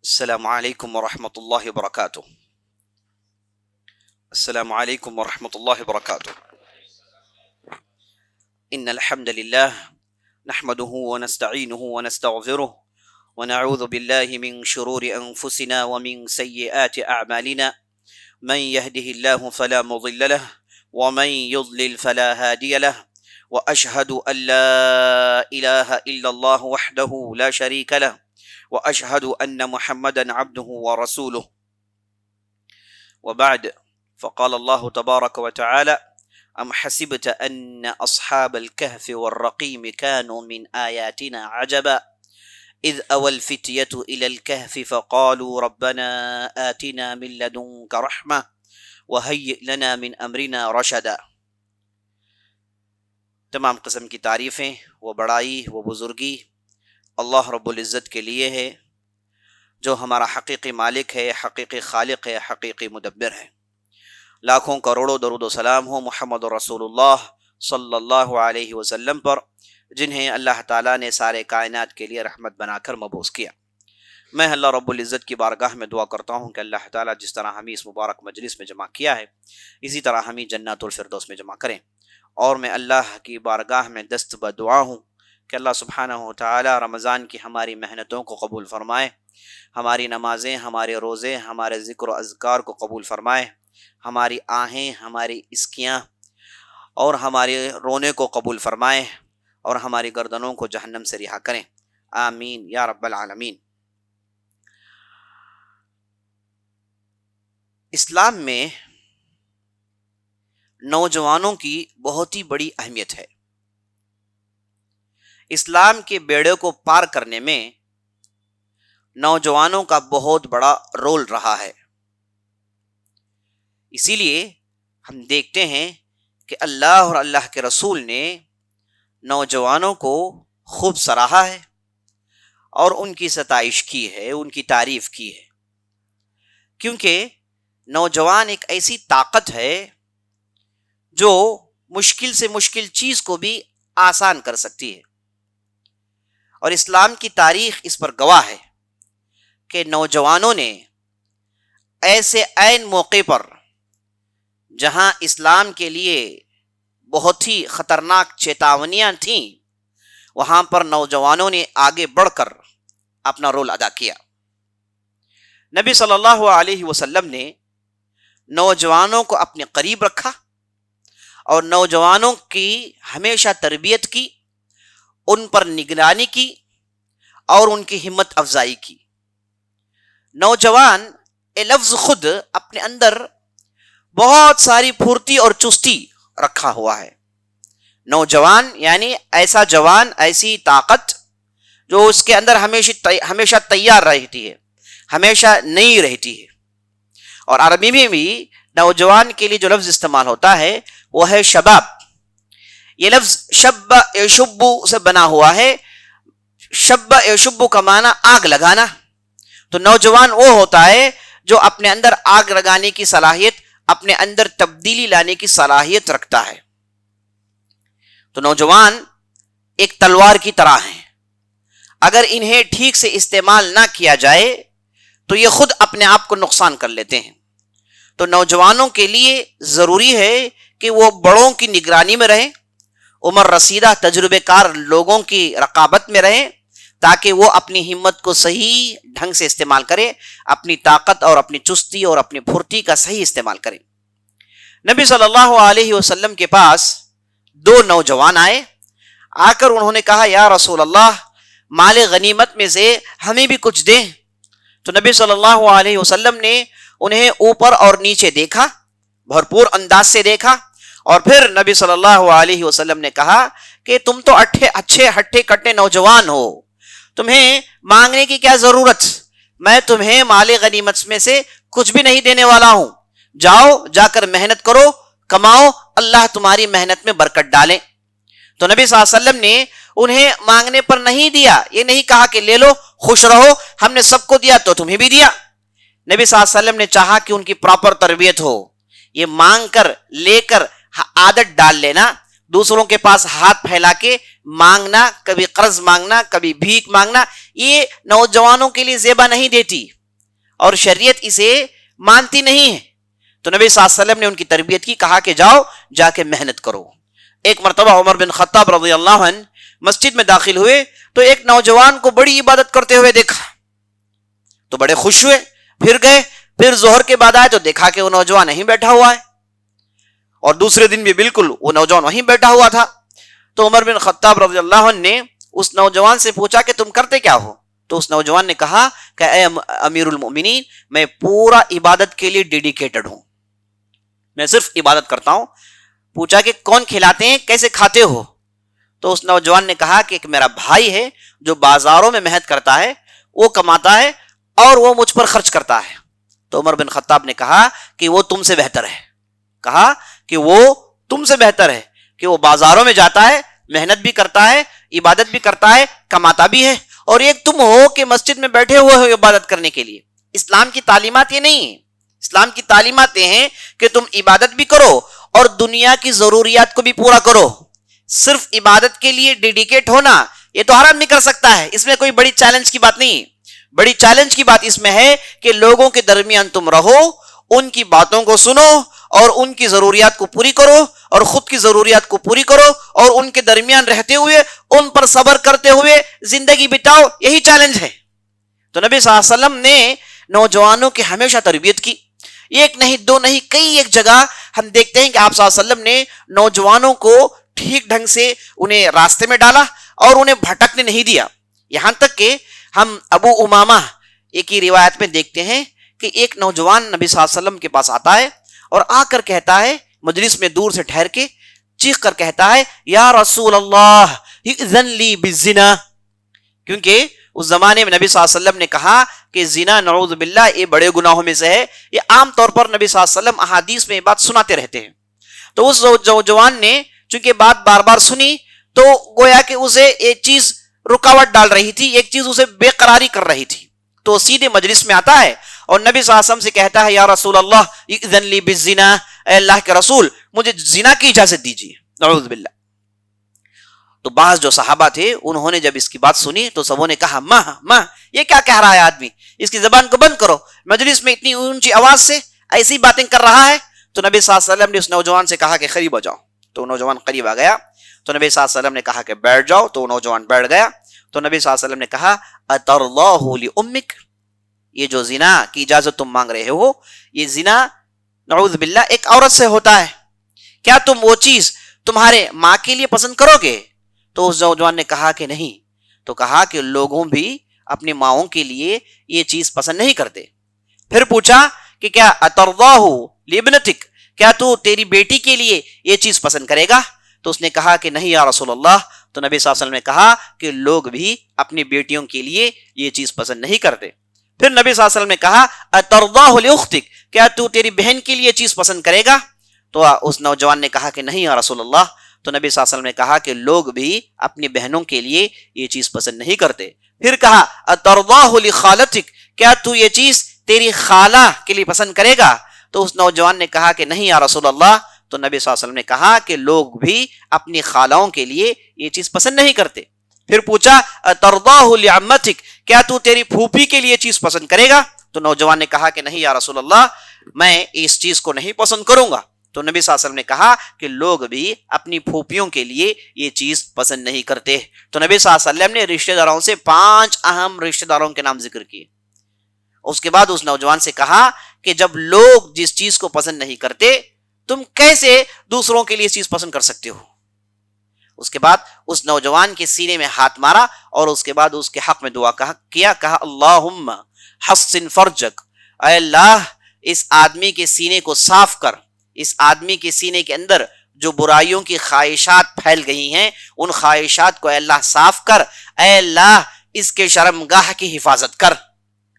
السلام علیکم ورحمۃ اللہ وبرکاتہ. السلام علیکم ورحمۃ اللہ وبرکاتہ. ان الحمد للہ نحمده ونستعینه ونستغفره ونعوذ باللہ من شرور انفسنا ومن سیئات اعمالنا من يهده الله فلا مضل له ومن يضلل فلا هادي له واشهد ان لا اله الا الله وحده لا شريك له واشهد ان محمدا عبده ورسوله. وبعد فقال الله تبارك وتعالى ام حسبت ان اصحاب الكهف والرقيم كانوا من آياتنا عجبا اذ اوى الفتية الى الكهف فقالوا ربنا آتنا من لدنك رحمة وهيئ لنا من امرنا رشدا. تمام قسم کی تعریفیں، وہ بڑائی، وہ بزرگی اللہ رب العزت کے لیے ہے، جو ہمارا حقیقی مالک ہے، حقیقی خالق ہے، حقیقی مدبر ہے. لاکھوں کروڑوں درود و سلام ہو محمد رسول اللہ صلی اللہ علیہ وسلم پر، جنہیں اللہ تعالیٰ نے سارے کائنات کے لیے رحمت بنا کر مبعوث کیا. میں اللہ رب العزت کی بارگاہ میں دعا کرتا ہوں کہ اللہ تعالیٰ جس طرح ہمیں اس مبارک مجلس میں جمع کیا ہے، اسی طرح ہمیں جنات الفردوس میں جمع کریں. اور میں اللہ کی بارگاہ میں دست بدعا ہوں کہ اللہ سبحانہ و تعالیٰ رمضان کی ہماری محنتوں کو قبول فرمائے، ہماری نمازیں، ہمارے روزے، ہمارے ذکر و اذکار کو قبول فرمائے، ہماری آہیں، ہماری اسکیاں اور ہمارے رونے کو قبول فرمائے، اور ہماری گردنوں کو جہنم سے رہا کریں. آمین یا رب العالمین. اسلام میں نوجوانوں کی بہت ہی بڑی اہمیت ہے. اسلام کے بیڑے کو پار کرنے میں نوجوانوں کا بہت بڑا رول رہا ہے. اسی لیے ہم دیکھتے ہیں کہ اللہ اور اللہ کے رسول نے نوجوانوں کو خوب سراہا ہے اور ان کی ستائش کی ہے، ان کی تعریف کی ہے، کیونکہ نوجوان ایک ایسی طاقت ہے جو مشکل سے مشکل چیز کو بھی آسان کر سکتی ہے. اور اسلام کی تاریخ اس پر گواہ ہے کہ نوجوانوں نے ایسے عین موقع پر جہاں اسلام کے لیے بہت ہی خطرناک چیتاونیاں تھیں، وہاں پر نوجوانوں نے آگے بڑھ کر اپنا رول ادا کیا. نبی صلی اللہ علیہ وسلم نے نوجوانوں کو اپنے قریب رکھا اور نوجوانوں کی ہمیشہ تربیت کی، ان پر نگرانی کی اور ان کی ہمت افزائی کی. نوجوان یہ لفظ خود اپنے اندر بہت ساری پھرتی اور چستی رکھا ہوا ہے. نوجوان یعنی ایسا جوان، ایسی طاقت جو اس کے اندر ہمیشہ تیار رہتی ہے، ہمیشہ نئی رہتی ہے. اور عربی میں بھی نوجوان کے لیے جو لفظ استعمال ہوتا ہے وہ ہے شباب. یہ لفظ شب یشب سے بنا ہوا ہے. شب یشب کا معنی آگ لگانا. تو نوجوان وہ ہوتا ہے جو اپنے اندر آگ لگانے کی صلاحیت، اپنے اندر تبدیلی لانے کی صلاحیت رکھتا ہے. تو نوجوان ایک تلوار کی طرح ہیں، اگر انہیں ٹھیک سے استعمال نہ کیا جائے تو یہ خود اپنے آپ کو نقصان کر لیتے ہیں. تو نوجوانوں کے لیے ضروری ہے کہ وہ بڑوں کی نگرانی میں رہیں، عمر رسیدہ تجربے کار لوگوں کی رقابت میں رہیں، تاکہ وہ اپنی ہمت کو صحیح ڈھنگ سے استعمال کرے، اپنی طاقت اور اپنی چستی اور اپنی پھرتی کا صحیح استعمال کرے. نبی صلی اللہ علیہ وسلم کے پاس دو نوجوان آئے. آ کر انہوں نے کہا یا رسول اللہ، مال غنیمت میں سے ہمیں بھی کچھ دیں. تو نبی صلی اللہ علیہ وسلم نے انہیں اوپر اور نیچے دیکھا، بھرپور انداز سے دیکھا، اور پھر نبی صلی اللہ علیہ وسلم نے کہا کہ تم تو اچھے ہٹے کٹے نوجوان ہو، تمہیں مانگنے کی کیا ضرورت، میں تمہیں مال غنیمت میں سے کچھ بھی نہیں دینے والا ہوں. جاؤ، جا کر محنت کرو، کماؤ، اللہ تمہاری محنت میں برکت ڈالے. تو نبی صلی اللہ علیہ وسلم نے انہیں مانگنے پر نہیں دیا، یہ نہیں کہا کہ لے لو خوش رہو، ہم نے سب کو دیا تو تمہیں بھی دیا. نبی صلی اللہ علیہ وسلم نے چاہا کہ ان کی پراپر تربیت ہو. یہ مانگ کر لے کر عادت ڈال لینا، دوسروں کے پاس ہاتھ پھیلا کے مانگنا, کبھی قرض مانگنا, کبھی بھیک مانگنا, یہ نوجوانوں کے لیے زیبا نہیں دیتی اور شریعت اسے مانتی نہیں ہے. تو نبی صلی اللہ علیہ وسلم نے ان کی تربیت کی, کہا کہ جاؤ جا کے محنت کرو. ایک مرتبہ عمر بن خطاب رضی اللہ عنہ مسجد میں داخل ہوئے تو ایک نوجوان کو بڑی عبادت کرتے ہوئے دیکھا تو بڑے خوش ہوئے, پھر گئے, پھر ظہر کے بعد آئے تو دیکھا کہ وہ نوجوان نہیں بیٹھا ہوا ہے, اور دوسرے دن بھی بالکل وہ نوجوان وہیں بیٹھا ہوا تھا. تو عمر بن خطاب رضی اللہ عنہ نے اس نوجوان سے پوچھا کہ تم کرتے کیا ہو؟ تو اس نوجوان نے کہا کہ اے امیر المؤمنین, میں پورا عبادت کے لیے ڈیڈیکیٹڈ ہوں, میں صرف عبادت کرتا ہوں. پوچھا کہ کون کھلاتے ہیں, کیسے کھاتے ہو؟ تو اس نوجوان نے کہا کہ ایک میرا بھائی ہے جو بازاروں میں محنت کرتا ہے, وہ کماتا ہے اور وہ مجھ پر خرچ کرتا ہے. تو عمر بن خطاب نے کہا کہ وہ تم سے بہتر ہے, کہا کہ وہ تم سے بہتر ہے کہ وہ بازاروں میں جاتا ہے, محنت بھی کرتا ہے, عبادت بھی کرتا ہے, کماتا بھی ہے, اور ایک تم ہو کہ مسجد میں بیٹھے ہوئے ہو عبادت کرنے کے لیے. اسلام کی تعلیمات یہ نہیں ہے. اسلام کی تعلیمات یہ ہیں کہ تم عبادت بھی کرو اور دنیا کی ضروریات کو بھی پورا کرو. صرف عبادت کے لیے ڈیڈیکیٹ ہونا یہ تو ہر آدمی کر سکتا ہے, اس میں کوئی بڑی چیلنج کی بات نہیں. بڑی چیلنج کی بات اس میں ہے کہ لوگوں کے درمیان تم رہو, ان کی باتوں کو سنو اور ان کی ضروریات کو پوری کرو اور خود کی ضروریات کو پوری کرو اور ان کے درمیان رہتے ہوئے ان پر صبر کرتے ہوئے زندگی بتاؤ. یہی چیلنج ہے. تو نبی صلی اللہ علیہ وسلم نے نوجوانوں کی ہمیشہ تربیت کی. ایک نہیں, دو نہیں, کئی ایک جگہ ہم دیکھتے ہیں کہ آپ صلی اللہ علیہ وسلم نے نوجوانوں کو ٹھیک ڈھنگ سے انہیں راستے میں ڈالا اور انہیں بھٹکنے نہیں دیا. یہاں تک کہ ہم ابو امامہ ایک ہی روایت میں دیکھتے ہیں کہ ایک نوجوان نبی صلی اللہ علیہ وسلم کے پاس آتا ہے اور آ کر کہتا ہے, مجلس میں دور سے ٹھہر کے چیخ کر کہتا ہے, یا رسول اللہ اذن لی بالزنا. کیونکہ اس زمانے میں نبی صلی اللہ علیہ وسلم نے کہا کہ زنا نعوذ باللہ یہ بڑے گناہوں میں سے ہے. یہ عام طور پر نبی صلی اللہ علیہ وسلم احادیث میں یہ بات سناتے رہتے ہیں. تو اس نوجوان نے چونکہ بات بار بار سنی تو گویا کہ اسے ایک چیز رکاوٹ ڈال رہی تھی, ایک چیز اسے بے قراری کر رہی تھی. تو سیدھے مجلس میں آتا ہے اور نبی صلی اللہ علیہ وسلم سے کہتا ہے, یا رسول اللہ اذن لی بالزنا, اے اللہ کے رسول مجھے زنا کی اجازت دیجیے. نعوذ باللہ. تو بعض جو صحابہ تھے انہوں نے جب اس کی بات سنی تو سبوں نے کہا, ماں یہ کیا کہہ رہا ہے آدمی, اس کی زبان کو بند کرو, مجلس میں اتنی اونچی آواز سے ایسی باتیں کر رہا ہے. تو نبی صلی اللہ علیہ وسلم نے اس نوجوان سے کہا کہ قریب آ جاؤ. تو نوجوان قریب آ گیا. تو نبی صلی اللہ علیہ وسلم نے کہا کہ بیٹھ جاؤ. تو نوجوان بیٹھ گیا. تو نبی صلی اللہ علیہ وسلم نے کہا, اترضاہ لامک, یہ جو زنا کی اجازت تم مانگ رہے ہو, یہ زنا نعوذ باللہ ایک عورت سے ہوتا ہے, کیا تم وہ چیز تمہارے ماں کے لیے پسند کرو گے؟ تو اس نوجوان نے کہا کہ نہیں. تو کہا کہ لوگوں بھی اپنی ماؤں کے لیے یہ چیز پسند نہیں کرتے. پھر پوچھا کہ کیا اترضاہ لابنتک, کیا تو تیری بیٹی کے لیے یہ چیز پسند کرے گا؟ تو اس نے کہا کہ نہیں یا رسول اللہ. تو نبی صلی اللہ علیہ وسلم نے کہا کہ لوگ بھی اپنی بیٹیوں کے لیے یہ چیز پسند نہیں کرتے. پھر نبی صلی اللہ علیہ وسلم نے کہا اترضاہ لاختک, کیا تو تیری بہن کے لیے چیز پسند کرے گا؟ تو اس نوجوان نے کہا کہ نہیں یا رسول اللہ. تو نبی صلی اللہ علیہ وسلم نے کہا کہ لوگ بھی اپنی بہنوں کے لیے یہ چیز پسند نہیں کرتے. پھر کہا اترضاہ لخالتک, کیا تو یہ چیز تیری خالہ کے لیے پسند کرے گا؟ تو اس نوجوان نے کہا کہ نہیں یا رسول اللہ. تو نبی صلی اللہ علیہ وسلم نے کہا کہ لوگ بھی اپنی خالاؤں کے لیے یہ چیز پسند نہیں کرتے. پھر پوچھا اترضاہ لعمتک, کیا تو تیری پھوپھی کے لیے چیز پسند کرے گا؟ تو نوجوان نے کہا کہ نہیں یا رسول اللہ, میں اس چیز کو نہیں پسند کروں گا. تو نبی صلی اللہ علیہ وسلم نے کہا کہ لوگ بھی اپنی پھوپھیوں کے لیے یہ چیز پسند نہیں کرتے. تو نبی صلی اللہ علیہ وسلم نے رشتہ داروں سے 5 اہم رشتہ داروں کے نام ذکر کیے. اس کے بعد اس نوجوان سے کہا کہ جب لوگ جس چیز کو پسند نہیں کرتے تم کیسے دوسروں کے لیے چیز پسند کر سکتے ہو؟ اس کے بعد اس نوجوان کے سینے میں ہاتھ مارا اور اس کے بعد اس کے حق میں دعا کیا, کہا اللہم حسن فرجک, اے اللہ اس آدمی کے سینے کو صاف کر, اس آدمی کے سینے کے اندر جو برائیوں کی خواہشات پھیل گئی ہیں ان خواہشات کو اے اللہ صاف کر, اے اللہ اس کے شرمگاہ کی حفاظت کر.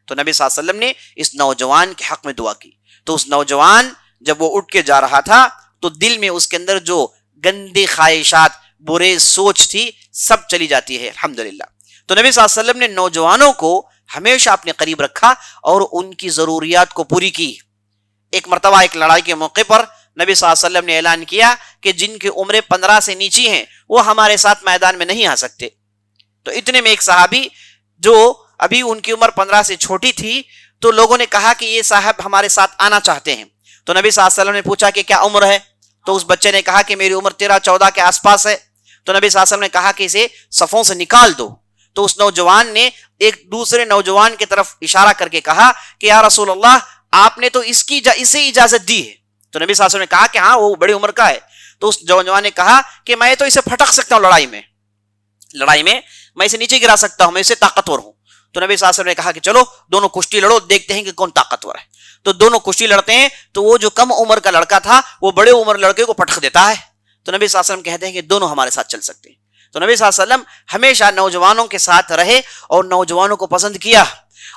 تو نبی صلی اللہ علیہ وسلم نے اس نوجوان کے حق میں دعا کی. تو اس نوجوان جب وہ اٹھ کے جا رہا تھا تو دل میں اس کے اندر جو گندی خواہشات, برے سوچ تھی, سب چلی جاتی ہے الحمدللہ. تو نبی صلی اللہ علیہ وسلم نے نوجوانوں کو ہمیشہ اپنے قریب رکھا اور ان کی ضروریات کو پوری کی. ایک مرتبہ ایک لڑائی کے موقع پر نبی صلی اللہ علیہ وسلم نے اعلان کیا کہ جن کی عمریں 15 سے نیچی ہیں وہ ہمارے ساتھ میدان میں نہیں آ سکتے. تو اتنے میں ایک صحابی جو ابھی ان کی عمر 15 سے چھوٹی تھی, تو لوگوں نے کہا کہ یہ صاحب ہمارے ساتھ آنا چاہتے ہیں. تو نبی صلی اللہ علیہ وسلم نے پوچھا کہ کیا عمر ہے؟ تو اس بچے نے کہا کہ میری عمر 13-14 کے آس پاس ہے. تو نبی صلی اللہ علیہ وسلم نے کہا کہ اسے صفوں سے نکال دو. تو اس نوجوان نے ایک دوسرے نوجوان کی طرف اشارہ کر کے کہا کہ یا رسول اللہ, آپ نے تو اسے اجازت دی ہے. تو نبی صلی اللہ علیہ وسلم نے کہا کہ ہاں وہ بڑی عمر کا ہے. تو اس نوجوان نے کہا کہ میں تو اسے پھٹک سکتا ہوں, لڑائی میں میں اسے نیچے گرا سکتا ہوں, میں اسے طاقتور ہوں. تو نبی صلی اللہ علیہ وسلم نے کہا کہ چلو دونوں کشتی لڑو, دیکھتے ہیں کہ کون طاقتور ہے. تو دونوں کشتی لڑتے ہیں, تو وہ جو کم عمر کا لڑکا تھا وہ بڑے عمر لڑکے کو پٹخ دیتا ہے. تو نبی صلی اللہ علیہ وسلم کہتے ہیں کہ دونوں ہمارے ساتھ چل سکتے ہیں. تو نبی صلی اللہ علیہ وسلم ہمیشہ نوجوانوں کے ساتھ رہے اور نوجوانوں کو پسند کیا,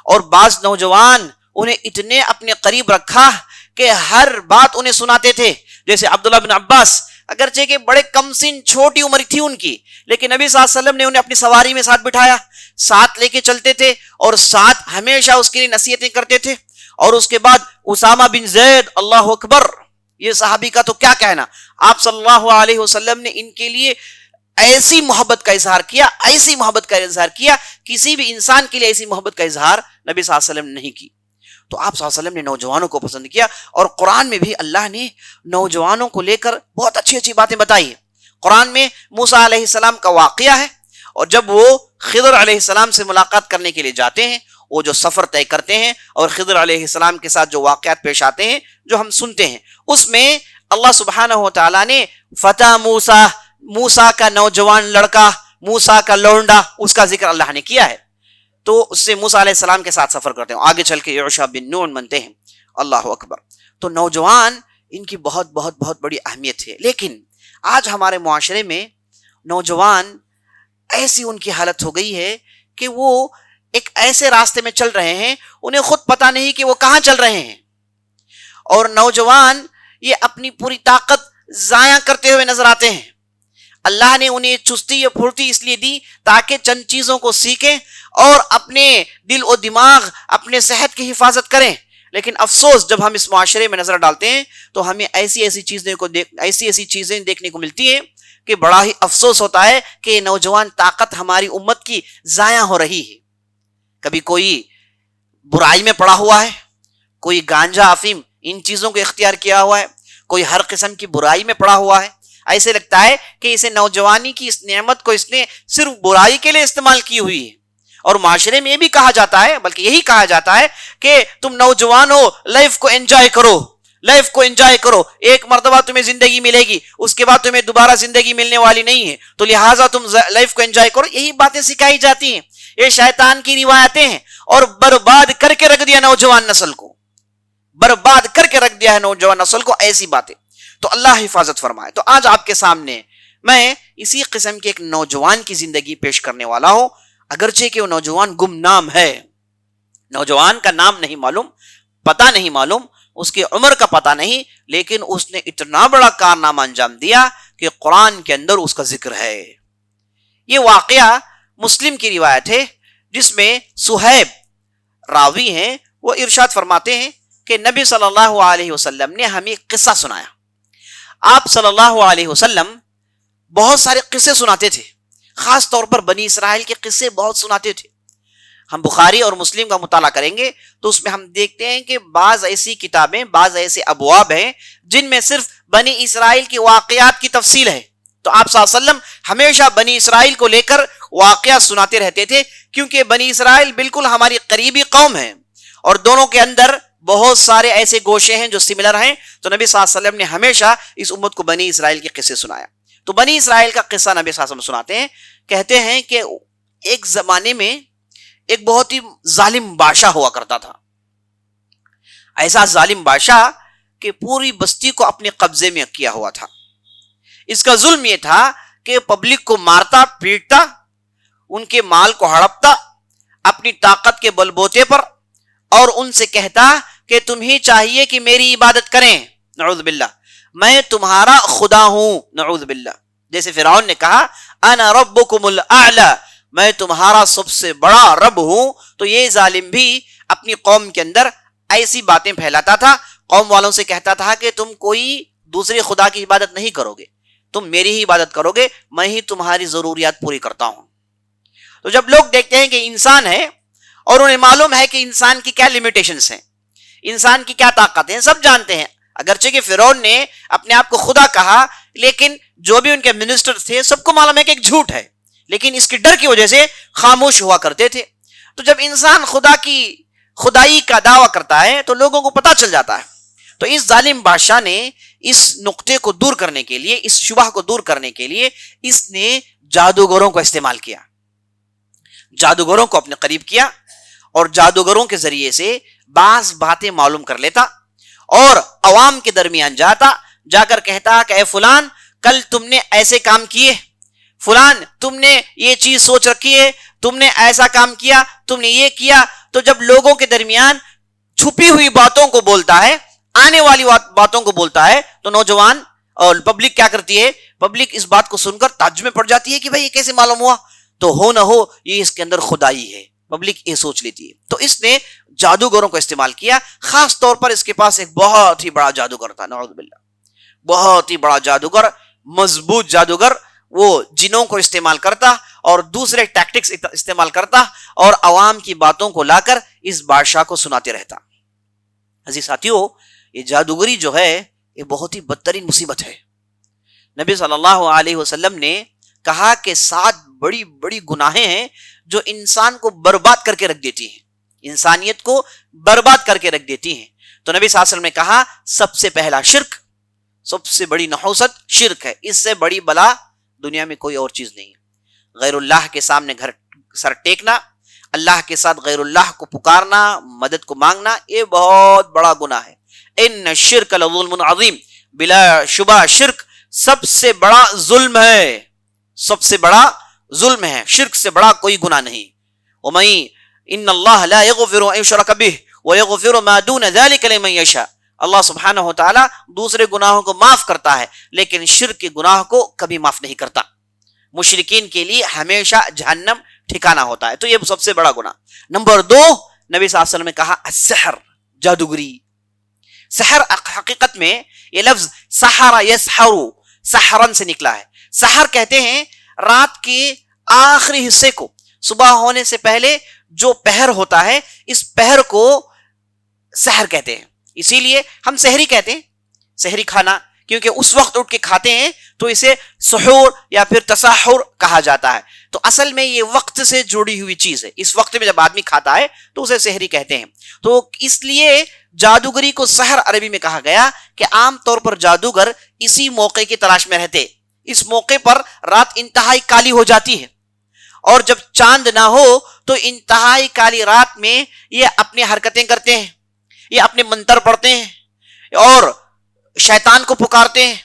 اور بعض نوجوان انہیں اتنے اپنے قریب رکھا کہ ہر بات انہیں سناتے تھے. جیسے عبداللہ بن عباس, اگرچہ کہ بڑے کم سن چھوٹی عمر تھی ان کی, لیکن نبی صلی اللہ علیہ وسلم نے انہیں اپنی سواری میں ساتھ بٹھایا, ساتھ لے کے چلتے تھے اور ساتھ ہمیشہ اس کے لیے نصیحتیں کرتے تھے. اور اس کے بعد اسامہ بن زید, اللہ اکبر, یہ صحابی کا تو کیا کہنا, آپ صلی اللہ علیہ وسلم نے ان کے لیے ایسی محبت کا اظہار کیا, کسی بھی انسان کے لیے ایسی محبت کا اظہار نبی صلی اللہ علیہ وسلم نے نہیں کی. تو آپ صلی اللہ علیہ وسلم نے نوجوانوں کو پسند کیا, اور قرآن میں بھی اللہ نے نوجوانوں کو لے کر بہت اچھی باتیں بتائی ہیں. قرآن میں موسیٰ علیہ السلام کا واقعہ ہے, اور جب وہ خضر علیہ السلام سے ملاقات کرنے کے لیے جاتے ہیں, وہ جو سفر طے کرتے ہیں اور خضر علیہ السلام کے ساتھ جو واقعات پیش آتے ہیں جو ہم سنتے ہیں, اس میں اللہ سبحانہ و تعالیٰ نے فتح موسیٰ کا نوجوان لڑکا, موسیٰ کا لونڈا, اس کا ذکر اللہ نے کیا ہے. تو اس سے موسیٰ علیہ السلام کے ساتھ سفر کرتے ہیں, آگے چل کے یوشع بن نون بنتے ہیں. اللہ اکبر. تو نوجوان ان کی بہت بہت بہت بڑی اہمیت ہے. لیکن آج ہمارے معاشرے میں نوجوان ایسی ان کی حالت ہو گئی ہے کہ وہ ایک ایسے راستے میں چل رہے ہیں, انہیں خود پتہ نہیں کہ وہ کہاں چل رہے ہیں. اور نوجوان یہ اپنی پوری طاقت ضائع کرتے ہوئے نظر آتے ہیں. اللہ نے انہیں چستی یا پھرتی اس لیے دی تاکہ چند چیزوں کو سیکھیں اور اپنے دل و دماغ, اپنے صحت کی حفاظت کریں. لیکن افسوس, جب ہم اس معاشرے میں نظر ڈالتے ہیں تو ہمیں ایسی چیزیں دیکھنے کو ملتی ہیں کہ بڑا ہی افسوس ہوتا ہے کہ یہ نوجوان طاقت ہماری امت کی ضائع ہو رہی ہے. کبھی کوئی برائی میں پڑا ہوا ہے, کوئی گانجا افیم ان چیزوں کو اختیار کیا ہوا ہے, کوئی ہر قسم کی برائی میں پڑا ہوا ہے. ایسے لگتا ہے کہ اسے نوجوانی کی اس نعمت کو اس نے صرف برائی کے لیے استعمال کی ہوئی ہے. اور معاشرے میں یہ بھی کہا جاتا ہے, بلکہ یہی کہا جاتا ہے کہ تم نوجوان ہو, لائف کو انجوائے کرو, ایک مرتبہ تمہیں زندگی ملے گی, اس کے بعد تمہیں دوبارہ زندگی ملنے والی نہیں ہے, تو لہٰذا تم لائف کو انجوائے کرو. یہی باتیں سکھائی جاتی ہیں, یہ شیطان کی روایتیں ہیں, اور برباد کر کے رکھ دیا نوجوان نسل کو, ایسی باتیں. تو اللہ حفاظت فرمائے. تو آج آپ کے سامنے میں اسی قسم کے ایک نوجوان کی زندگی پیش کرنے والا ہوں, اگرچہ کہ وہ نوجوان گمنام ہے, نوجوان کا نام نہیں معلوم, پتہ نہیں معلوم, اس کی عمر کا پتہ نہیں, لیکن اس نے اتنا بڑا کارنامہ انجام دیا کہ قرآن کے اندر اس کا ذکر ہے. یہ واقعہ مسلم کی روایت ہے, جس میں صہیب راوی ہیں, وہ ارشاد فرماتے ہیں کہ نبی صلی اللہ علیہ وسلم نے ہمیں ایک قصہ سنایا. آپ صلی اللہ علیہ وسلم بہت سارے قصے سناتے تھے, خاص طور پر بنی اسرائیل کے قصے بہت سناتے تھے. ہم بخاری اور مسلم کا مطالعہ کریں گے تو اس میں ہم دیکھتے ہیں کہ بعض ایسی کتابیں, بعض ایسے ابواب ہیں جن میں صرف بنی اسرائیل کے واقعات کی تفصیل ہے. تو آپ صلی اللہ علیہ وسلم ہمیشہ بنی اسرائیل کو لے کر واقعات سناتے رہتے تھے, کیونکہ بنی اسرائیل بالکل ہماری قریبی قوم ہے, اور دونوں کے اندر بہت سارے ایسے گوشے ہیں جو سملر ہیں. تو نبی صلی اللہ علیہ وسلم نے ہمیشہ اس امت کو بنی اسرائیل کے قصے سنایا. تو بنی اسرائیل کا قصہ نبی صلی اللہ علیہ وسلم سناتے ہیں, کہتے ہیں کہ ایک زمانے میں ایک بہت ہی ظالم بادشاہ ہوا کرتا تھا. ایسا ظالم بادشاہ کہ پوری بستی کو اپنے قبضے میں کیا ہوا تھا. اس کا ظلم یہ تھا کہ پبلک کو مارتا, پیٹتا, ان کے مال کو ہڑپتا اپنی طاقت کے بل بوتے پر, اور ان سے کہتا کہ تمہیں چاہیے کہ میری عبادت کریں, نعوذ باللہ, میں تمہارا خدا ہوں, نعوذ باللہ. جیسے فرعون نے کہا انا ربکم الاعلی, میں تمہارا سب سے بڑا رب ہوں. تو یہ ظالم بھی اپنی قوم کے اندر ایسی باتیں پھیلاتا تھا, قوم والوں سے کہتا تھا کہ تم کوئی دوسرے خدا کی عبادت نہیں کرو گے، تم میری ہی عبادت کرو گے، میں ہی تمہاری ضروریات پوری کرتا ہوں۔ تو جب لوگ دیکھتے ہیں کہ انسان ہے اور انہیں معلوم ہے کہ انسان کی کیا لمیٹیشنز ہیں، انسان کی کیا طاقت ہے، سب جانتے ہیں، اگرچہ کہ فرعون نے اپنے آپ کو خدا کہا، لیکن جو بھی ان کے منسٹر تھے سب کو معلوم ہے کہ ایک جھوٹ ہے، لیکن اس کے ڈر کی وجہ سے خاموش ہوا کرتے تھے۔ تو جب انسان خدا کی خدائی کا دعویٰ کرتا ہے تو لوگوں کو پتہ چل جاتا ہے۔ تو اس ظالم بادشاہ نے اس نقطے کو دور کرنے کے لیے، اس شبہ کو دور کرنے کے لیے، اس نے جادوگروں کو استعمال کیا، جادوگروں کو اپنے قریب کیا، اور جادوگروں کے ذریعے سے بعض باتیں معلوم کر لیتا اور عوام کے درمیان جاتا، جا کر کہتا کہ اے فلان، کل تم نے ایسے کام کیے، فلان تم نے یہ چیز سوچ رکھی ہے، تم نے ایسا کام کیا، تم نے یہ کیا۔ تو جب لوگوں کے درمیان چھپی ہوئی باتوں کو بولتا ہے، آنے والی باتوں کو بولتا ہے، تو نوجوان اور پبلک کیا کرتی ہے؟ پبلک اس بات کو سن کر تعجب میں پڑ جاتی ہے کہ بھئی یہ کیسے معلوم ہوا؟ تو ہو نہ ہو یہ اس کے اندر خدائی ہے، پبلک یہ سوچ لیتی ہے۔ تو اس نے جادوگروں کو استعمال کیا، خاص طور پر اس کے پاس ایک بہت ہی بڑا جادوگر تھا، نعوذ باللہ، بہت ہی بڑا جادوگر، مضبوط جادوگر۔ وہ جنوں کو استعمال کرتا اور دوسرے ٹیکٹکس استعمال کرتا اور عوام کی باتوں کو لا کر اس بادشاہ کو سناتے رہتا۔ عزیز ساتھیو، یہ جادوگری جو ہے یہ بہت ہی بدترین مصیبت ہے۔ نبی صلی اللہ علیہ وسلم نے کہا کہ 7 بڑی بڑی گناہیں ہیں جو انسان کو برباد کر کے رکھ دیتی ہیں، انسانیت کو برباد کر کے رکھ دیتی ہیں۔ تو نبی صلی اللہ علیہ وسلم نے کہا سب سے پہلا شرک، سب سے بڑی نحوست شرک ہے، اس سے بڑی بلا دنیا میں کوئی اور چیز نہیں۔ غیر اللہ کے سامنے سر ٹیکنا، اللہ کے ساتھ غیر اللہ کو پکارنا، مدد کو مانگنا، یہ بہت بڑا گناہ ہے۔ ان الشرک لظلم عظیم، بلا شبہ شرک سب سے بڑا ظلم ہے، سب سے بڑا ظلم ہے، شرک سے بڑا کوئی گناہ نہیں۔ ان اللہ لا یغفر ان یشرک بہ ویغفر ما دون ذلک لمن یشاء، اللہ سبحانہ و تعالی دوسرے گناہوں کو معاف کرتا ہے لیکن شرک کے گناہ کو کبھی معاف نہیں کرتا۔ مشرکین کے لیے ہمیشہ جہنم ٹھکانہ ہوتا ہے۔ تو یہ سب سے بڑا گناہ۔ نمبر 2، نبی صلی اللہ علیہ وسلم نے کہا السحر، جادوگری۔ سحر حقیقت میں یہ لفظ سحر یسحر، سحرن سے نکلا ہے۔ سحر کہتے ہیں رات کے آخری حصے کو، صبح ہونے سے پہلے جو پہر ہوتا ہے، اس پہر کو سحر کہتے ہیں۔ اسی لیے ہم سحری کہتے ہیں، سحری کھانا، کیونکہ اس وقت اٹھ کے کھاتے ہیں تو اسے سحور یا پھر تسحر کہا جاتا ہے۔ تو اصل میں یہ وقت سے جڑی ہوئی چیز ہے، اس وقت میں جب آدمی کھاتا ہے تو اسے سحری کہتے ہیں۔ تو اس لیے جادوگری کو سحر عربی میں کہا گیا کہ عام طور پر جادوگر اسی موقع کی تلاش میں رہتے، اس موقع پر رات انتہائی کالی ہو جاتی ہے اور جب چاند نہ ہو تو انتہائی کالی رات میں یہ اپنی حرکتیں کرتے ہیں، یہ اپنے منتر پڑھتے ہیں اور شیطان کو پکارتے ہیں،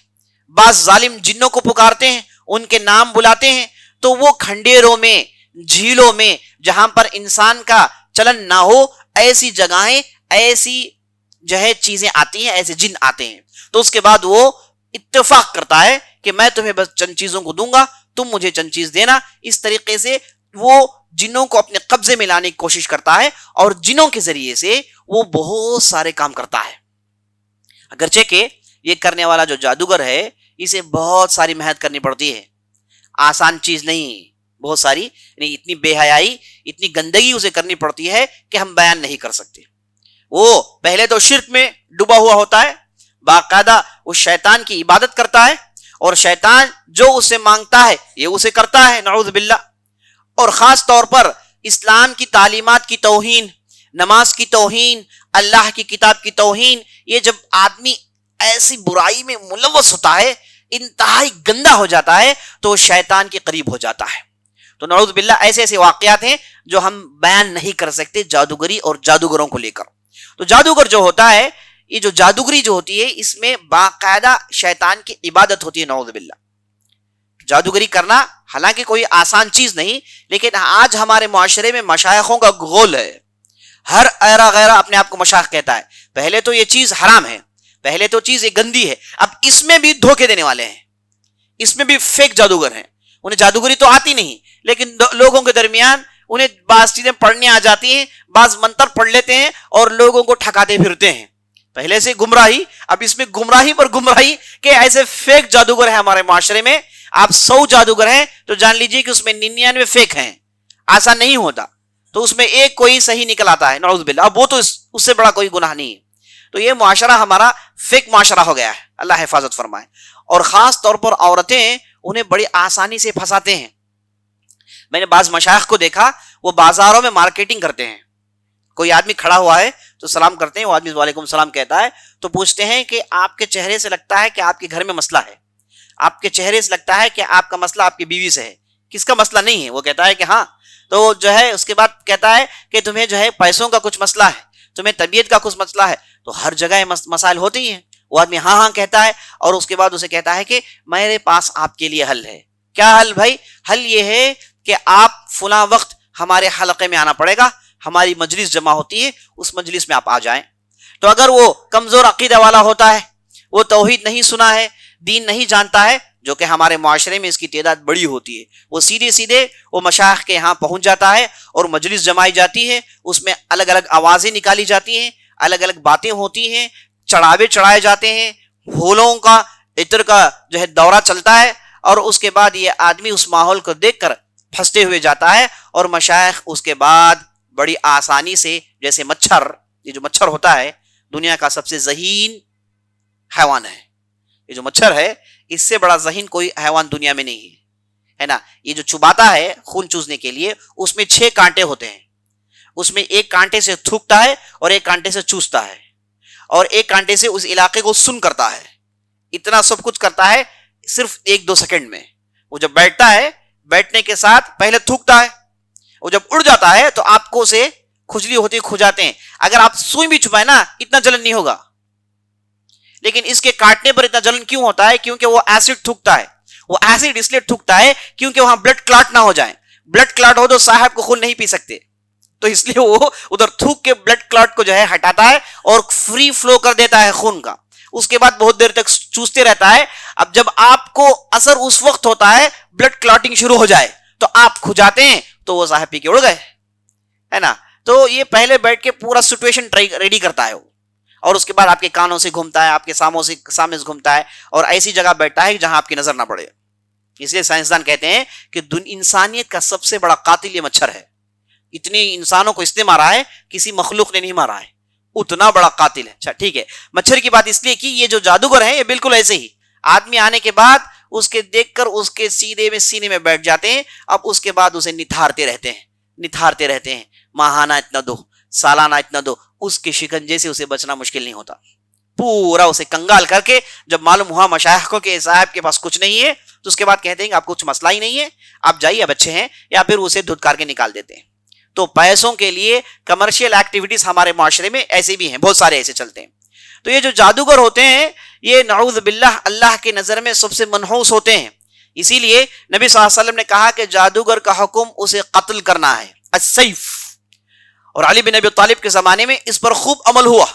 بعض ظالم جنوں کو پکارتے ہیں، ان کے نام بلاتے ہیں۔ تو وہ کھنڈیروں میں، جھیلوں میں، جہاں پر انسان کا چلن نہ ہو، ایسی جگہیں، ایسی جو ہے چیزیں آتی ہیں، ایسے جن آتے ہیں۔ تو اس کے بعد وہ اتفاق کرتا ہے کہ میں تمہیں بس چند چیزوں کو دوں گا، تم مجھے چند چیز دینا۔ اس طریقے سے وہ جنوں کو اپنے قبضے میں لانے کی کوشش کرتا ہے اور جنوں کے ذریعے سے وہ بہت سارے کام کرتا ہے۔ اگرچہ کہ یہ کرنے والا جو جادوگر ہے اسے بہت ساری محنت کرنی پڑتی ہے، آسان چیز نہیں، بہت ساری، یعنی اتنی بے حیائی، اتنی گندگی اسے کرنی پڑتی ہے کہ ہم بیان نہیں کر سکتے۔ وہ پہلے تو شرک میں ڈوبا ہوا ہوتا ہے، باقاعدہ وہ شیطان کی عبادت کرتا ہے اور شیطان جو اسے مانگتا ہے یہ اسے کرتا ہے، نعوذ باللہ۔ اور خاص طور پر اسلام کی تعلیمات کی توہین، نماز کی توہین، اللہ کی کتاب کی توہین، یہ جب آدمی ایسی برائی میں ملوث ہوتا ہے، انتہائی گندا ہو جاتا ہے، تو شیطان کے قریب ہو جاتا ہے۔ تو نعوذ باللہ ایسے ایسے واقعات ہیں جو ہم بیان نہیں کر سکتے جادوگری اور جادوگروں کو لے کر۔ تو جادوگر جو ہوتا ہے، یہ جو جادوگری جو ہوتی ہے، اس میں باقاعدہ شیطان کی عبادت ہوتی ہے، نعوذ باللہ۔ جادوگری کرنا حالانکہ کوئی آسان چیز نہیں، لیکن آج ہمارے معاشرے میں مشائخوں کا غول ہے، ہر ایرا غیرہ اپنے آپ کو مشائخ کہتا ہے۔ پہلے تو یہ چیز حرام ہے، پہلے تو چیز یہ گندی ہے، اب اس میں بھی دھوکے دینے والے ہیں، اس میں بھی فیک جادوگر ہیں۔ انہیں جادوگری تو آتی نہیں، لیکن لوگوں کے درمیان انہیں بعض چیزیں پڑھنے آ جاتی ہیں، بعض منتر پڑھ لیتے ہیں اور لوگوں کو ٹھکاتے پھرتے ہیں۔ پہلے سے گمراہی، اب اس میں گمراہی پر گمراہی کہ ایسے فیک جادوگر ہیں ہمارے معاشرے میں. آپ 100 جادوگر ہیں تو جان لیجئے کہ اس میں 99 فیک ہیں. ایسا نہیں ہوتا، تو اس میں ایک کوئی صحیح نکل آتا ہے، نعوذ باللہ. اب وہ تو اس سے بڑا کوئی گناہ نہیں ہے. تو یہ معاشرہ ہمارا فیک معاشرہ ہو گیا ہے، اللہ حفاظت فرمائے. اور خاص طور پر عورتیں انہیں بڑی آسانی سے پھنساتے ہیں. میں نے بعض مشائخ کو دیکھا، وہ بازاروں میں مارکیٹنگ کرتے ہیں. کوئی آدمی کھڑا ہوا ہے تو سلام کرتے ہیں، وہ آدمی وعلیکم السلام کہتا ہے تو پوچھتے ہیں کہ آپ کے چہرے سے لگتا ہے کہ آپ کے گھر میں مسئلہ ہے، آپ کے چہرے سے لگتا ہے کہ آپ کا مسئلہ آپ کی بیوی سے ہے، کس کا مسئلہ نہیں ہے؟ وہ کہتا ہے کہ ہاں. تو جو ہے اس کے بعد کہتا ہے کہ تمہیں جو ہے پیسوں کا کچھ مسئلہ ہے، تمہیں طبیعت کا کچھ مسئلہ ہے. تو ہر جگہ مسائل ہوتے ہی ہیں. وہ آدمی ہاں ہاں کہتا ہے اور اس کے بعد اسے کہتا ہے کہ میرے پاس آپ کے لیے حل ہے. کیا حل بھائی؟ حل یہ ہے کہ آپ فلاں وقت ہمارے حلقے میں آنا پڑے گا، ہماری مجلس جمع ہوتی ہے، اس مجلس میں آپ آ جائیں. تو اگر وہ کمزور عقیدہ والا ہوتا ہے، وہ توحید نہیں سنا ہے، دین نہیں جانتا ہے، جو کہ ہمارے معاشرے میں اس کی تعداد بڑی ہوتی ہے، وہ سیدھے وہ مشائخ کے یہاں پہنچ جاتا ہے اور مجلس جمائی جاتی ہے، اس میں الگ الگ آوازیں نکالی جاتی ہیں، الگ الگ باتیں ہوتی ہیں، چڑھاوے چڑھائے جاتے ہیں، پھولوں کا عطر کا جو ہے دورہ چلتا ہے. اور اس کے بعد یہ آدمی اس ماحول کو دیکھ کر پھنستے ہوئے جاتا ہے. اور مشائخ اس کے بعد بڑی آسانی سے، جیسے مچھر، یہ جو مچھر ہوتا ہے دنیا کا سب سے ذہین حیوان ہے. یہ جو مچھر ہے اس سے بڑا ذہین کوئی حیوان دنیا میں نہیں ہے نا. یہ جو چباتا ہے خون چوسنے کے لیے، اس میں 6 کانٹے ہوتے ہیں. اس میں ایک کانٹے سے تھوکتا ہے اور ایک کانٹے سے چوستا ہے، اور ایک کانٹے سے اس علاقے کو سن کرتا ہے. اتنا سب کچھ کرتا ہے صرف 1-2 سیکنڈ میں. وہ جب بیٹھتا ہے، بیٹھنے کے ساتھ پہلے تھوکتا ہے، وہ جب اڑ جاتا ہے تو آپ کو اسے کھجلی ہوتی کھجاتے ہیں. اگر آپ سوئی بھی چھپائیں نا اتنا جلن نہیں ہوگا، لیکن اس کے کاٹنے پر اتنا جلن کیوں ہوتا ہے؟ کیونکہ وہ ایسڈ تھوکتا ہے. وہ ایسڈ اس لیے تھوکتا ہے کیونکہ وہاں بلڈ کلاٹ نہ ہو جائیں. بلڈ کلاٹ ہو تو صاحب کو خون نہیں پی سکتے، تو اس لیے وہ ادھر تھوک کے بلڈ کلاٹ کو جو ہے ہٹاتا ہے اور فری فلو کر دیتا ہے خون کا. اس کے بعد بہت دیر تک چوستے رہتا ہے. اب جب آپ کو اثر اس وقت ہوتا ہے بلڈ کلاٹنگ شروع ہو جائے تو آپ کھجاتے ہیں، تو وہ صاحب پی کے اڑ گئے، ہے نا. تو یہ پہلے بیٹھ کے پورا سچویشن ریڈی کرتا ہے وہ، اور اس کے بعد آپ کے کانوں سے گھومتا ہے، آپ کے سامنے سے گھومتا ہے، اور ایسی جگہ بیٹھتا ہے جہاں آپ کی نظر نہ پڑے. اس لیے سائنسدان کہتے ہیں کہ انسانیت کا سب سے بڑا قاتل یہ مچھر ہے. اتنے انسانوں کو اس نے مارا ہے، کسی مخلوق نے نہیں مارا ہے، اتنا بڑا قاتل ہے. اچھا ٹھیک ہے، مچھر کی بات اس لیے کی، یہ جو جادوگر ہیں یہ بالکل ایسے ہی آدمی آنے کے بعد اس کے دیکھ کر اس کے سینے میں بیٹھ جاتے ہیں. اب اس کے بعد اسے نتھارتے رہتے ہیں، ماہانہ اتنا دو، سالانہ اتنا دو. اس کے شکنجے سے اسے بچنا مشکل نہیں ہوتا. پورا اسے کنگال کر کے جب معلوم ہوا مشائخوں کے صاحب کے پاس کچھ نہیں ہے تو اس کے بعد کہتے ہیں کہ آپ کو کچھ مسئلہ ہی نہیں ہے، آپ جائیے، اب اچھے ہیں، یا پھر اسے دھتکار کے نکال دیتے ہیں. تو پیسوں کے لیے کمرشل ایکٹیویٹیز ہمارے معاشرے میں ایسے بھی ہیں، بہت سارے ایسے چلتے ہیں. تو یہ جو جادوگر ہوتے ہیں یہ نعوذ باللہ اللہ کی نظر میں سب سے منحوس ہوتے ہیں. اسی لیے نبی صلی اللہ علیہ وسلم نے کہا کہ جادوگر کا حکم اسے قتل کرنا ہے، السیف. اور علی بن ابی طالب کے زمانے میں اس پر خوب عمل ہوا.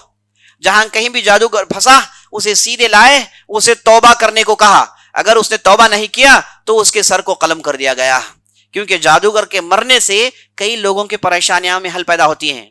جہاں کہیں بھی جادوگر پھنسا اسے سیدھے لائے، اسے توبہ کرنے کو کہا. اگر اس نے توبہ نہیں کیا تو اس کے سر کو قلم کر دیا گیا، کیونکہ جادوگر کے مرنے سے کئی لوگوں کی پریشانیاں میں حل پیدا ہوتی ہیں.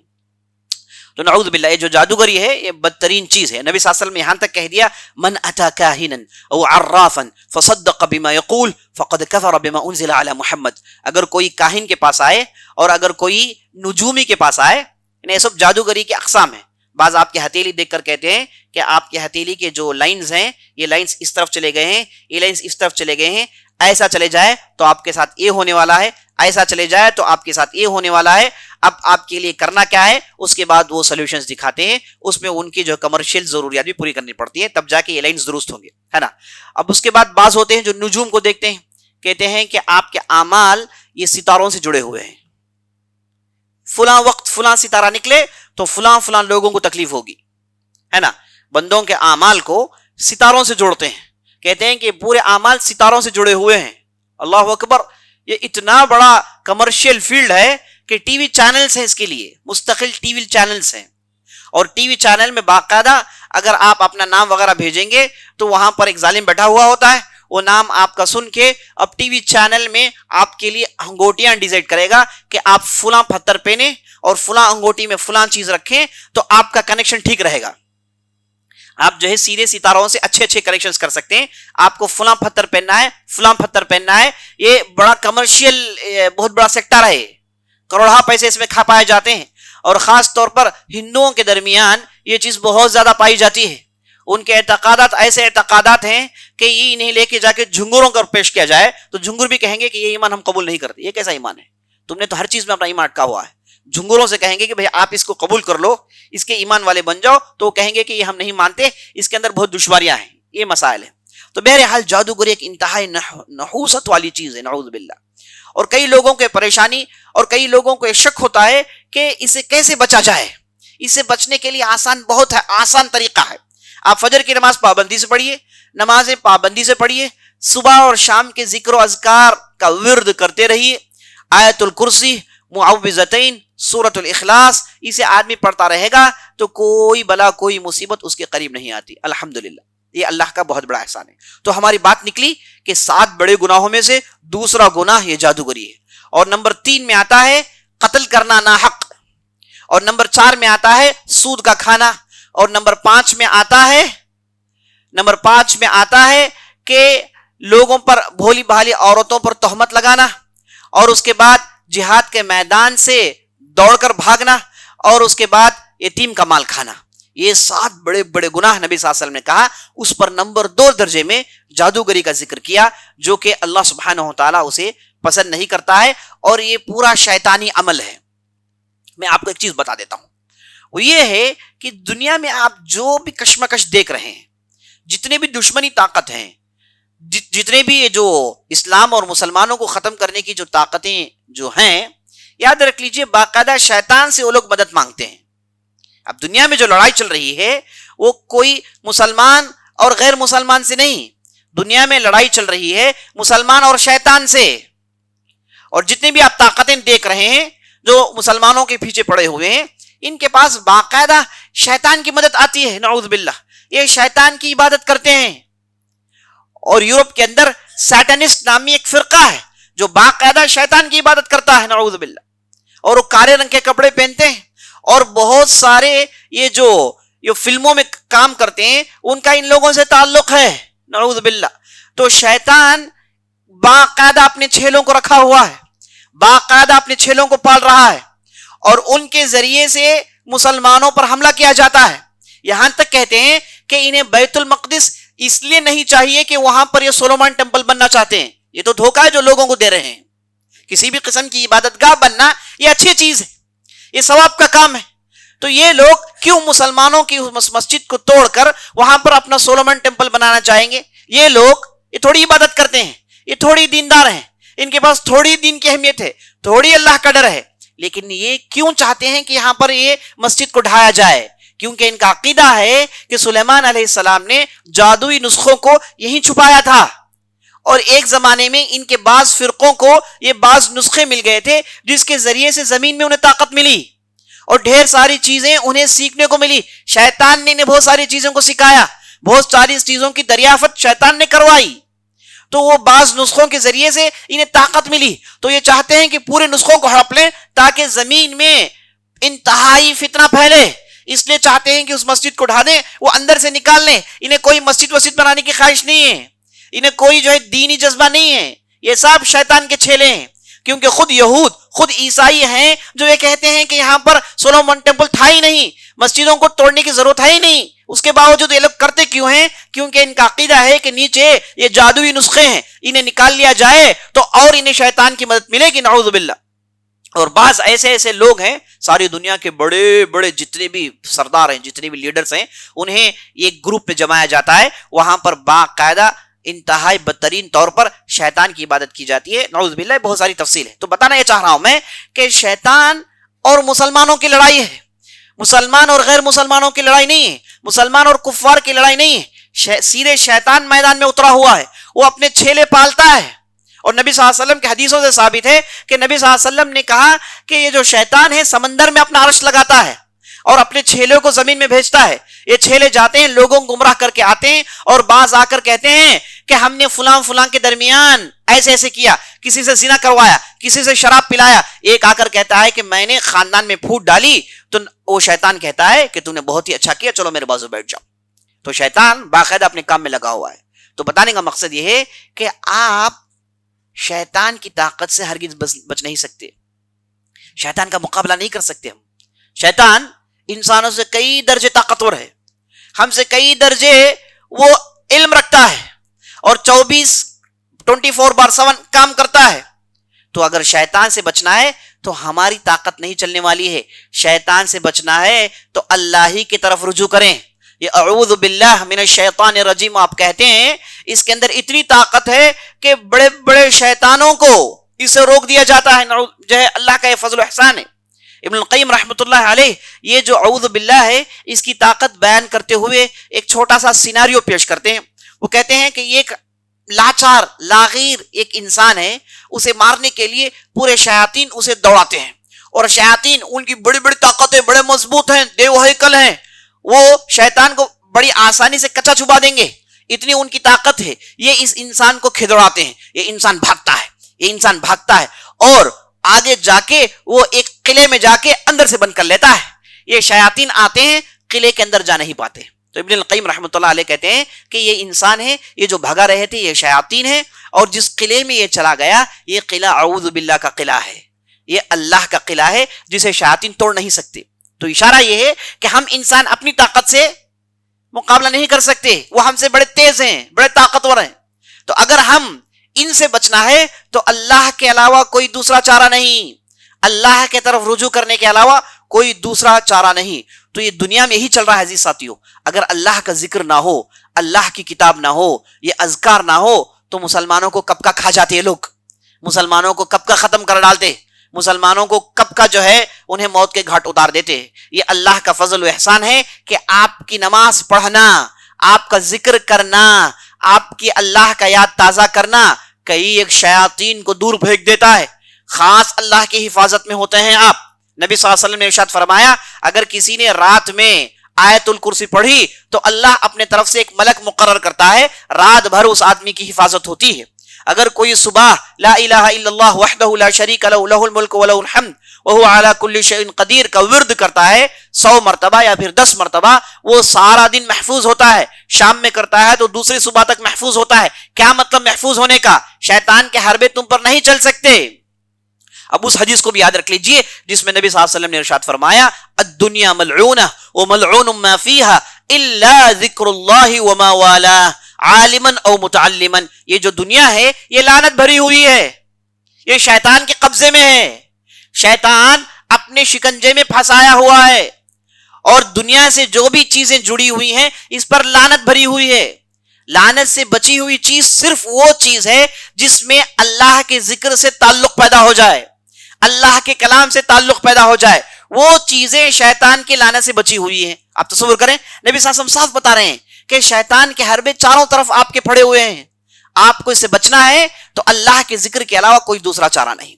تو نعوذ باللہ یہ جو جادوگری ہے یہ بدترین چیز ہے. نبی صلی اللہ علیہ وسلم نے یہاں تک کہہ دیا من اتا کاہنا او عرافا فصدق بما يقول فقد كفر بما انزل على محمد. اگر کوئی کاہن کے پاس آئے اور اگر کوئی نجومی کے پاس آئے، یہ سب جادوگری کے اقسام ہیں. بعض آپ کی ہتھیلی دیکھ کر کہتے ہیں کہ آپ کی ہتھیلی کے جو لائنز ہیں یہ لائنز اس طرف چلے گئے ہیں، یہ لائنز اس طرف چلے گئے ہیں، ایسا چلے جائے تو آپ کے ساتھ یہ ہونے والا ہے، ایسا چلے جائے تو آپ کے ساتھ یہ ہونے والا ہے. اب آپ کے لیے کرنا کیا ہے؟ اس کے بعد وہ سولوشنز دکھاتے ہیں، اس میں ان کی جو کمرشل ضروریات بھی پوری کرنی پڑتی ہے، تب جا کے یہ لائنز درست ہوں گے، ہے نا. اب اس کے بعد بعض ہوتے ہیں جو نجوم کو دیکھتے ہیں، کہتے ہیں کہ آپ کے اعمال یہ ستاروں سے جڑے ہوئے ہیں، فلاں وقت فلاں ستارہ نکلے تو فلاں فلاں لوگوں کو تکلیف ہوگی، ہے نا. بندوں کے اعمال کو ستاروں سے جوڑتے ہیں، کہتے ہیں کہ پورے اعمال ستاروں سے جڑے ہوئے ہیں. اللہ اکبر. یہ اتنا بڑا کمرشل فیلڈ ہے کہ ٹی وی چینلز ہیں، اس کے لیے مستقل ٹی وی چینلز ہیں، اور ٹی وی چینل میں باقاعدہ اگر آپ اپنا نام وغیرہ بھیجیں گے تو وہاں پر ایک ظالم بیٹھا ہوا ہوتا ہے، وہ نام آپ کا سن کے اب ٹی وی چینل میں آپ کے لیے انگوٹیاں ڈیزائن کرے گا کہ آپ فلاں پتھر پہنے اور فلاں انگوٹی میں فلاں چیز رکھیں تو آپ کا کنیکشن ٹھیک رہے گا. آپ جو ہے سیدھے ستاروں سے اچھے اچھے کلیکشنز کر سکتے ہیں. آپ کو فلاں پتھر پہننا ہے، فلاں پتھر پہننا ہے. یہ بڑا کمرشل بہت بڑا سیکٹر ہے، کروڑا پیسے اس میں کھا پائے جاتے ہیں. اور خاص طور پر ہندوؤں کے درمیان یہ چیز بہت زیادہ پائی جاتی ہے. ان کے اعتقادات ایسے اعتقادات ہیں کہ یہ انہیں لے کے جا کے جھنگوروں کا پیش کیا جائے تو جھنگر بھی کہیں گے کہ یہ ایمان ہم قبول نہیں کرتے. یہ کیسا ایمان ہے؟ تم نے تو ہر چیز میں اپنا ایمان اٹکا ہوا ہے. جھنگوروں سے کہیں گے کہ بھئی آپ اس کو قبول کر لو، اس کے ایمان والے بن جاؤ، تو وہ کہیں گے کہ یہ ہم نہیں مانتے، اس کے اندر بہت دشواریاں ہیں. یہ مسائل ہیں. تو بہرحال جادوگری ایک انتہائی نحوست والی چیز ہے، نعوذ باللہ. اور کئی لوگوں کے پریشانی اور کئی لوگوں کو شک ہوتا ہے کہ اسے کیسے بچا جائے. اسے بچنے کے لیے آسان بہت ہے، آسان طریقہ ہے. آپ فجر کی نماز پابندی سے پڑھیے، نمازیں پابندی سے پڑھیے، صبح اور شام کے ذکر و اذکار کا ورد کرتے رہیے. آیت الکرسی، معوذتین، سورۃ الاخلاص، اسے آدمی پڑھتا رہے گا تو کوئی بلا کوئی مصیبت اس کے قریب نہیں آتی. الحمدللہ، یہ اللہ کا بہت بڑا احسان ہے. تو ہماری بات نکلی کہ 7 بڑے گناہوں میں سے دوسرا گناہ یہ جادوگری ہے. اور نمبر 3 میں آتا ہے قتل کرنا ناحق، اور نمبر 4 میں آتا ہے سود کا کھانا، اور نمبر 5 میں آتا ہے کہ لوگوں پر بھولی بھالی عورتوں پر تہمت لگانا، اور اس کے بعد جہاد کے میدان سے دوڑ کر بھاگنا، اور اس کے بعد یتیم کا مال کھانا. یہ 7 بڑے بڑے گناہ نبی صلی اللہ علیہ وسلم نے کہا. اس پر نمبر 2 درجے میں جادوگری کا ذکر کیا، جو کہ اللہ سبحانہ وتعالی اسے پسند نہیں کرتا ہے، اور یہ پورا شیطانی عمل ہے. میں آپ کو ایک چیز بتا دیتا ہوں، وہ یہ ہے کہ دنیا میں آپ جو بھی کشمکش دیکھ رہے ہیں، جتنے بھی دشمنی طاقت ہیں، جتنے بھی یہ جو اسلام اور مسلمانوں کو ختم کرنے کی جو طاقتیں جو ہیں، یاد رکھ لیجئے باقاعدہ شیطان سے وہ لوگ مدد مانگتے ہیں. اب دنیا میں جو لڑائی چل رہی ہے وہ کوئی مسلمان اور غیر مسلمان سے نہیں، دنیا میں لڑائی چل رہی ہے مسلمان اور شیطان سے. اور جتنے بھی آپ طاقتیں دیکھ رہے ہیں جو مسلمانوں کے پیچھے پڑے ہوئے ہیں، ان کے پاس باقاعدہ شیطان کی مدد آتی ہے. نعوذ باللہ، یہ شیطان کی عبادت کرتے ہیں. اور یورپ کے اندر سیٹنسٹ نامی ایک فرقہ ہے جو باقاعدہ شیطان کی عبادت کرتا ہے. نعوذ باللہ. اور وہ کالے رنگ کے کپڑے پہنتے ہیں، اور بہت سارے یہ فلموں میں کام کرتے ہیں، ان کا ان لوگوں سے تعلق ہے. نعوذ باللہ. تو شیطان باقاعدہ اپنے چھیلوں کو رکھا ہوا ہے، باقاعدہ اپنے چھیلوں کو پال رہا ہے، اور ان کے ذریعے سے مسلمانوں پر حملہ کیا جاتا ہے. یہاں تک کہتے ہیں کہ انہیں بیت المقدس اس لیے نہیں چاہیے کہ وہاں پر یہ سولومان ٹیمپل بننا چاہتے ہیں. یہ تو دھوکہ ہے جو لوگوں کو دے رہے ہیں. کسی بھی قسم کی عبادت گاہ بننا یہ اچھی چیز ہے، یہ ثواب کا کام ہے. تو یہ لوگ کیوں مسلمانوں کی مسجد کو توڑ کر وہاں پر اپنا سولومان ٹیمپل بنانا چاہیں گے؟ یہ لوگ یہ تھوڑی عبادت کرتے ہیں، یہ تھوڑی دیندار ہیں، ان کے پاس تھوڑی دین کی اہمیت ہے، تھوڑی اللہ کا ڈر ہے، لیکن یہ کیوں چاہتے ہیں کہ یہاں پر یہ مسجد کو ڈھایا جائے؟ کیونکہ ان کا عقیدہ ہے کہ سلیمان علیہ السلام نے جادوئی نسخوں کو یہیں چھپایا تھا، اور ایک زمانے میں ان کے بعض فرقوں کو یہ بعض نسخے مل گئے تھے جس کے ذریعے سے زمین میں انہیں طاقت ملی، اور ڈھیر ساری چیزیں انہیں سیکھنے کو ملی. شیطان نے انہیں بہت ساری چیزوں کو سکھایا، بہت ساری چیزوں کی دریافت شیطان نے کروائی، تو وہ بعض نسخوں کے ذریعے سے انہیں طاقت ملی. تو یہ چاہتے ہیں کہ پورے نسخوں کو ہڑپ لیں تاکہ زمین میں انتہائی فتنہ پھیلے. اس لیے چاہتے ہیں کہ اس مسجد کو ڈھا دیں، وہ اندر سے نکال لیں. انہیں کوئی مسجد بنانے کی خواہش نہیں ہے، انہیں کوئی جو ہے دینی جذبہ نہیں ہے. یہ سب شیطان کے چھیلے ہیں، کیونکہ خود یہود، خود عیسائی ہیں جو یہ کہتے ہیں کہ یہاں پر سولومن ٹیمپل تھا ہی نہیں، مسجدوں کو توڑنے کی ضرورت ہے ہی نہیں. اس کے باوجود یہ لوگ کرتے کیوں ہیں؟ کیونکہ ان کا عقیدہ ہے کہ نیچے یہ جادوئی نسخے ہیں، انہیں نکال لیا جائے تو اور انہیں شیطان کی مدد ملے گی. نعوذ باللہ. اور بعض ایسے لوگ ہیں، ساری دنیا کے بڑے بڑے جتنے بھی سردار ہیں، جتنے بھی لیڈرز ہیں، انہیں ایک گروپ پہ جمایا جاتا ہے، وہاں پر باقاعدہ انتہائی بدترین طور پر شیطان کی عبادت کی جاتی ہے. نعوذ باللہ. بہت ساری تفصیل ہے. تو بتانا یہ چاہ رہا ہوں میں کہ شیطان اور مسلمانوں کی لڑائی ہے، مسلمان اور غیر مسلمانوں کی لڑائی نہیں ہے، مسلمان اور کفار کی لڑائی نہیں ہے. سیدھے شیطان میدان میں اترا ہوا ہے، وہ اپنے چھیلے پالتا ہے. اور نبی صلی اللہ علیہ وسلم کے حدیثوں سے ثابت ہے کہ نبی صلی اللہ علیہ وسلم نے کہا کہ یہ جو شیطان ہے سمندر میں اپنا عرش لگاتا ہے اور اپنے چھیلوں کو زمین میں بھیجتا ہے. یہ چھیلے جاتے ہیں، لوگوں کو گمراہ کر کے آتے ہیں، اور بعض آ کر کہتے ہیں کہ ہم نے فلاں کے درمیان ایسے کیا، کسی سے زنا کروایا، کسی سے شراب پلایا. ایک آ کر کہتا ہے کہ میں نے خاندان میں پھوٹ ڈالی، تو وہ شیطان کہتا ہے کہ تو نے بہت ہی اچھا کیا، چلو میرے بازو بیٹھ جاؤ. تو شیطان باقاعدہ اپنے کام میں لگا ہوا ہے. تو بتانے کا مقصد یہ ہے کہ آپ شیطان کی طاقت سے ہرگز بچ نہیں سکتے, شیطان کا مقابلہ نہیں کر سکتے ہم. شیطان انسانوں سے کئی درجے طاقتور ہے, ہم سے کئی درجے وہ علم رکھتا ہے اور 24/7 کام کرتا ہے. تو اگر شیطان سے بچنا ہے تو ہماری طاقت نہیں چلنے والی ہے, شیطان سے بچنا ہے تو اللہ ہی کی طرف رجوع کریں. یہ اعوذ باللہ من الشیطان الرجیم آپ کہتے ہیں, اس کے اندر اتنی طاقت ہے کہ بڑے بڑے شیطانوں کو اسے روک دیا جاتا ہے. جو ہے اللہ کا یہ فضل و احسان ہے. ابن القیم رحمۃ اللہ علیہ یہ جو اعوذ باللہ ہے اس کی طاقت بیان کرتے ہوئے ایک چھوٹا سا سیناریو پیش کرتے ہیں. وہ کہتے ہیں کہ یہ ایک لاچار لاغیر ایک انسان ہے, اسے مارنے کے لیے پورے شیاطین اسے دوڑاتے ہیں, اور شیاطین ان کی بڑی بڑی طاقتیں, بڑے مضبوط ہیں, دیو ہیکل ہیں, وہ شیطان کو بڑی آسانی سے کچا چھپا دیں گے, اتنی ان کی طاقت ہے. یہ اس انسان کو کھدڑاتے ہیں, یہ انسان بھاگتا ہے, یہ انسان بھاگتا ہے اور آگے جا کے وہ ایک قلعے میں جا کے اندر سے بند کر لیتا ہے. یہ شیاطین آتے ہیں, قلعے کے اندر جا نہیں پاتے. تو ابن القیم رحمۃ اللہ علیہ کہتے ہیں کہ یہ انسان ہے, یہ جو بھگا رہے تھے یہ شیاطین ہے, اور جس قلعے میں یہ چلا گیا یہ قلعہ اعوذ باللہ کا قلعہ ہے, یہ اللہ کا قلعہ ہے جسے شیاطین توڑ نہیں سکتے. تو اشارہ یہ ہے کہ ہم انسان اپنی طاقت سے مقابلہ نہیں کر سکتے, وہ ہم سے بڑے تیز ہیں, بڑے طاقتور ہیں. تو اگر ہم ان سے بچنا ہے تو اللہ کے علاوہ کوئی دوسرا چارہ نہیں, اللہ کے طرف رجوع کرنے کے علاوہ کوئی دوسرا چارہ نہیں. تو یہ دنیا میں ہی چل رہا ہے عزیز ساتھیوں. اگر اللہ کا ذکر نہ ہو, اللہ کی کتاب نہ ہو, یہ اذکار نہ ہو تو مسلمانوں کو کب کا کھا جاتے ہیں لوگ, مسلمانوں کو کب کا ختم کر ڈالتے, مسلمانوں کو کب کا جو ہے انہیں موت کے گھاٹ اتار دیتے. یہ اللہ کا فضل و احسان ہے کہ آپ کی نماز پڑھنا, آپ کا ذکر کرنا, آپ کی اللہ کا یاد تازہ کرنا کئی ایک شیاطین کو دور پھینک دیتا ہے. خاص اللہ کی حفاظت میں ہوتے ہیں آپ. نبی صلی اللہ علیہ وسلم نے ارشاد فرمایا اگر کسی نے رات میں آیت الکرسی پڑھی تو اللہ اپنے طرف سے ایک ملک مقرر کرتا ہے, رات بھر اس آدمی کی حفاظت ہوتی ہے. اگر کوئی صبح لا الہ الا اللہ وحدہ لا شریک لہ لہ الملک ولہ الحمد وہو علی کل شیء قدیر کا ورد کرتا ہے 100 مرتبہ یا پھر 10 مرتبہ, وہ سارا دن محفوظ ہوتا ہے. شام میں کرتا ہے تو دوسری صبح تک محفوظ ہوتا ہے. کیا مطلب محفوظ ہونے کا؟ شیطان کے حربے تم پر نہیں چل سکتے. اب اس حدیث کو بھی یاد رکھ لیجئے جس میں نبی صلی اللہ علیہ وسلم نے ارشاد فرمایا الدنیا ملعونہ وملعون ما فیہا الا ذکر اللہ وما والاہ عالما او متعلما. یہ جو دنیا ہے یہ لعنت بھری ہوئی ہے, یہ شیطان کے قبضے میں ہے, شیطان اپنے شکنجے میں پھنسایا ہوا ہے, اور دنیا سے جو بھی چیزیں جڑی ہوئی ہیں اس پر لعنت بھری ہوئی ہے. لعنت سے بچی ہوئی چیز صرف وہ چیز ہے جس میں اللہ کے ذکر سے تعلق پیدا ہو جائے, اللہ کے کلام سے تعلق پیدا ہو جائے, وہ چیزیں شیطان کی لعنت سے بچی ہوئی ہیں. آپ تصور کریں, نبی صلی اللہ علیہ وسلم صاف بتا رہے ہیں کہ شیطان کے حربے چاروں طرف آپ کے پھڑے ہوئے ہیں, آپ کو اس سے بچنا ہے تو اللہ کے ذکر کے علاوہ کوئی دوسرا چارہ نہیں.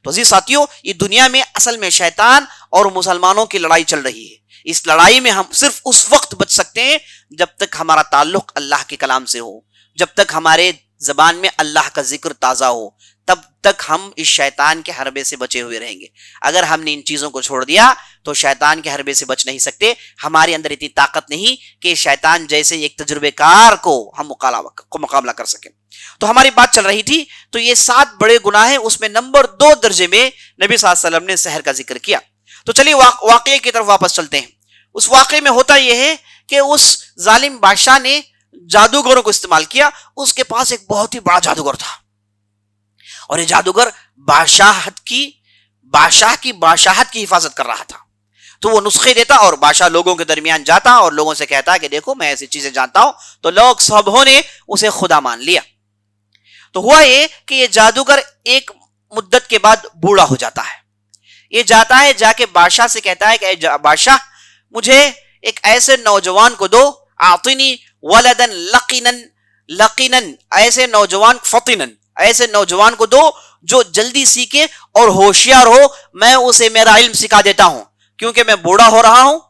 تو عزیز ساتھیوں, یہ دنیا میں اصل میں شیطان اور مسلمانوں کی لڑائی چل رہی ہے. اس لڑائی میں ہم صرف اس وقت بچ سکتے ہیں جب تک ہمارا تعلق اللہ کے کلام سے ہو, جب تک ہمارے زبان میں اللہ کا ذکر تازہ ہو, تب تک ہم اس شیطان کے حربے سے بچے ہوئے رہیں گے. اگر ہم نے ان چیزوں کو چھوڑ دیا تو شیطان کے حربے سے بچ نہیں سکتے. ہمارے اندر اتنی طاقت نہیں کہ شیطان جیسے ایک تجربے کار کو ہم مقابلہ کر سکیں. تو ہماری بات چل رہی تھی, تو یہ 7 بڑے گناہ ہیں, اس میں نمبر 2 درجے میں نبی صلی اللہ علیہ وسلم نے سحر کا ذکر کیا. تو چلیے واقعے کی طرف واپس چلتے ہیں. اس واقعے میں ہوتا یہ ہے کہ اس ظالم بادشاہ نے جادوگروں کو استعمال کیا. اس کے پاس ایک بہت ہی بڑا جادوگر تھا, اور یہ جادوگر بادشاہ کی بادشاہت کی حفاظت کر رہا تھا. تو وہ نسخے دیتا اور بادشاہ لوگوں کے درمیان جاتا اور لوگوں سے کہتا کہ دیکھو میں ایسی چیزیں جانتا ہوں. تو لوگ سبوں نے اسے خدا مان لیا. تو ہوا یہ کہ یہ جادوگر ایک مدت کے بعد بوڑھا ہو جاتا ہے. یہ جاتا ہے جا کے بادشاہ سے کہتا ہے کہ بادشاہ مجھے ایک ایسے نوجوان کو دو, اعطنی ولدن لقینن, ایسے نوجوان فطنن, ایسے نوجوان کو دو جو جلدی سیکھے اور ہوشیار ہو, میں اسے میرا علم سکھا دیتا ہوں, کیونکہ میں بوڑھا ہو رہا ہوں,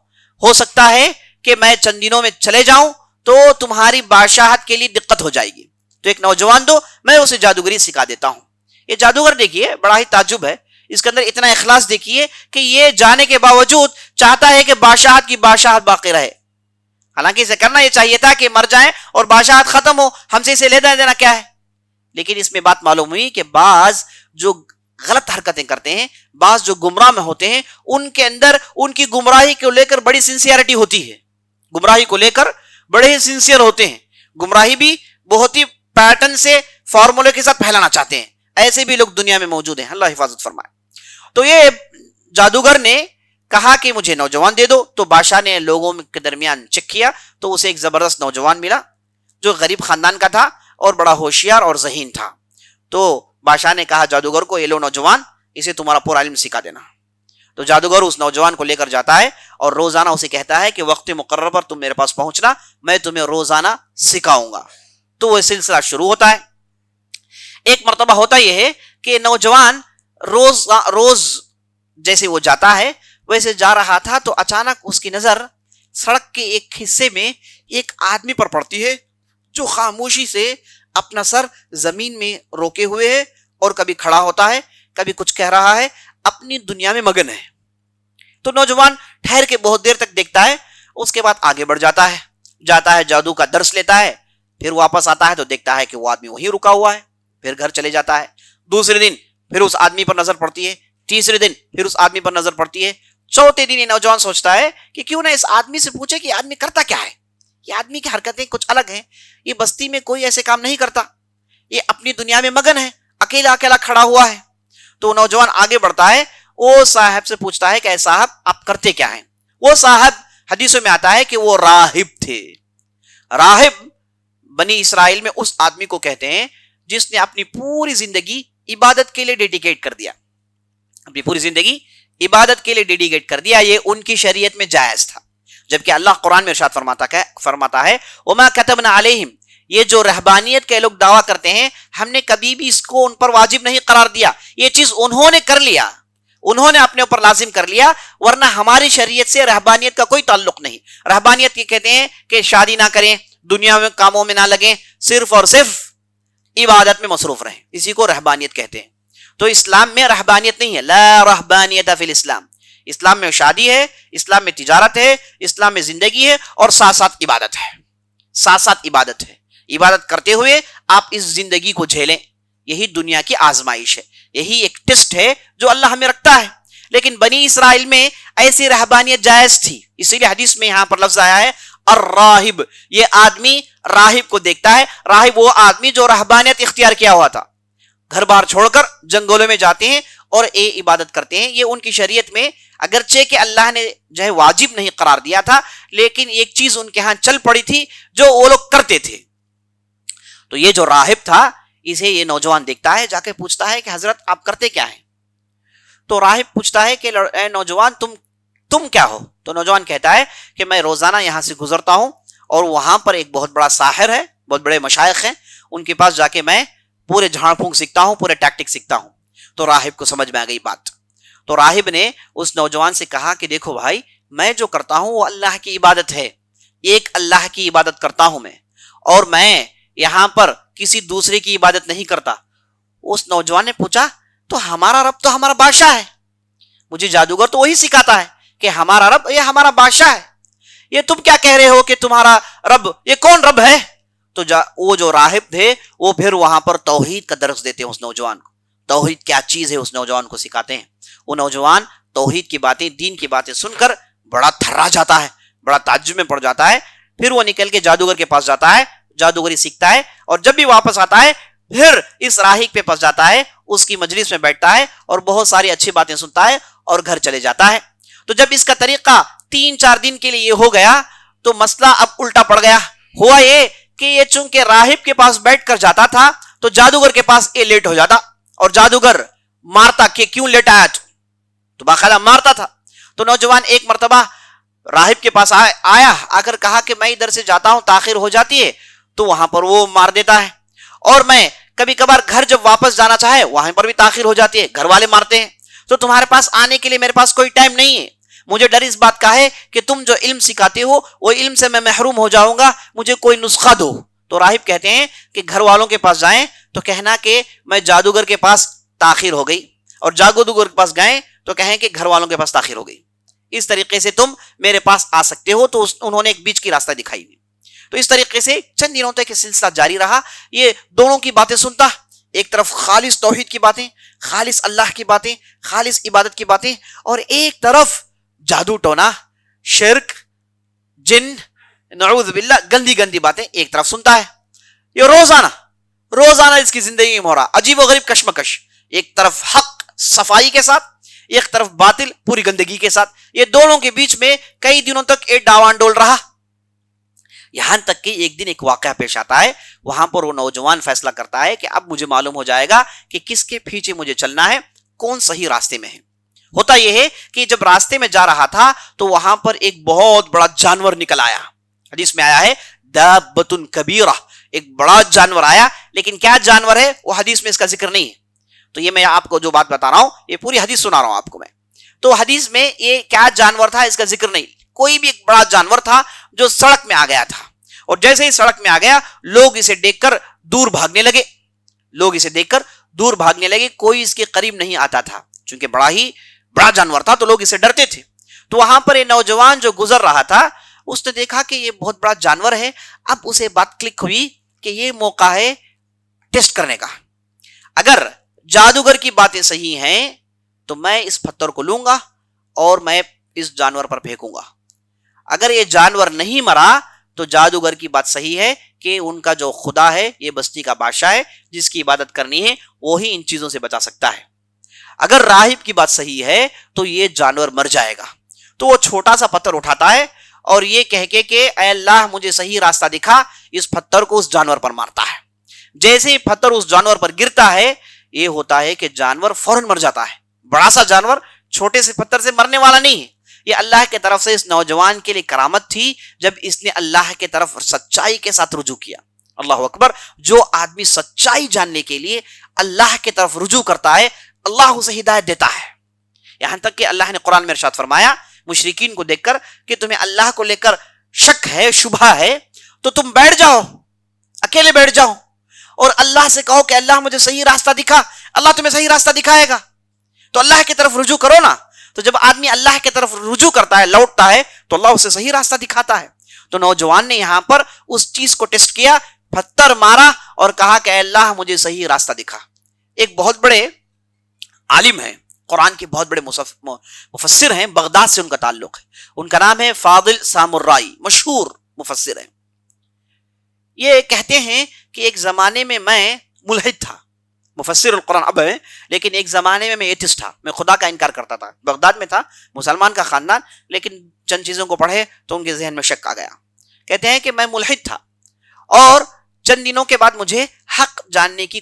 ہو سکتا ہے کہ میں چند دنوں میں چلے جاؤں تو تمہاری بادشاہت کے لیے دقت ہو جائے گی. تو ایک نوجوان دو, میں اسے جادوگری سکھا دیتا ہوں. یہ جادوگر دیکھیے بڑا ہی تعجب ہے, اس کے اندر اتنا اخلاص دیکھیے کہ یہ جانے کے باوجود چاہتا ہے کہ بادشاہت کی بادشاہت باقی رہے. حالانکہ اسے کرنا یہ چاہیے تھا کہ مر جائیں اور بادشاہت ختم ہو، ہم سے اسے لینا دینا کیا ہے. لیکن اس میں بات معلوم ہوئی کہ بعض جو غلط حرکتیں کرتے ہیں، بعض جو گمراہ میں ہوتے ہیں، ان کے اندر ان کی گمراہی کو لے کر بڑی سنسیئرٹی ہوتی ہے، گمراہی کو لے کر بڑے ہی سنسیئر ہوتے ہیں، گمراہی بھی بہت ہی پیٹرن سے فارمولے کے ساتھ پھیلانا چاہتے ہیں. ایسے بھی لوگ دنیا میں موجود ہیں، اللہ حفاظت فرمائے. تو یہ جادوگر نے کہا کہ مجھے نوجوان دے دو. تو بادشاہ نے لوگوں کے درمیان چیک کیا تو اسے ایک زبردست نوجوان ملا جو غریب خاندان کا تھا اور بڑا ہوشیار اور ذہین تھا. تو بادشاہ نے کہا جادوگر کو، یہ لو نوجوان، اسے تمہارا پورا علم سکھا دینا. تو جادوگر اس نوجوان کو لے کر جاتا ہے اور روزانہ اسے کہتا ہے کہ وقت مقرر پر تم میرے پاس پہنچنا، میں تمہیں روزانہ سکھاؤں گا. تو وہ سلسلہ شروع ہوتا ہے. ایک مرتبہ ہوتا یہ ہے کہ نوجوان روز جیسے وہ جاتا ہے ویسے جا رہا تھا تو اچانک اس کی نظر سڑک کے ایک حصے میں ایک آدمی پر پڑتی ہے جو خاموشی سے اپنا سر زمین میں روکے ہوئے ہے اور کبھی کھڑا ہوتا ہے، کبھی کچھ کہہ رہا ہے، اپنی دنیا میں مگن ہے. تو نوجوان ٹھہر کے بہت دیر تک دیکھتا ہے، اس کے بعد آگے بڑھ جاتا ہے جادو کا درس لیتا ہے، پھر واپس آتا ہے تو دیکھتا ہے کہ وہ آدمی وہیں رکا ہوا ہے، پھر گھر چلے جاتا ہے. دوسرے دن پھر اس آدمی پر نظر پڑتی ہے، تیسرے دن پھر اس آدمی پر نظر پڑتی ہے، چوتھے دن یہ نوجوان سوچتا ہے کہ کیوں نہ اس آدمی سے پوچھے کہ یہ آدمی کرتا کیا ہے. یہ آدمی کی حرکتیں کچھ الگ ہیں، یہ بستی میں کوئی ایسے کام نہیں کرتا، یہ اپنی دنیا میں مگن ہے، اکیلا اکیلا کھڑا ہوا ہے. تو نوجوان آگے بڑھتا ہے، وہ صاحب سے پوچھتا ہے کہ اے صاحب آپ کرتے کیا ہیں. وہ صاحب حدیثوں میں آتا ہے کہ وہ راہب تھے. راہب بنی اسرائیل میں اس آدمی کو کہتے ہیں جس نے اپنی پوری زندگی عبادت کے لیے ڈیڈیکیٹ کر دیا، اپنی پوری زندگی عبادت کے لیے ڈیڈیکیٹ کر دیا. یہ ان کی شریعت میں جائز تھا، جبکہ اللہ قرآن میں ارشاد فرماتا ہے وما كتبنا علیہم، یہ جو رہبانیت کے لوگ دعویٰ کرتے ہیں ہم نے کبھی بھی اس کو ان پر واجب نہیں قرار دیا، یہ چیز انہوں نے کر لیا، انہوں نے اپنے اوپر لازم کر لیا، ورنہ ہماری شریعت سے رہبانیت کا کوئی تعلق نہیں. رہبانیت یہ کہتے ہیں کہ شادی نہ کریں، دنیا میں کاموں میں نہ لگیں، صرف اور صرف عبادت میں مصروف رہیں، اسی کو رہبانیت کہتے ہیں. تو اسلام میں رہبانیت نہیں ہے، لا رہبانیت فی الاسلام. اسلام میں شادی ہے، اسلام میں تجارت ہے، اسلام میں زندگی ہے اور ساتھ ساتھ عبادت ہے، ساتھ ساتھ عبادت ہے. عبادت کرتے ہوئے آپ اس زندگی کو جھیلیں، یہی دنیا کی آزمائش ہے، یہی ایک ٹیسٹ ہے جو اللہ ہمیں رکھتا ہے. لیکن بنی اسرائیل میں ایسی رہبانیت جائز تھی، اسی لیے حدیث میں یہاں پر لفظ آیا ہے الراہب. یہ آدمی راہب کو دیکھتا ہے. راہب وہ آدمی جو رہبانیت اختیار کیا ہوا تھا، گھر بار چھوڑ کر جنگلوں میں جاتے ہیں اور عبادت کرتے ہیں. یہ ان کی شریعت میں اگرچہ کہ اللہ نے جو ہے واجب نہیں قرار دیا تھا، لیکن ایک چیز ان کے ہاں چل پڑی تھی جو وہ لوگ کرتے تھے. تو یہ جو راہب تھا اسے یہ نوجوان دیکھتا ہے، جا کے پوچھتا ہے کہ حضرت آپ کرتے کیا ہیں. تو راہب پوچھتا ہے کہ اے نوجوان تم کیا ہو. تو نوجوان کہتا ہے کہ میں روزانہ یہاں سے گزرتا ہوں اور وہاں پر ایک بہت بڑا ساحر ہے، بہت بڑے مشائخ ہیں، ان کے پاس جا کے میں پورے جھاڑ پھونک سیکھتا ہوں، پورے ٹیکٹک سیکھتا ہوں. تو راہب کو سمجھ میں آ گئی بات. تو راہب نے اس نوجوان سے کہا کہ دیکھو بھائی، میں جو کرتا ہوں وہ اللہ کی عبادت ہے، ایک اللہ کی عبادت کرتا ہوں میں، اور میں یہاں پر کسی دوسرے کی عبادت نہیں کرتا. اس نوجوان نے پوچھا تو ہمارا رب تو ہمارا بادشاہ ہے، مجھے جادوگر تو وہی سکھاتا ہے کہ ہمارا رب یہ ہمارا بادشاہ ہے، یہ تم کیا کہہ رہے ہو کہ تمہارا رب، یہ کون رب ہے؟ تو وہ جو راہب تھے وہ پھر وہاں پر توحید کا درس دیتے ہیں اس نوجوان کو. توحید کیا چیز ہے اس نوجوان کو سکھاتے ہیں. وہ نوجوان توحید کی باتیں، دین کی باتیں سن کر بڑا تھرا جاتا ہے، بڑا تعجب میں پڑ جاتا ہے. پھر وہ نکل کے جادوگر کے پاس جاتا ہے، جادوگری سیکھتا ہے، اور جب بھی واپس آتا ہے پھر اس راہب کے پاس جاتا ہے، اس کی مجلس میں بیٹھتا ہے اور بہت ساری اچھی باتیں سنتا ہے اور گھر چلے جاتا ہے. تو جب اس کا طریقہ 3-4 دن کے لیے یہ ہو گیا تو مسئلہ اب الٹا پڑ گیا. ہوا یہ کہ یہ چونکہ راہب کے پاس بیٹھ کر جاتا تھا تو جادوگر کے پاس یہ لیٹ ہو جاتا، اور جادوگر مارتا کہ کیوں لیٹ آیا تو باقاعدہ مارتا تھا. تو نوجوان ایک مرتبہ راہب کے پاس آیا، آ کر کہا کہ میں ادھر سے جاتا ہوں، تاخیر ہو جاتی ہے، تو وہاں پر وہ مار دیتا ہے، اور میں کبھی کبھار گھر جب واپس جانا چاہے وہاں پر بھی تاخیر ہو جاتی ہے، گھر والے مارتے ہیں، تو تمہارے پاس آنے کے لیے میرے پاس کوئی ٹائم نہیں ہے. مجھے ڈر اس بات کا ہے کہ تم جو علم سکھاتے ہو وہ علم سے میں محروم ہو جاؤں گا، مجھے کوئی نسخہ دو. تو راہب کہتے ہیں کہ گھر والوں کے پاس جائیں تو کہنا کہ میں جادوگر کے پاس تاخیر ہو گئی، اور جادوگر کے پاس گئے تو کہیں کہ گھر والوں کے پاس تاخیر ہو گئی. اس طریقے سے تم میرے پاس آ سکتے ہو. تو انہوں نے ایک بیچ کی راستہ دکھائی. تو اس طریقے سے چند دنوں تک یہ سلسلہ جاری رہا. یہ دونوں کی باتیں سنتا, ایک طرف خالص توحید کی باتیں, خالص اللہ کی باتیں, خالص عبادت کی باتیں, اور ایک طرف جادو ٹونا, شرک, جن, نعوذ باللہ, گندی گندی باتیں ایک طرف سنتا ہے. یہ روزانہ اس کی زندگی میں ہو رہا, عجیب و غریب کشمکش. ایک طرف حق صفائی کے ساتھ, ایک طرف باطل پوری گندگی کے ساتھ. یہ دونوں کے بیچ میں کئی دنوں تک ایک ڈاوان ڈول رہا. یہاں تک کہ ایک دن ایک واقعہ پیش آتا ہے. وہاں پر وہ نوجوان فیصلہ کرتا ہے کہ اب مجھے معلوم ہو جائے گا کہ کس کے پیچھے مجھے چلنا ہے, کون صحیح راستے میں ہے. ہوتا یہ ہے کہ جب راستے میں جا رہا تھا تو وہاں پر ایک بہت بڑا جانور نکل آیا. حدیث میں آیا ہے دابۃ کبیرہ, ایک بڑا جانور آیا. لیکن کیا جانور ہے وہ حدیث میں اس کا ذکر نہیں ہے. تو یہ میں آپ کو جو بات بتا رہا ہوں یہ پوری حدیث سنا رہا ہوں آپ کو میں. تو حدیث میں یہ کیا جانور تھا اس کا ذکر نہیں. کوئی بھی ایک بڑا جانور تھا جو سڑک میں آ گیا تھا, اور جیسے ہی سڑک میں آ گیا لوگ اسے دیکھ کر دور بھاگنے لگے. کوئی اس کے قریب نہیں آتا تھا چونکہ بڑا جانور تھا تو لوگ اسے ڈرتے تھے. تو وہاں پر یہ نوجوان جو گزر رہا تھا اس نے دیکھا کہ یہ بہت بڑا جانور ہے. اب اسے بات کلک ہوئی کہ یہ موقع ہے ٹیسٹ کرنے کا. اگر جادوگر کی باتیں صحیح ہیں تو میں اس پتھر کو لوں گا اور میں اس جانور پر پھینکوں گا. اگر یہ جانور نہیں مرا تو جادوگر کی بات صحیح ہے کہ ان کا جو خدا ہے یہ بستی کا بادشاہ ہے, جس کی عبادت کرنی ہے وہی ان چیزوں سے بچا سکتا ہے. اگر راہب کی بات صحیح ہے تو یہ جانور مر جائے گا. تو وہ چھوٹا سا پتھر اٹھاتا ہے اور یہ کہہ کے کہ اے اللہ مجھے صحیح راستہ دکھا, اس پتھر کو اس جانور پر مارتا ہے. جیسے ہی پتھر اس جانور پر گرتا ہے یہ ہوتا ہے کہ جانور فوراً مر جاتا ہے. بڑا سا جانور چھوٹے سے پتھر سے مرنے والا نہیں ہے. یہ اللہ کی طرف سے اس نوجوان کے لیے کرامت تھی جب اس نے اللہ کی طرف سچائی کے ساتھ رجوع کیا. اللہ اکبر. جو آدمی سچائی جاننے کے لیے اللہ کی طرف رجوع کرتا ہے اللہ اسے ہدایت دیتا ہے. یہاں تک کہ اللہ نے قرآن میں ارشاد فرمایا مشرکین کو دیکھ کر کہ تمہیں اللہ کو لے کر شک ہے, شبہ ہے, تو تم بیٹھ جاؤ, اکیلے بیٹھ جاؤ اور اللہ سے کہو کہ اللہ مجھے صحیح راستہ دکھا. اللہ تمہیں صحیح راستہ دکھائے گا. تو اللہ کی طرف رجوع کرو نا. تو جب آدمی اللہ کی طرف رجوع کرتا ہے, لوٹتا ہے, تو اللہ اسے صحیح راستہ دکھاتا ہے. تو نوجوان نے یہاں پر اس چیز کو ٹیسٹ کیا, پتھر مارا اور کہا کہ اے اللہ مجھے صحیح راستہ دکھا. ایک بہت بڑے عالم ہیں, قرآن کے بہت بڑے مفسر ہیں, بغداد سے ان کا تعلق ہے. ان کا نام ہے فاضل سامرائی, مشہور مفسر ہیں. یہ کہتے ہیں کہ ایک زمانے میں ملحد تھا, مفسر القرآن اب ہے, لیکن ایک زمانے میں ایتھسٹ تھا, میں خدا کا انکار کرتا تھا. بغداد میں تھا, مسلمان کا خاندان, لیکن چند چیزوں کو پڑھے تو ان کے ذہن میں شک آ گیا. کہتے ہیں کہ میں ملحد تھا اور چند دنوں کے بعد مجھے حق جاننے کی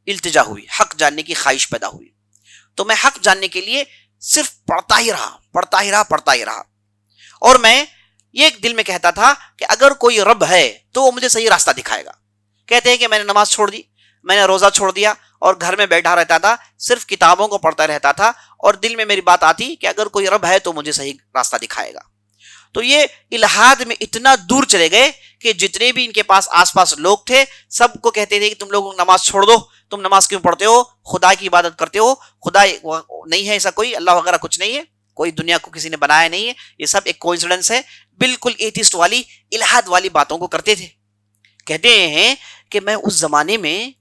التجا ہوئی, حق جاننے کی خواہش پیدا ہوئی. تو میں حق جاننے کے لیے صرف پڑھتا ہی رہا اور میں یہ دل میں کہتا تھا کہ اگر کوئی رب ہے تو وہ مجھے صحیح راستہ دکھائے گا. کہتے ہیں کہ میں نے نماز چھوڑ دی, میں نے روزہ چھوڑ دیا اور گھر میں بیٹھا رہتا تھا, صرف کتابوں کو پڑھتا رہتا تھا اور دل میں میری بات آتی کہ اگر کوئی رب ہے تو مجھے صحیح راستہ دکھائے گا. تو یہ الہاد میں اتنا دور چلے گئے کہ جتنے بھی ان کے پاس آس پاس لوگ تھے سب کو کہتے تھے کہ تم لوگ نماز چھوڑ دو, تم نماز کیوں پڑھتے ہو, خدا کی عبادت کرتے ہو, خدا نہیں ہے ایسا کوئی, اللہ وغیرہ کچھ نہیں ہے, کوئی دنیا کو کسی نے بنایا نہیں ہے, یہ سب ایک کوئنسیڈنس ہے. بالکل ایتھسٹ والی الہاد والی باتوں کو کرتے تھے. کہتے ہیں کہ میں اس زمانے میں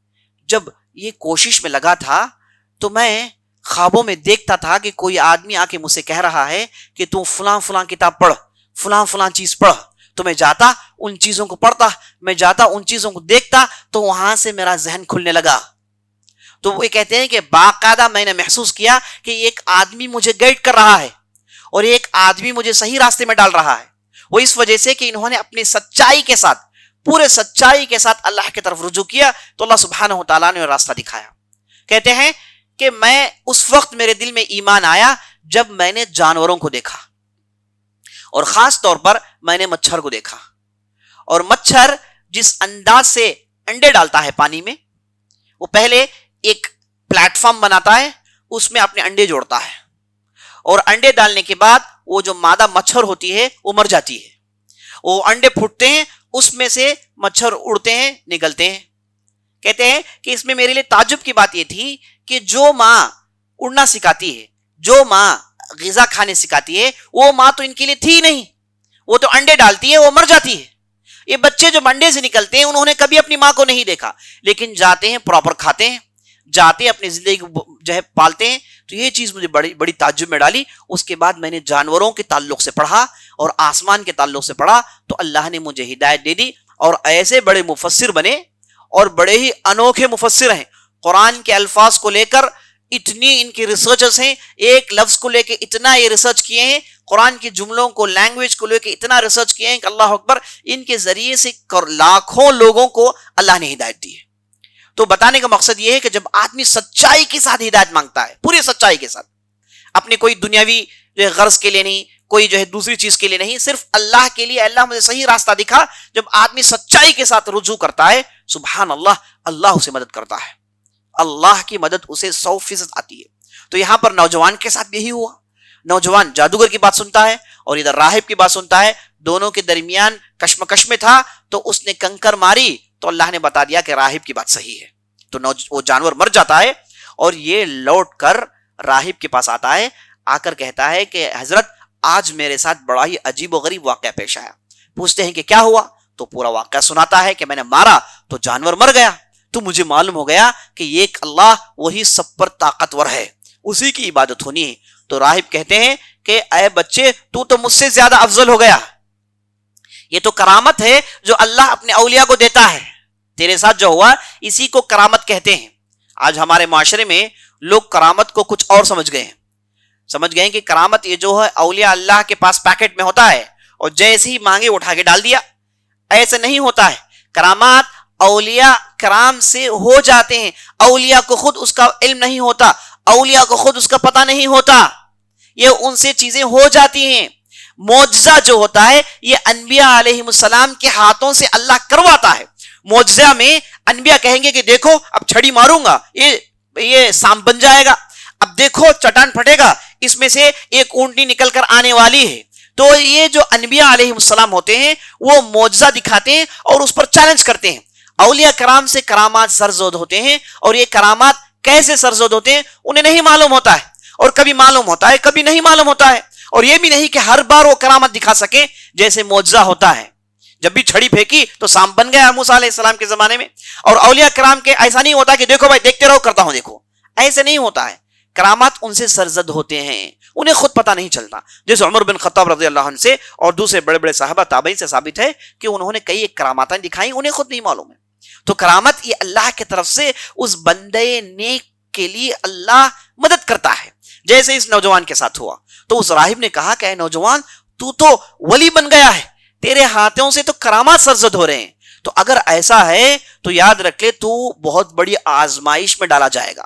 جب یہ کوشش میں لگا تھا تو میں خوابوں میں دیکھتا تھا کہ کوئی آدمی آ کے مجھ سے کہہ رہا ہے کہ تم فلاں کتاب پڑھ, فلاں چیز پڑھ. تو میں جاتا ان چیزوں کو پڑھتا, میں جاتا ان چیزوں کو دیکھتا, تو وہاں سے میرا ذہن کھلنے لگا. تو وہ کہتے ہیں کہ باقاعدہ میں نے محسوس کیا کہ ایک آدمی مجھے گائیڈ کر رہا ہے اور ایک آدمی مجھے صحیح راستے میں ڈال رہا ہے. وہ اس وجہ سے کہ انہوں نے اپنی سچائی کے ساتھ, پورے سچائی کے ساتھ اللہ کی طرف رجوع کیا تو اللہ سبحانہ و تعالیٰ نے راستہ دکھایا. کہتے ہیں کہ میں اس وقت میرے دل میں ایمان آیا جب میں نے جانوروں کو دیکھا اور خاص طور پر میں نے مچھر کو دیکھا. اور مچھر جس انداز سے انڈے ڈالتا ہے پانی میں, وہ پہلے ایک پلیٹ فارم بناتا ہے, اس میں اپنے انڈے جوڑتا ہے اور انڈے ڈالنے کے بعد وہ جو مادہ مچھر ہوتی ہے وہ مر جاتی ہے, وہ انڈے پھوٹتے ہیں, اس میں سے مچھر اڑتے ہیں, نکلتے ہیں. کہتے ہیں کہ اس میں میرے لیے تعجب کی بات یہ تھی کہ جو ماں اڑنا سکھاتی ہے, جو ماں غذا کھانے سکھاتی ہے، وہ ماں تو ان کے لیے تھی نہیں، وہ تو انڈے ڈالتی ہے، وہ مر جاتی ہے. یہ بچے جو انڈے سے نکلتے ہیں انہوں نے کبھی اپنی ماں کو نہیں دیکھا، لیکن جاتے ہیں پراپر کھاتے ہیں، جاتے ہیں اپنی زندگی جو ہے پالتے ہیں. تو یہ چیز مجھے بڑی تعجب میں ڈالی. اس کے بعد میں نے جانوروں کے تعلق سے پڑھا اور آسمان کے تعلق سے پڑھا، تو اللہ نے مجھے ہدایت دے دی اور ایسے بڑے مفسر بنے اور بڑے ہی انوکھے مفسر ہیں. قرآن کے الفاظ کو لے کر اتنی ان کی ریسرچز ہیں، ایک لفظ کو لے کے اتنا یہ ریسرچ کیے ہیں، قرآن کے جملوں کو لینگویج کو لے کے اتنا ریسرچ کیے ہیں کہ اللہ اکبر، ان کے ذریعے سے لاکھوں لوگوں کو اللہ نے ہدایت دی ہے. تو بتانے کا مقصد یہ ہے کہ جب آدمی سچائی کے ساتھ ہدایت مانگتا ہے، پوری سچائی کے ساتھ، اپنے کوئی دنیاوی جو ہے غرض کے لیے نہیں، کوئی جو ہے دوسری چیز کے لیے نہیں، صرف اللہ کے لیے، اللہ مجھے صحیح راستہ دکھا، جب آدمی سچائی کے ساتھ رجوع کرتا ہے، سبحان اللہ، اللہ اسے مدد کرتا ہے، اللہ کی مدد اسے 100% آتی ہے. تو یہاں پر نوجوان کے ساتھ یہی ہوا. نوجوان جادوگر کی بات سنتا ہے اور ادھر راہب کی بات سنتا ہے، دونوں کے درمیان کشمکش میں تھا، تو اس نے کنکر ماری تو اللہ نے بتا دیا کہ راہب کی بات صحیح ہے. تو وہ جانور مر جاتا ہے اور یہ لوٹ کر راہب کے پاس آتا ہے، آ کر کہتا ہے کہ حضرت آج میرے ساتھ بڑا ہی عجیب و غریب واقعہ پیش آیا. پوچھتے ہیں کہ کیا ہوا؟ تو پورا واقعہ سناتا ہے کہ میں نے مارا تو جانور مر گیا، تو مجھے معلوم ہو گیا کہ یہ ایک اللہ وہی سب پر طاقتور ہے، اسی کی عبادت ہونی ہے. تو راہب کہتے ہیں کہ اے بچے، تو مجھ سے زیادہ افضل ہو گیا، یہ تو کرامت ہے جو اللہ اپنے اولیاء کو دیتا ہے، تیرے ساتھ جو ہوا اسی کو کرامت کہتے ہیں. آج ہمارے معاشرے میں لوگ کرامت کو کچھ اور سمجھ گئے ہیں کہ کرامت یہ جو ہے اولیاء اللہ کے پاس پیکٹ میں ہوتا ہے اور جیسے ہی مانگے اٹھا کے ڈال دیا. ایسے نہیں ہوتا ہے. کرامات اولیاء کرام سے ہو جاتے ہیں، اولیاء کو خود اس کا علم نہیں ہوتا، اولیاء کو خود اس کا پتہ نہیں ہوتا، یہ ان سے چیزیں ہو جاتی ہیں. معجزہ جو ہوتا ہے یہ انبیاء علیہ السلام کے ہاتھوں سے اللہ کرواتا ہے. معجزہ میں انبیاء کہیں گے کہ دیکھو اب چھڑی ماروں گا یہ سانپ بن جائے گا، اب دیکھو چٹان پھٹے گا، اس میں سے ایک اونٹنی نکل کر آنے والی ہے. تو یہ جو انبیاء علیہ السلام ہوتے ہیں وہ معجزہ دکھاتے ہیں اور اس پر چیلنج کرتے ہیں. اولیاء کرام سے کرامات سرزد ہوتے ہیں، اور یہ کرامات کیسے سرزد ہوتے ہیں انہیں نہیں معلوم ہوتا ہے، اور کبھی معلوم ہوتا ہے کبھی نہیں معلوم ہوتا ہے. اور یہ بھی نہیں کہ ہر بار وہ کرامت دکھا سکے جیسے معجزہ ہوتا ہے. جب بھی چھڑی پھینکی تو سانپ بن گیا موسیٰ علیہ السلام کے زمانے میں. اور اولیاء کرام کے ایسا نہیں ہوتا کہ دیکھو بھائی دیکھتے رہو کرتا ہوں دیکھو، ایسے نہیں ہوتا ہے. کرامات ان سے سرزد ہوتے ہیں، انہیں خود پتہ نہیں چلتا. جیسے عمر بن خطاب رضی اللہ عنہ سے اور دوسرے بڑے بڑے صحابہ تابعین سے ثابت ہے کہ انہوں نے کئی ایک کرامات دکھائی، انہیں خود نہیں معلوم ہے. تو کرامت یہ اللہ کی طرف سے اس بندے نیک کے لیے اللہ مدد کرتا ہے، جیسے اس نوجوان کے ساتھ ہوا. تو اس راہب نے کہا کہ اے نوجوان، تو ولی بن گیا ہے، تیرے ہاتھوں سے تو کرامات سرزد ہو رہے ہیں، تو اگر ایسا ہے تو یاد رکھ لے تو بہت بڑی آزمائش میں ڈالا جائے گا.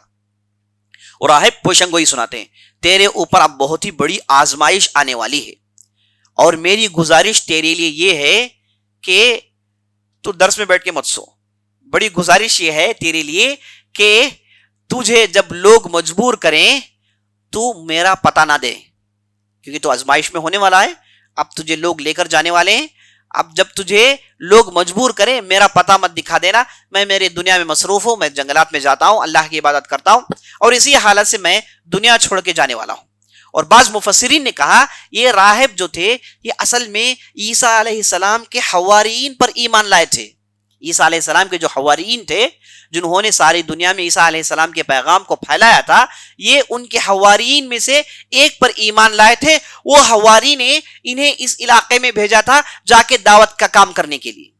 اور راہب پیشن گوئی سناتے ہیں، تیرے اوپر اب بہت ہی بڑی آزمائش آنے والی ہے، اور میری گزارش تیرے لیے یہ ہے کہ تو درس میں بیٹھ کے مت سو. بڑی گزارش یہ ہے تیرے لیے کہ تجھے جب لوگ مجبور کریں تو میرا پتہ نہ دے، کیونکہ تو آزمائش میں ہونے والا ہے. اب تجھے لوگ لے کر جانے والے ہیں، اب جب تجھے لوگ مجبور کریں میرا پتہ مت دکھا دینا. میں میرے دنیا میں مصروف ہوں، میں جنگلات میں جاتا ہوں، اللہ کی عبادت کرتا ہوں، اور اسی حالت سے میں دنیا چھوڑ کے جانے والا ہوں. اور بعض مفسرین نے کہا یہ راہب جو تھے یہ اصل میں عیسیٰ علیہ السلام کے حواریین پر ایمان لائے تھے. عیسیٰ علیہ السلام کے جو حواریین تھے جنہوں نے ساری دنیا میں عیسیٰ علیہ السلام کے پیغام کو پھیلایا تھا، یہ ان کے حواریین میں سے ایک پر ایمان لائے تھے. وہ حواری نے انہیں اس علاقے میں بھیجا تھا جا کے دعوت کا کام کرنے کے لیے.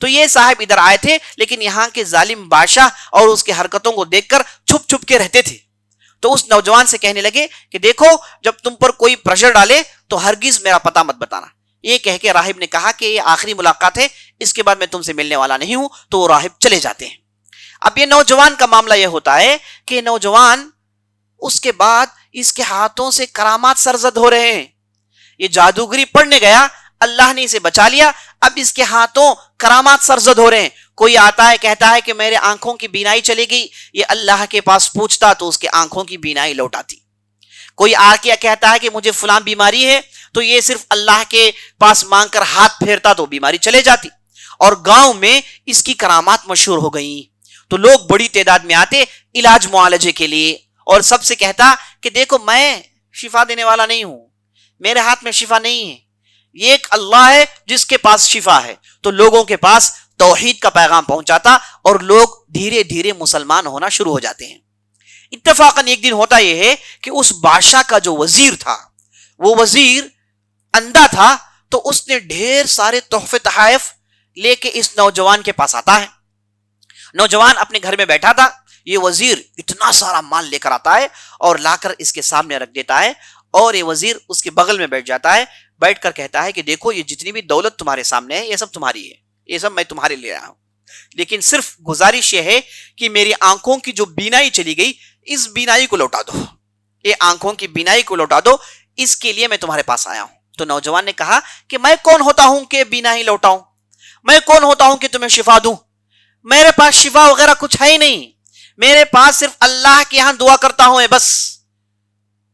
تو یہ صاحب ادھر آئے تھے، لیکن یہاں کے ظالم بادشاہ اور اس کے حرکتوں کو دیکھ کر چھپ چھپ کے رہتے تھے. تو اس نوجوان سے کہنے لگے کہ دیکھو جب تم پر کوئی پریشر ڈالے تو ہرگز میرا پتہ مت بتانا. یہ کہہ کے راہب نے کہا کہ یہ آخری ملاقات ہے، اس کے بعد میں تم سے ملنے والا نہیں ہوں. تو وہ راہب چلے جاتے ہیں. اب یہ نوجوان کا معاملہ یہ ہوتا ہے کہ نوجوان اس کے بعد اس کے ہاتھوں سے کرامات سرزد ہو رہے ہیں. یہ جادوگری پڑھنے گیا، اللہ نے اسے بچا لیا، اب اس کے ہاتھوں کرامات سرزد ہو رہے ہیں. کوئی آتا ہے کہتا ہے کہ میرے آنکھوں کی بینائی چلی گئی، یہ اللہ کے پاس پوچھتا تو اس کے آنکھوں کی بینائی لوٹ آتی. کوئی آ کے کہتا ہے کہ مجھے فلاں بیماری ہے، تو یہ صرف اللہ کے پاس مانگ کر ہاتھ پھیرتا تو بیماری چلے جاتی. اور گاؤں میں اس کی کرامات مشہور ہو گئیں، تو لوگ بڑی تعداد میں آتے علاج معالجے کے لیے، اور سب سے کہتا کہ دیکھو میں شفا دینے والا نہیں ہوں، میرے ہاتھ میں شفا نہیں ہے، یہ ایک اللہ ہے جس کے پاس شفا ہے. تو لوگوں کے پاس توحید کا پیغام پہنچاتا اور لوگ دھیرے دھیرے مسلمان ہونا شروع ہو جاتے ہیں. اتفاقاً ایک دن ہوتا یہ ہے کہ اس بادشاہ کا جو وزیر تھا، وہ وزیر اندھا تھا، تو اس نے ڈھیر سارے تحفے تحائف لے کے اس نوجوان کے پاس آتا ہے. نوجوان اپنے گھر میں بیٹھا تھا، یہ وزیر اتنا سارا مال لے کر آتا ہے اور لا کر اس کے سامنے رکھ دیتا ہے، اور یہ وزیر اس کے بغل میں بیٹھ جاتا ہے، بیٹھ کر کہتا ہے کہ دیکھو یہ جتنی بھی دولت تمہارے سامنے ہے یہ سب تمہاری ہے، یہ سب میں تمہارے لے رہا ہوں، لیکن صرف گزارش یہ ہے کہ میری آنکھوں کی جو بینائی چلی گئی اس بینائی کو لوٹا دو، یہ آنکھوں کی بینائی کو لوٹا دو، اس کے لیے میں تمہارے پاس آیا ہوں. تو نوجوان نے کہا کہ میں کون ہوتا ہوں کہ بینائی لوٹاؤں، میں کون ہوتا ہوں کہ تمہیں شفا دوں، میرے پاس شفا وغیرہ کچھ ہے ہی نہیں، میرے پاس صرف اللہ کے ہاں دعا کرتا ہوں بس.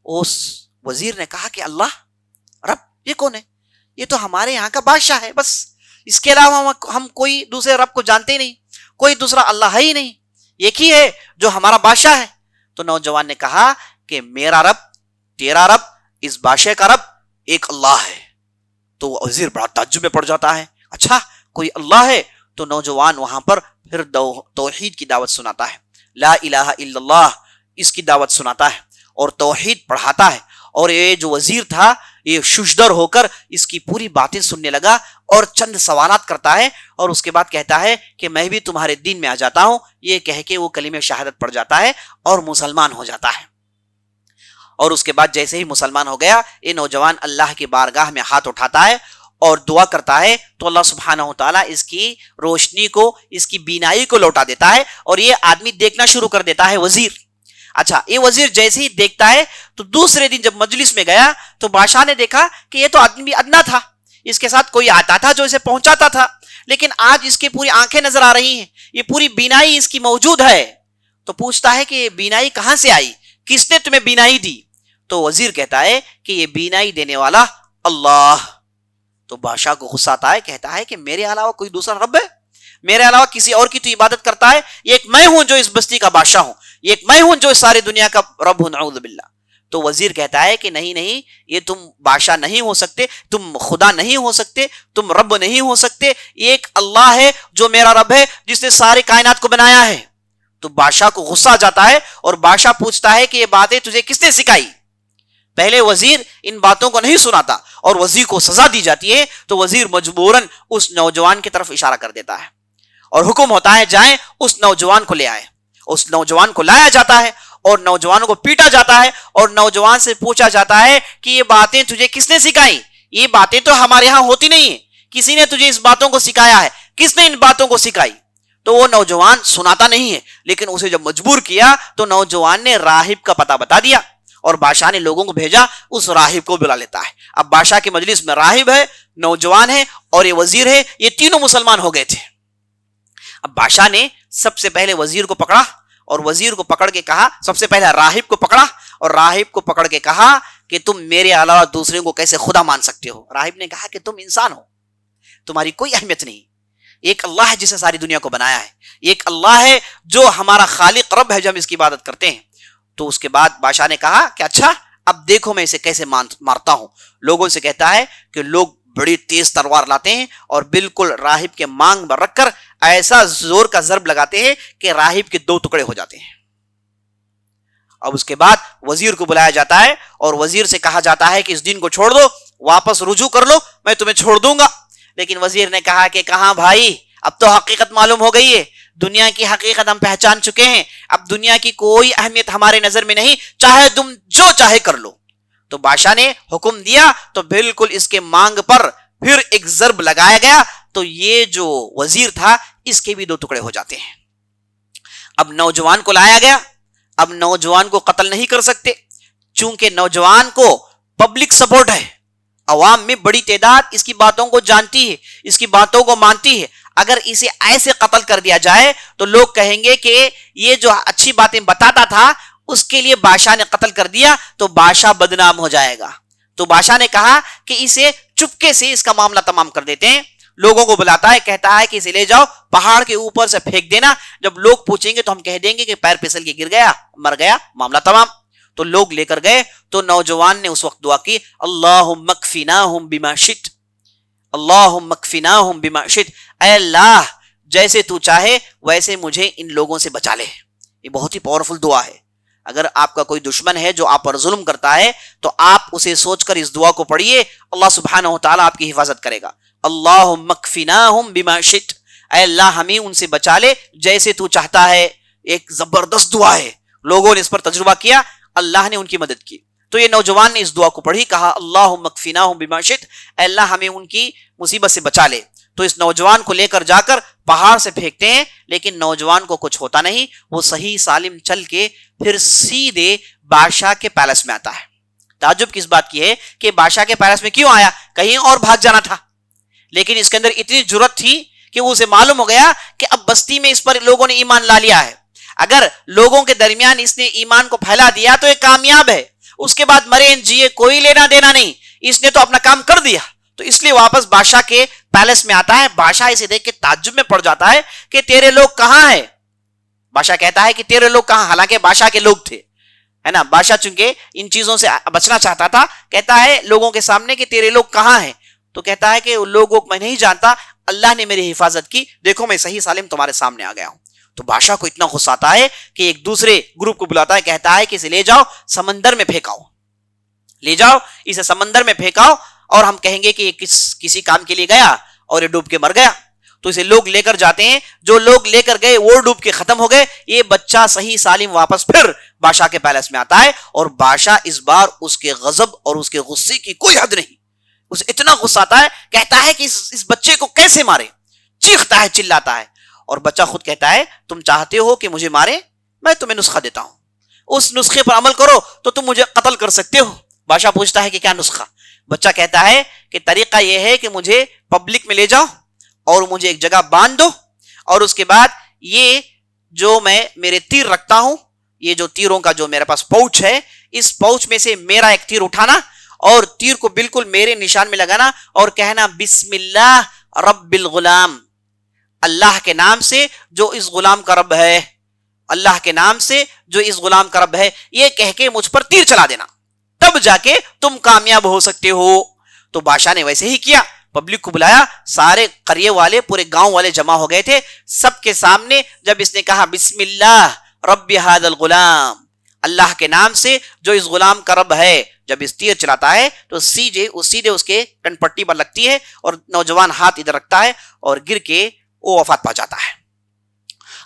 اس وزیر نے کہا کہ اللہ رب یہ کون ہے؟ یہ تو ہمارے یہاں کا بادشاہ ہے، بس اس کے علاوہ ہم کوئی دوسرے رب کو جانتے ہی نہیں، کوئی دوسرا اللہ ہے ہی نہیں، ایک ہی ہے جو ہمارا بادشاہ ہے. تو نوجوان نے کہا کہ میرا رب، تیرا رب، اس بادشاہ کا رب ایک اللہ ہے. تو وزیر بڑا تعجب میں پڑ جاتا ہے، اچھا کوئی اللہ ہے؟ تو نوجوان وہاں پر پھر توحید کی دعوت سناتا ہے، لا الہ الا اللہ اس کی دعوت سناتا ہے اور توحید پڑھاتا ہے. اور یہ جو وزیر تھا یہ ششدر ہو کر اس کی پوری باتیں سننے لگا اور چند سوالات کرتا ہے، اور اس کے بعد کہتا ہے کہ میں بھی تمہارے دین میں آ جاتا ہوں. یہ کہہ کے وہ کلمہ شہادت پڑھ جاتا ہے اور مسلمان ہو جاتا ہے. اور اس کے بعد جیسے ہی مسلمان ہو گیا، یہ نوجوان اللہ کی بارگاہ میں ہاتھ اٹھاتا ہے اور دعا کرتا ہے، تو اللہ سبحانہ و تعالیٰ اس کی روشنی کو، اس کی بینائی کو لوٹا دیتا ہے اور یہ آدمی دیکھنا شروع کر دیتا ہے، وزیر. اچھا یہ وزیر جیسے ہی دیکھتا ہے تو دوسرے دن جب مجلس میں گیا تو بادشاہ نے دیکھا کہ یہ تو آدمی ادنا تھا، اس کے ساتھ کوئی آتا تھا جو اسے پہنچاتا تھا، لیکن آج اس کی پوری آنکھیں نظر آ رہی ہیں، یہ پوری بینائی اس کی موجود ہے. تو پوچھتا ہے کہ یہ بینائی کہاں سے آئی، کس نے تمہیں بینائی دی؟ تو وزیر کہتا ہے کہ یہ بینائی دینے والا اللہ. تو بادشاہ کو غصہ آتا ہے، کہتا ہے کہ میرے علاوہ کوئی دوسرا رب ہے؟ میرے علاوہ کسی اور کی تو عبادت کرتا ہے؟ یہ ایک میں ہوں جو اس بستی کا بادشاہ ہوں، یہ ایک میں ہوں جو اس ساری دنیا کا رب ہوں، نعوذ باللہ. تو وزیر کہتا ہے کہ نہیں نہیں، یہ تم بادشاہ نہیں ہو سکتے، تم خدا نہیں ہو سکتے، تم رب نہیں ہو سکتے، یہ ایک اللہ ہے جو میرا رب ہے جس نے سارے کائنات کو بنایا ہے. تو بادشاہ کو غصہ آ جاتا ہے اور بادشاہ پوچھتا ہے کہ یہ باتیں تجھے کس نے سکھائی؟ پہلے وزیر ان باتوں کو نہیں سناتا اور وزیر کو سزا دی جاتی ہے، تو وزیر مجبوراً اس نوجوان کی طرف اشارہ کر دیتا ہے اور حکم ہوتا ہے جائیں اس نوجوان کو لے آئے. اس نوجوان کو لایا جاتا ہے اور نوجوانوں کو پیٹا جاتا ہے اور نوجوان سے پوچھا جاتا ہے کہ یہ باتیں تجھے کس نے سکھائی؟ یہ باتیں تو ہمارے ہاں ہوتی نہیں ہیں، کسی نے تجھے اس باتوں کو سکھایا ہے، کس نے ان باتوں کو سکھائی؟ تو وہ نوجوان سناتا نہیں ہے، لیکن اسے جب مجبور کیا تو نوجوان نے راہب کا پتہ بتا دیا اور بادشاہ نے لوگوں کو بھیجا اس راہب کو بلا لیتا ہے. اب بادشاہ کے مجلس میں راہب ہے، نوجوان ہے اور یہ وزیر ہے، یہ تینوں مسلمان ہو گئے تھے. اب بادشاہ نے سب سے پہلے وزیر کو پکڑا اور وزیر کو پکڑ کے کہا، سب سے پہلے راہب کو پکڑا اور راہب کو پکڑ کے کہا کہ تم میرے علاوہ دوسرے کو کیسے خدا مان سکتے ہو؟ راہب نے کہا کہ تم انسان ہو، تمہاری کوئی اہمیت نہیں، ایک اللہ ہے جس نے ساری دنیا کو بنایا ہے، ایک اللہ ہے جو ہمارا خالق رب ہے جو ہم اس کی عبادت کرتے ہیں. تو اس کے بعد بادشاہ نے کہا کہ اچھا اب دیکھو میں اسے کیسے مارتا ہوں. لوگوں سے کہتا ہے کہ لوگ بڑی تیز تلوار لاتے ہیں اور بالکل راہب کے مانگ پر رکھ کر ایسا زور کا ضرب لگاتے ہیں کہ راہب کے 2 ٹکڑے ہو جاتے ہیں. اب اس کے بعد وزیر کو بلایا جاتا ہے اور وزیر سے کہا جاتا ہے کہ اس دن کو چھوڑ دو، واپس رجوع کر لو، میں تمہیں چھوڑ دوں گا. لیکن وزیر نے کہا کہ کہاں بھائی، اب تو حقیقت معلوم ہو گئی ہے، دنیا کی حقیقت ہم پہچان چکے ہیں، اب دنیا کی کوئی اہمیت ہمارے نظر میں نہیں، چاہے تم جو چاہے کر لو. تو بادشاہ نے حکم دیا تو بالکل اس کے مانگ پر پھر ایک ضرب لگایا گیا، تو یہ جو وزیر تھا اس کے بھی 2 ٹکڑے ہو جاتے ہیں. اب نوجوان کو لایا گیا. اب نوجوان کو قتل نہیں کر سکتے چونکہ نوجوان کو پبلک سپورٹ ہے، عوام میں بڑی تعداد اس کی باتوں کو جانتی ہے، اس کی باتوں کو مانتی ہے. اگر اسے ایسے قتل کر دیا جائے تو لوگ کہیں گے کہ یہ جو اچھی باتیں بتاتا تھا اس کے لیے بادشاہ نے قتل کر دیا تو بادشاہ بدنام ہو جائے گا. تو بادشاہ نے کہا کہ اسے چپکے سے اس کا معاملہ تمام کر دیتے ہیں. لوگوں کو بلاتا ہے، کہتا ہے کہ اسے لے جاؤ پہاڑ کے اوپر سے پھینک دینا، جب لوگ پوچھیں گے تو ہم کہہ دیں گے کہ پیر پھسل کے گر گیا، مر گیا، معاملہ تمام. تو لوگ لے کر گئے. تو نوجوان نے اس وقت دعا کی, اللہم اکفناہم بما شئت, اللہم اکفناہم بما شئت, اے اللہ جیسے تو چاہے ویسے مجھے ان لوگوں سے بچا لے. یہ بہت ہی پاورفل دعا ہے. اگر آپ کا کوئی دشمن ہے جو آپ پر ظلم کرتا ہے تو آپ اسے سوچ کر اس دعا کو پڑھیے, اللہ سبحانہ و تعالیٰ آپ کی حفاظت کرے گا. اللہم اکفناہم بما شئت, اے اللہ ہمیں ان سے بچا لے جیسے تو چاہتا ہے. ایک زبردست دعا ہے, لوگوں نے اس پر تجربہ کیا, اللہ نے ان کی مدد کی. تو یہ نوجوان نے اس دعا کو پڑھی, کہا اللہم اکفناہم بما شئت, اے اللہ ہمیں ان کی مصیبت سے بچا لے. تو اس نوجوان کو لے کر جا کر پہاڑ سے پھینکتے ہیں, لیکن نوجوان کو کچھ ہوتا نہیں, وہ صحیح سالم چل کے پھر سیدھے بادشاہ کے پیلس میں آتا ہے. تعجب کس بات کی ہے کہ بادشاہ کے پیلس میں کیوں آیا, کہیں اور بھاگ جانا تھا, لیکن اس کے اندر اتنی جرت تھی کہ وہ اسے معلوم ہو گیا کہ اب بستی میں اس پر لوگوں نے ایمان لا لیا ہے. اگر لوگوں کے درمیان اس نے ایمان کو پھیلا دیا تو یہ کامیاب ہے, اس کے بعد مرے جیے کوئی لینا دینا نہیں, اس نے تو اپنا کام کر دیا. تو اس لیے واپس بادشاہ کے پیلس میں آتا ہے. بادشاہ اسے دیکھ کے تعجب میں پڑ جاتا ہے کہ تیرے لوگ کہاں ہیں. بادشاہ کہتا ہے کہ تیرے لوگ کہاں, حالانکہ بادشاہ کے لوگ تھے, ہے نا. بادشاہ چونکہ ان چیزوں سے بچنا چاہتا تھا, کہتا ہے لوگوں کے سامنے کہ تیرے لوگ کہاں ہیں. تو کہتا ہے کہ لوگوں میں نہیں جانتا, اللہ نے میری حفاظت کی, دیکھو میں صحیح سالم تمہارے سامنے آ گیا ہوں. تو بادشاہ کو اتنا غصہ آتا ہے کہ ایک دوسرے گروپ کو بلاتا ہے, کہتا ہے کہ اسے لے جاؤ سمندر میں پھینکاؤ, لے جاؤ اسے سمندر میں پھینکاؤ, اور ہم کہیں گے کہ یہ کسی کام کے لیے گیا اور یہ ڈوب کے مر گیا. تو اسے لوگ لے کر جاتے ہیں, جو لوگ لے کر گئے وہ ڈوب کے ختم ہو گئے. یہ بچہ صحیح سالم واپس پھر بادشاہ کے پیلس میں آتا ہے, اور بادشاہ اس بار اس کے غضب اور اس کے غصے کی کوئی حد نہیں, اسے اتنا غصہ آتا ہے, کہتا ہے کہ اس بچے کو کیسے مارے, چیختا ہے چلاتا ہے. اور بچہ خود کہتا ہے تم چاہتے ہو کہ مجھے مارے, میں تمہیں نسخہ دیتا ہوں, اس نسخے پر عمل کرو تو تم مجھے قتل کر سکتے ہو. بادشاہ پوچھتا ہے کہ کیا نسخہ. بچہ کہتا ہے کہ طریقہ یہ ہے کہ مجھے پبلک میں لے جاؤ اور مجھے ایک جگہ باندھ دو, اور اس کے بعد یہ جو میں میرے تیر رکھتا ہوں, یہ جو تیروں کا جو میرے پاس پاؤچ ہے, اس پاؤچ میں سے میرا ایک تیر اٹھانا اور تیر کو بالکل میرے نشان میں لگانا اور کہنا بسم اللہ رب الغلام, اللہ کے نام سے جو اس غلام کا رب ہے, اللہ کے نام سے جو اس غلام کا رب ہے, یہ کہہ کے مجھ پر تیر چلا دینا, تب جا کے تم کامیاب ہو سکتے ہو. تو بادشاہ نے ویسے ہی کیا, پبلک کو بلایا, سارے قریے والے پورے گاؤں والے جمع ہو گئے تھے. سب کے سامنے جب اس نے کہا بسم اللہ رب ھذا الغلام, اللہ کے نام سے جو اس غلام کا رب ہے, جب اس تیر چلاتا ہے تو سیدھے اس کے کن پٹی پر لگتی ہے, اور نوجوان ہاتھ ادھر رکھتا ہے اور گر کے وہ وفات پا جاتا ہے.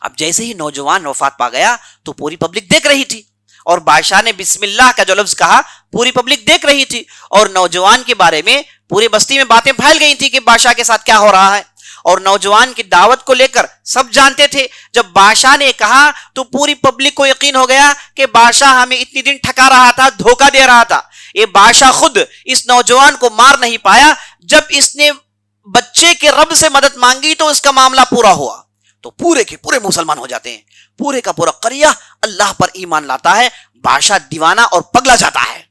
اب جیسے ہی نوجوان وفات پا گیا تو پوری پبلک دیکھ رہی تھی, اور بادشاہ نے بسم اللہ کا جو لفظ کہا پوری پبلک دیکھ رہی تھی, اور نوجوان کے بارے میں پوری بستی میں باتیں پھیل گئی تھی کہ بادشاہ کے ساتھ کیا ہو رہا ہے, اور نوجوان کی دعوت کو لے کر سب جانتے تھے. جب بادشاہ نے کہا تو پوری پبلک کو یقین ہو گیا کہ بادشاہ ہمیں اتنی دن ٹھکا رہا تھا, دھوکہ دے رہا تھا. یہ بادشاہ خود اس نوجوان کو مار نہیں پایا, جب اس نے بچے کے رب سے مدد مانگی تو اس کا معاملہ پورا ہوا. تو پورے کے پورے مسلمان ہو جاتے ہیں, پورے کا پورا قریہ اللہ پر ایمان لاتا ہے. بادشاہ دیوانہ اور پگلا جاتا ہے,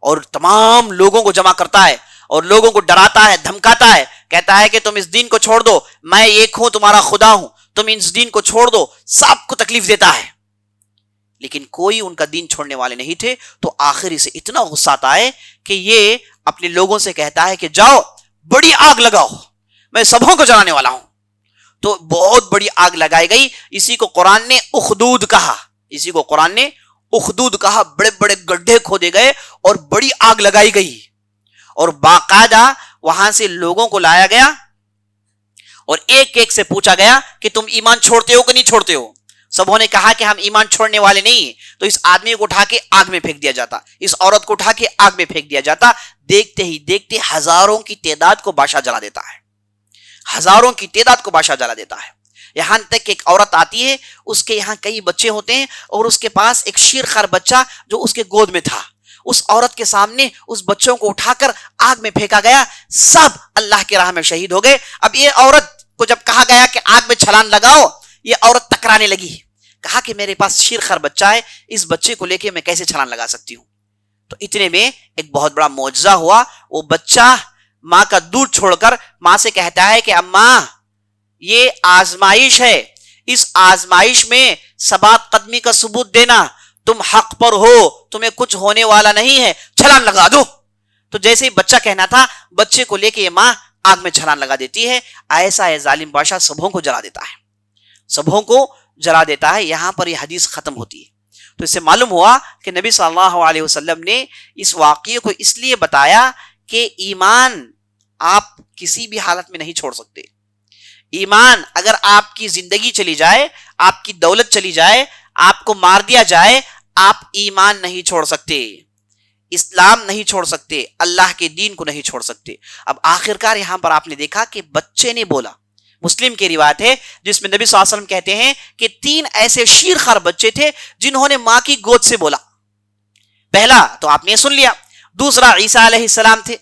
اور تمام لوگوں کو جمع کرتا ہے اور لوگوں کو ڈراتا ہے, دھمکاتا ہے, کہتا ہے کہ تم اس دین کو چھوڑ دو, میں ایک ہوں تمہارا خدا ہوں, تم اس دین کو چھوڑ دو. سب کو تکلیف دیتا ہے, لیکن کوئی ان کا دین چھوڑنے والے نہیں تھے. تو آخر اسے اتنا غصہ آتا ہے کہ یہ اپنے لوگوں سے کہتا ہے کہ جاؤ بڑی آگ لگاؤ, میں سبوں کو جلانے والا ہوں. تو بہت بڑی آگ لگائی گئی. اسی کو قرآن نے اخدود کہا, اسی کو قرآن نے اخدود کہا. بڑے بڑے گڈھے کھودے گئے اور بڑی آگ لگائی گئی, اور باقاعدہ وہاں سے لوگوں کو لایا گیا اور ایک ایک سے پوچھا گیا کہ تم ایمان چھوڑتے ہو کہ نہیں چھوڑتے ہو. سبوں نے کہا کہ ہم ایمان چھوڑنے والے نہیں ہیں. تو اس آدمی کو اٹھا کے آگ میں پھینک دیا جاتا, اس عورت کو اٹھا کے آگ میں پھینک دیا جاتا. دیکھتے ہی دیکھتے ہزاروں کی تعداد کو بادشاہ جلا دیتا ہے, ہزاروں کی تعداد کو بادشاہ جلا دیتا ہے. یہاں تک کہ ایک عورت آتی ہے, اس کے یہاں کئی بچے ہوتے ہیں, اور اس کے پاس ایک شیرخوار بچہ جو اس کے گود میں تھا, اس عورت کے سامنے اس بچوں کو اٹھا کر آگ میں پھینکا گیا. سب اللہ کی راہ میں شہید ہو گئے. اب یہ عورت کو جب کہا گیا کہ آگ میں چھلانگ لگاؤ, یہ عورت ٹکرانے لگی. کہا کہ میرے پاس شیرخوار بچہ ہے, اس بچے کو لے کے میں کیسے چھلانگ لگا سکتی ہوں. تو اتنے میں ایک بہت بڑا معجزہ ہوا. وہ بچہ ماں کا دودھ چھوڑ کر ماں سے کہتا ہے کہ اماں یہ آزمائش ہے, اس آزمائش میں ثبات قدمی کا ثبوت دینا. تم حق پر ہو, تمہیں کچھ ہونے والا نہیں ہے, چھلانگ لگا دو. تو جیسے ہی بچہ کہنا تھا, بچے کو لے کے یہ ماں آگ میں چھلانگ لگا دیتی ہے. ایسا ہے ظالم بادشاہ, سبوں کو جلا دیتا ہے, سبوں کو جلا دیتا ہے. یہاں پر یہ حدیث ختم ہوتی ہے. تو اس سے معلوم ہوا کہ نبی صلی اللہ علیہ وسلم نے اس واقعے کو اس لیے بتایا کہ ایمان آپ کسی بھی حالت میں نہیں چھوڑ سکتے. ایمان اگر آپ کی زندگی چلی جائے, آپ کی دولت چلی جائے, آپ کو مار دیا جائے, آپ ایمان نہیں چھوڑ سکتے, اسلام نہیں چھوڑ سکتے, اللہ کے دین کو نہیں چھوڑ سکتے. اب آخرکار یہاں پر آپ نے دیکھا کہ بچے نے بولا. مسلم کی روایت ہے جس میں نبی صلی اللہ علیہ وسلم کہتے ہیں کہ 3 ایسے شیرخوار بچے تھے جنہوں نے ماں کی گود سے بولا. پہلا تو آپ نے سن لیا, دوسرا عیسیٰ علیہ السلام تھے,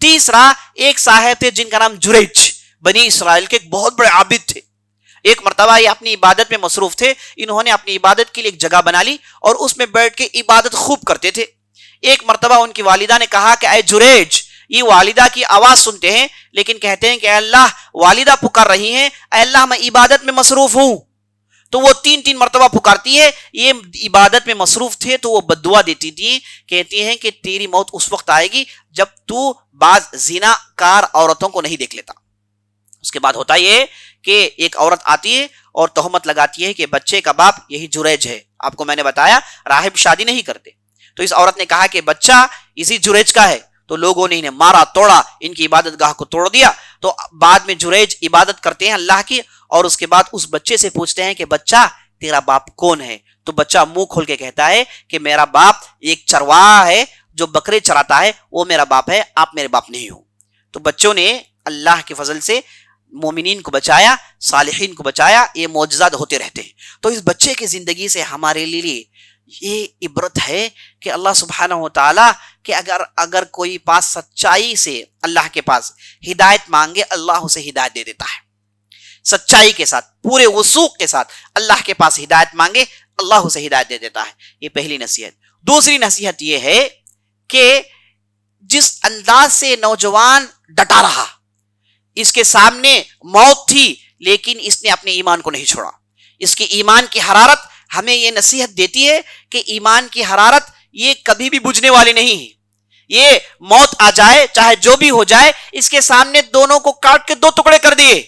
تیسرا ایک صاحب تھے جن کا نام جریج, بنی اسرائیل کے ایک بہت بڑے عابد تھے. ایک مرتبہ یہ اپنی عبادت میں مصروف تھے, انہوں نے اپنی عبادت کے لیے ایک جگہ بنا لی اور اس میں بیٹھ کے عبادت خوب کرتے تھے. ایک مرتبہ ان کی والدہ نے کہا کہ اے جریج, یہ والدہ کی آواز سنتے ہیں لیکن کہتے ہیں کہ اے اللہ والدہ پکار رہی ہیں, اے اللہ میں عبادت میں مصروف ہوں. تو وہ 3 مرتبہ پکارتی ہے. یہ عبادت میں مصروف تھے تو وہ بددعا دیتی تھی, کہتی ہیں کہ تیری موت اس وقت آئے گی جب تو بعض زنا کار عورتوں کو نہیں دیکھ لیتا. اس کے بعد ہوتا یہ کہ ایک عورت آتی ہے اور تہمت لگاتی ہے کہ بچے کا باپ یہی جریج ہے. آپ کو میں نے بتایا راہب شادی نہیں کرتے. تو اس عورت نے کہا کہ بچہ اسی جریج کا ہے. تو لوگوں نے انہیں مارا توڑا, ان کی عبادت گاہ کو توڑ دیا. تو بعد میں جریج عبادت کرتے ہیں اللہ کی, اور اس کے بعد اس بچے سے پوچھتے ہیں کہ بچہ تیرا باپ کون ہے؟ تو بچہ منہ کھول کے کہتا ہے کہ میرا باپ ایک چرواہا ہے جو بکرے چراتا ہے, وہ میرا باپ ہے, آپ میرے باپ نہیں ہو. تو بچوں نے اللہ کے فضل سے مومنین کو بچایا, صالحین کو بچایا. یہ معجزات ہوتے رہتے ہیں. تو اس بچے کی زندگی سے ہمارے لیے یہ عبرت ہے کہ اللہ سبحانہ و تعالیٰ کہ اگر کوئی پاس سچائی سے اللہ کے پاس ہدایت مانگے, اللہ اسے ہدایت دے دیتا ہے. سچائی کے ساتھ, پورے وثوق کے ساتھ اللہ کے پاس ہدایت مانگے, اللہ اسے ہدایت دے دیتا ہے. یہ پہلی نصیحت. دوسری نصیحت یہ ہے کہ جس انداز سے نوجوان ڈٹا رہا, اس کے سامنے موت تھی لیکن اس نے اپنے ایمان کو نہیں چھوڑا. اس کی ایمان کی حرارت ہمیں یہ نصیحت دیتی ہے کہ ایمان کی حرارت یہ کبھی بھی بجھنے والی نہیں ہے. یہ موت آ جائے چاہے جو بھی ہو جائے, اس کے سامنے دونوں کو کاٹ کے 2 ٹکڑے کر دیے,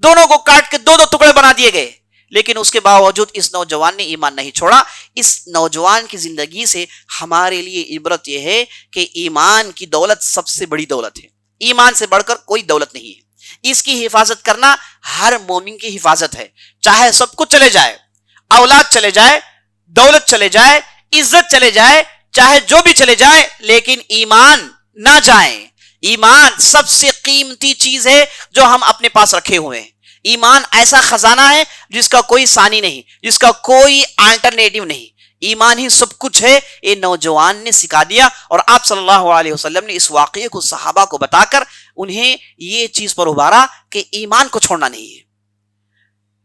دونوں کو کاٹ کے 2 ٹکڑے بنا دیے گئے, لیکن اس کے باوجود اس نوجوان نے ایمان نہیں چھوڑا. اس نوجوان کی زندگی سے ہمارے لیے عبرت یہ ہے کہ ایمان کی دولت سب سے بڑی دولت ہے. ایمان سے بڑھ کر کوئی دولت نہیں ہے. اس کی حفاظت کرنا ہر مومن کی حفاظت ہے. چاہے سب کچھ چلے جائے, اولاد چلے جائے, دولت چلے جائے, عزت چلے جائے, چاہے جو بھی چلے جائے, لیکن ایمان نہ جائیں. ایمان سب سے قیمتی چیز ہے جو ہم اپنے پاس رکھے ہوئے ہیں. ایمان ایسا خزانہ ہے جس کا کوئی ثانی نہیں, جس کا کوئی الٹرنیٹو نہیں. ایمان ہی سب کچھ ہے. یہ نوجوان نے سکھا دیا, اور آپ صلی اللہ علیہ وسلم نے اس واقعے کو صحابہ کو بتا کر انہیں یہ چیز پر ابھارا کہ ایمان کو چھوڑنا نہیں ہے.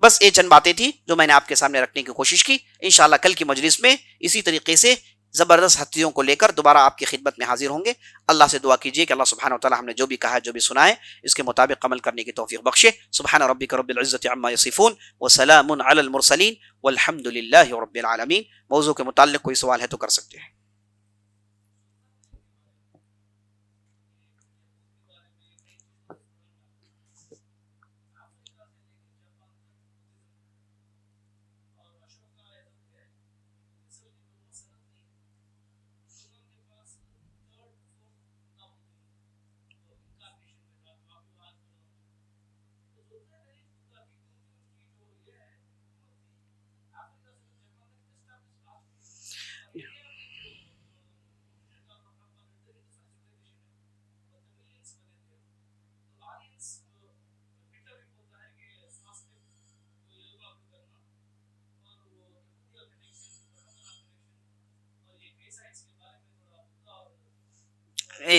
بس یہ چند باتیں تھی جو میں نے آپ کے سامنے رکھنے کی کوشش کی. انشاءاللہ کل کی مجلس میں اسی طریقے سے زبردست ہتھیوں کو لے کر دوبارہ آپ کی خدمت میں حاضر ہوں گے. اللہ سے دعا کیجیے کہ اللہ سبحانہ و تعالی ہم نے جو بھی کہا ہے, جو بھی سنا ہے, اس کے مطابق عمل کرنے کی توفیق بخشے. سبحان ربک رب العزت عما یصفون وسلام علی المرسلین والحمد للہ رب العالمین. موضوع کے متعلق کوئی سوال ہے تو کر سکتے ہیں.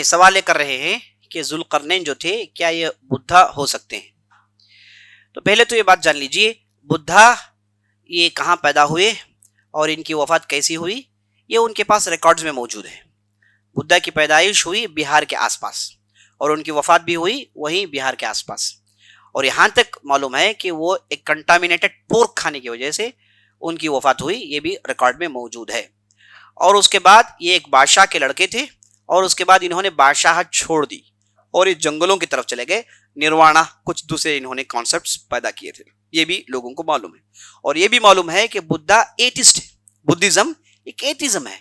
سوال یہ کر رہے ہیں کہ ذوالقرنین جو تھے کیا یہ بدھا ہو سکتے ہیں؟ تو پہلے تو یہ بات جان لیجئے, بدھا یہ کہاں پیدا ہوئے اور ان کی وفات کیسی ہوئی, یہ ان کے پاس ریکارڈز میں موجود ہے. بدھا کی پیدائش ہوئی بہار کے آس پاس اور ان کی وفات بھی ہوئی وہیں بہار کے آس پاس. اور یہاں تک معلوم ہے کہ وہ ایک کنٹامینیٹڈ پورک کھانے کی وجہ سے ان کی وفات ہوئی، یہ بھی ریکارڈ میں موجود ہے. اور اس کے بعد یہ ایک بادشاہ کے لڑکے تھے، اور اس کے بعد انہوں نے بادشاہت چھوڑ دی اور اس جنگلوں کی طرف چلے گئے. نروانا کچھ دوسرے انہوں نے کانسیپٹس پیدا کیے تھے، یہ بھی لوگوں کو معلوم ہے. اور یہ بھی معلوم ہے کہ بدھا ایتھسٹ ہے، بدھزم ایک ایتھزم ہے.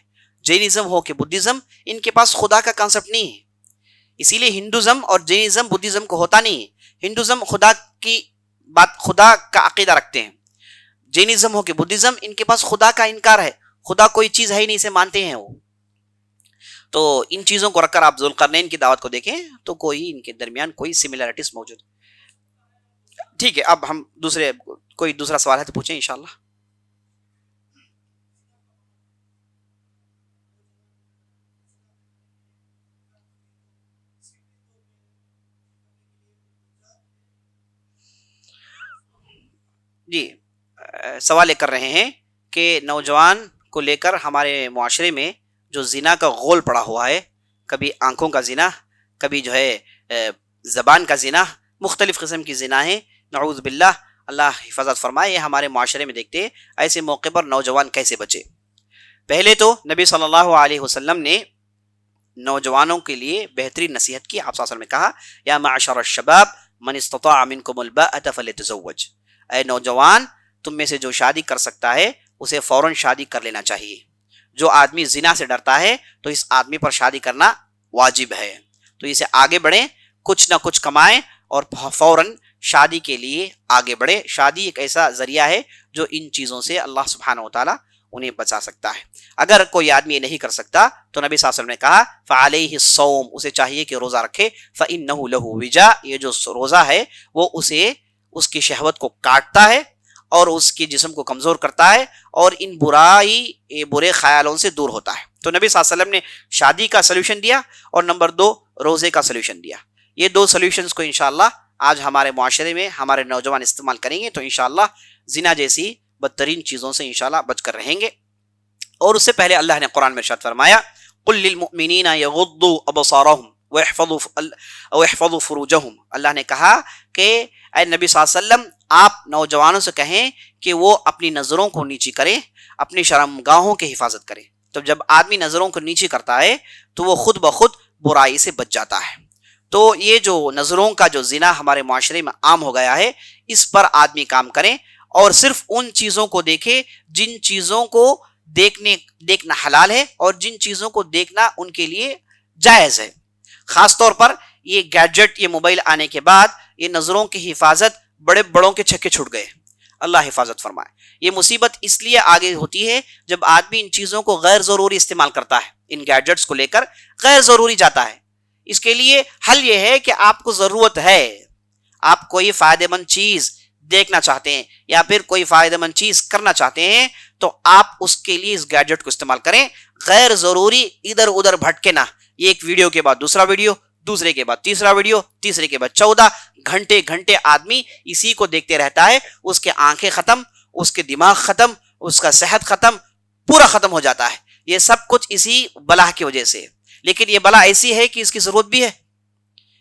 جینزم ہو کہ بدھزم، ان کے پاس خدا کا کانسیپٹ نہیں ہے. اسی لیے ہندوزم اور جینزم بدھزم کو ہوتا نہیں ہے. ہندوزم خدا کی بات، خدا کا عقیدہ رکھتے ہیں. جینزم ہو کہ بدھزم، ان کے پاس خدا کا انکار ہے، خدا کوئی چیز ہے ہی نہیں، اسے مانتے ہیں وہ. تو ان چیزوں کو رکھ کر آپ ذوالقرنین کی دعوت کو دیکھیں تو کوئی ان کے درمیان کوئی سملیرٹیز موجود. ٹھیک ہے، اب ہم کوئی دوسرا سوال ہے تو پوچھیں انشاءاللہ. جی، سوال یہ کر رہے ہیں کہ نوجوان کو لے کر ہمارے معاشرے میں جو زنا کا غول پڑا ہوا ہے، کبھی آنکھوں کا زنا، کبھی جو ہے زبان کا زنا، مختلف قسم کی زنا ہے، نعوذ باللہ، اللہ حفاظت فرمائے. یہ ہمارے معاشرے میں دیکھتے ہیں. ایسے موقع پر نوجوان کیسے بچے؟ پہلے تو نبی صلی اللہ علیہ وسلم نے نوجوانوں کے لیے بہترین نصیحت کی. آپ صلی اللہ علیہ وسلم نے کہا یا معشر الشباب من استطاع منکم الباءۃ فلیتزوج. اے نوجوان، تم میں سے جو شادی کر سکتا ہے اسے فوراً شادی کر لینا چاہیے. جو آدمی زنا سے ڈرتا ہے تو اس آدمی پر شادی کرنا واجب ہے. تو اسے آگے بڑھیں، کچھ نہ کچھ کمائیں اور فوراً شادی کے لیے آگے بڑھے. شادی ایک ایسا ذریعہ ہے جو ان چیزوں سے اللہ سبحانہ و تعالیٰ انہیں بچا سکتا ہے. اگر کوئی آدمی یہ نہیں کر سکتا تو نبی صلی اللہ علیہ وسلم نے کہا فعلیہ الصوم، اسے چاہیے کہ روزہ رکھے. فإنہ لہ وجا، یہ جو روزہ ہے وہ اسے اس کی شہوت کو کاٹتا ہے اور اس کی جسم کو کمزور کرتا ہے اور ان برے خیالوں سے دور ہوتا ہے. تو نبی صلی اللہ علیہ وسلم نے شادی کا سلوشن دیا اور نمبر 2 روزے کا سلوشن دیا. یہ 2 سلوشنز کو انشاءاللہ آج ہمارے معاشرے میں ہمارے نوجوان استعمال کریں گے تو انشاءاللہ زنا جیسی بدترین چیزوں سے انشاءاللہ بچ کر رہیں گے. اور اس سے پہلے اللہ نے قرآن میں ارشاد فرمایا قل للمؤمنین یغضوا ابصارهم ويحفظوا فروجهم. اللہ نے کہا کہ اے نبی صلی اللہ علیہ وسلم، آپ نوجوانوں سے کہیں کہ وہ اپنی نظروں کو نیچی کریں، اپنی شرمگاہوں کی حفاظت کریں. تو جب آدمی نظروں کو نیچی کرتا ہے تو وہ خود بخود برائی سے بچ جاتا ہے. تو یہ جو نظروں کا جو زنا ہمارے معاشرے میں عام ہو گیا ہے، اس پر آدمی کام کریں اور صرف ان چیزوں کو دیکھے جن چیزوں کو دیکھنا حلال ہے اور جن چیزوں کو دیکھنا ان کے لیے جائز ہے. خاص طور پر یہ گیجٹ، یہ موبائل آنے کے بعد یہ نظروں کی حفاظت بڑے بڑوں کے چھکے چھوٹ گئے. اللہ حفاظت فرمائے. یہ مصیبت اس لیے آگے ہوتی ہے جب آدمی ان چیزوں کو غیر ضروری استعمال کرتا ہے، ان گیجٹس کو لے کر غیر ضروری جاتا ہے. اس کے لیے حل یہ ہے کہ آپ کو ضرورت ہے، آپ کوئی فائدہ مند چیز دیکھنا چاہتے ہیں یا پھر کوئی فائدہ مند چیز کرنا چاہتے ہیں تو آپ اس کے لیے اس گیجٹ کو استعمال کریں. غیر ضروری ادھر ادھر بھٹکے نہ. ایک ویڈیو کے بعد دوسرا ویڈیو، دوسرے کے بعد تیسرا ویڈیو، تیسرے کے بعد 14 گھنٹے آدمی اسی کو دیکھتے رہتا ہے. اس کے آنکھیں ختم، اس کے دماغ ختم، اس کا صحت ختم، پورا ختم ہو جاتا ہے. یہ سب کچھ اسی بلا کی وجہ سے. لیکن یہ بلا ایسی ہے کہ اس کی ضرورت بھی ہے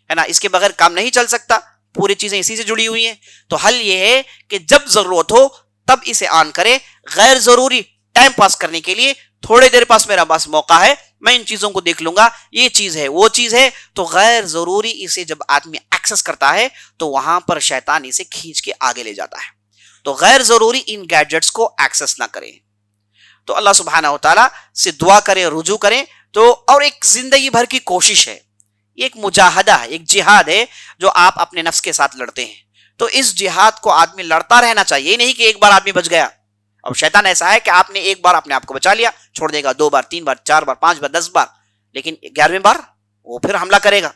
نا، اس کے بغیر کام نہیں چل سکتا. پوری چیزیں اسی سے جڑی ہوئی ہیں. تو حل یہ ہے کہ جب ضرورت ہو تب اسے آن کرے. غیر ضروری ٹائم پاس کرنے کے لیے تھوڑے دیر پاس میرا پاس موقع ہے، میں ان چیزوں کو دیکھ لوں گا، یہ چیز ہے وہ چیز ہے، تو غیر ضروری اسے جب آدمی ایکسس کرتا ہے تو وہاں پر شیطان اسے کھینچ کے آگے لے جاتا ہے. تو غیر ضروری ان گیجٹس کو ایکسس نہ کریں. تو اللہ سبحانہ و تعالیٰ سے دعا کریں، رجوع کریں. تو اور ایک زندگی بھر کی کوشش ہے، ایک مجاہدہ ہے، ایک جہاد ہے جو آپ اپنے نفس کے ساتھ لڑتے ہیں. تو اس جہاد کو آدمی لڑتا رہنا چاہیے. یہ نہیں کہ ایک بار آدمی بچ گیا. اب شیطان ایسا ہے کہ آپ نے ایک بار اپنے آپ کو بچا لیا، چھوڑ دے گا 2 بار 3 بار 4 بار 5 بار 10 بار، لیکن 11ویں بار وہ پھر حملہ کرے گا.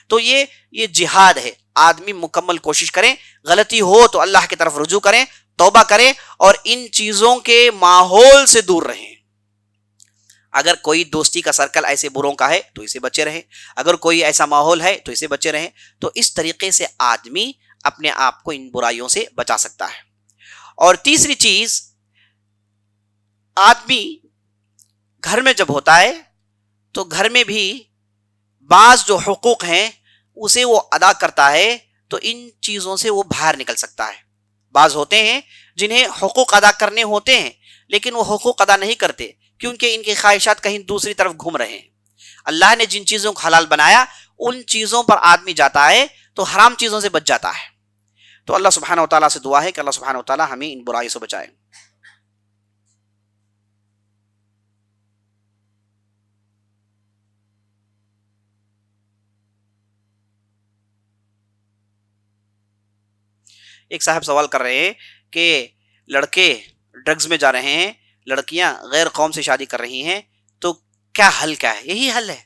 تو یہ جہاد ہے. آدمی مکمل کوشش کریں، غلطی ہو تو اللہ کی طرف رجوع کریں، توبہ کریں اور ان چیزوں کے ماحول سے دور رہیں. اگر کوئی دوستی کا سرکل ایسے بروں کا ہے تو اسے بچے رہیں، اگر کوئی ایسا ماحول ہے تو اسے بچے رہیں. تو اس طریقے سے آدمی اپنے آپ کو ان برائیوں سے بچا سکتا ہے. اور تیسری چیز، آدمی گھر میں جب ہوتا ہے تو گھر میں بھی بعض جو حقوق ہیں اسے وہ ادا کرتا ہے تو ان چیزوں سے وہ باہر نکل سکتا ہے. بعض ہوتے ہیں جنہیں حقوق ادا کرنے ہوتے ہیں لیکن وہ حقوق ادا نہیں کرتے کیونکہ ان کی خواہشات کہیں دوسری طرف گھوم رہے ہیں. اللہ نے جن چیزوں کو حلال بنایا ان چیزوں پر آدمی جاتا ہے تو حرام چیزوں سے بچ جاتا ہے. تو اللہ سبحانہ و تعالیٰ سے دعا ہے کہ اللہ سبحانہ و تعالیٰ ہمیں ان برائیوں سے بچائے. ایک صاحب سوال کر رہے ہیں کہ لڑکے ڈرگز میں جا رہے ہیں, لڑکیاں غیر قوم سے شادی کر رہی ہیں, تو کیا حل کیا ہے؟ یہی حل ہے.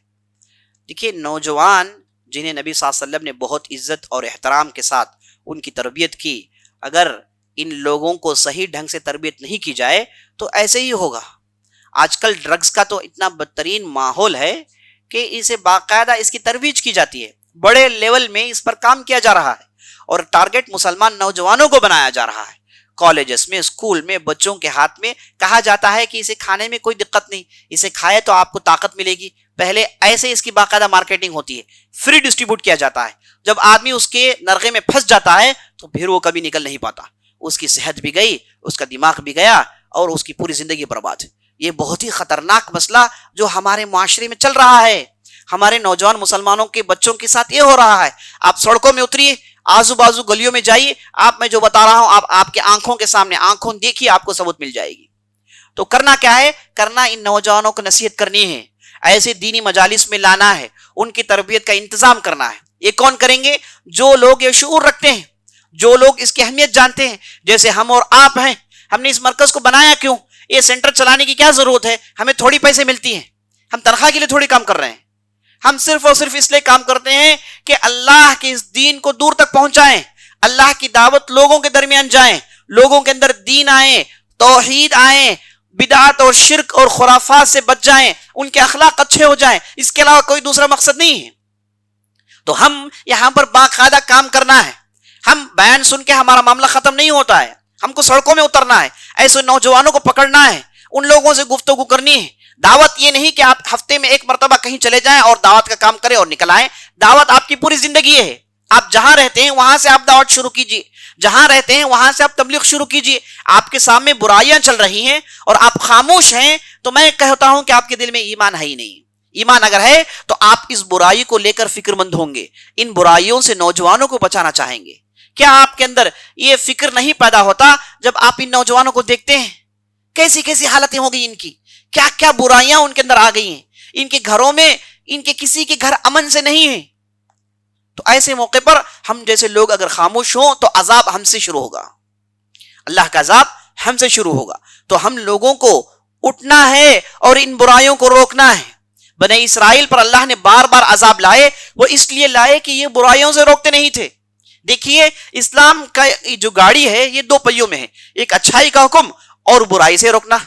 دیکھیے, نوجوان جنہیں نبی صلی اللہ علیہ وسلم نے بہت عزت اور احترام کے ساتھ ان کی تربیت کی, اگر ان لوگوں کو صحیح ڈھنگ سے تربیت نہیں کی جائے تو ایسے ہی ہوگا. آج کل ڈرگز کا تو اتنا بدترین ماحول ہے کہ اسے باقاعدہ اس کی ترویج کی جاتی ہے, بڑے لیول میں اس پر کام کیا جا رہا ہے اور ٹارگٹ مسلمان نوجوانوں کو بنایا جا رہا ہے. کالجز میں, اسکول میں بچوں کے ہاتھ میں کہا جاتا ہے کہ اسے کھانے میں کوئی دقت نہیں, اسے کھائے تو آپ کو طاقت ملے گی. پہلے ایسے اس کی باقاعدہ مارکیٹنگ ہوتی ہے, فری ڈسٹریبیوٹ کیا جاتا ہے. جب آدمی اس کے نرغے میں پھنس جاتا ہے تو پھر وہ کبھی نکل نہیں پاتا. اس کی صحت بھی گئی, اس کا دماغ بھی گیا اور اس کی پوری زندگی برباد. یہ بہت ہی خطرناک مسئلہ جو ہمارے معاشرے میں چل رہا ہے, ہمارے نوجوان مسلمانوں کے بچوں کے ساتھ یہ ہو رہا ہے. آپ سڑکوں میں اتریے, آزو بازو گلیوں میں جائیے, آپ میں جو بتا رہا ہوں آپ کے آنکھوں کے سامنے, آنکھوں دیکھیے, آپ کو ثبوت مل جائے گی. تو کرنا کیا ہے؟ کرنا ان نوجوانوں کو نصیحت کرنی ہے, ایسے دینی مجالس میں لانا ہے, ان کی تربیت کا انتظام کرنا ہے. یہ کون کریں گے؟ جو لوگ یہ شعور رکھتے ہیں, جو لوگ اس کی اہمیت جانتے ہیں, جیسے ہم اور آپ ہیں. ہم نے اس مرکز کو بنایا کیوں؟ یہ سینٹر چلانے کی کیا ضرورت ہے؟ ہمیں تھوڑی پیسے ملتی ہیں, ہم تنخواہ کے لیے تھوڑی کام کر رہے ہیں. ہم صرف اور صرف اس لیے کام کرتے ہیں کہ اللہ کے اس دین کو دور تک پہنچائیں, اللہ کی دعوت لوگوں کے درمیان جائیں, لوگوں کے اندر دین آئے, توحید آئے, بدعات اور شرک اور خرافات سے بچ جائیں, ان کے اخلاق اچھے ہو جائیں. اس کے علاوہ کوئی دوسرا مقصد نہیں ہے. تو ہم یہاں پر باقاعدہ کام کرنا ہے. ہم بیان سن کے ہمارا معاملہ ختم نہیں ہوتا ہے, ہم کو سڑکوں میں اترنا ہے, ایسے نوجوانوں کو پکڑنا ہے, ان لوگوں سے گفتگو کرنی ہے. دعوت یہ نہیں کہ آپ ہفتے میں ایک مرتبہ کہیں چلے جائیں اور دعوت کا کام کریں اور نکل آئیں. دعوت آپ کی پوری زندگی ہے. آپ جہاں رہتے ہیں وہاں سے آپ دعوت شروع کیجیے, جہاں رہتے ہیں وہاں سے آپ تبلیغ شروع کیجیے. آپ کے سامنے برائیاں چل رہی ہیں اور آپ خاموش ہیں تو میں کہتا ہوں کہ آپ کے دل میں ایمان ہے ہی نہیں. ایمان اگر ہے تو آپ اس برائی کو لے کر فکر مند ہوں گے, ان برائیوں سے نوجوانوں کو بچانا چاہیں گے. کیا آپ کے اندر یہ فکر نہیں پیدا ہوتا جب آپ ان نوجوانوں کو دیکھتے ہیں کیسی کیسی حالتیں ہو گئی ان کی, کیا کیا برائیاں ان کے اندر آ گئی ہیں, ان کے گھروں میں ان کے کسی کے گھر امن سے نہیں ہے. تو ایسے موقع پر ہم جیسے لوگ اگر خاموش ہوں تو عذاب ہم سے شروع ہوگا, اللہ کا عذاب ہم سے شروع ہوگا. تو ہم لوگوں کو اٹھنا ہے اور ان برائیوں کو روکنا ہے. بنی اسرائیل پر اللہ نے بار بار عذاب لائے, وہ اس لیے لائے کہ یہ برائیوں سے روکتے نہیں تھے. دیکھیے, اسلام کا جو گاڑی ہے یہ دو پہیوں میں ہے, ایک اچھائی کا حکم اور برائی سے روکنا.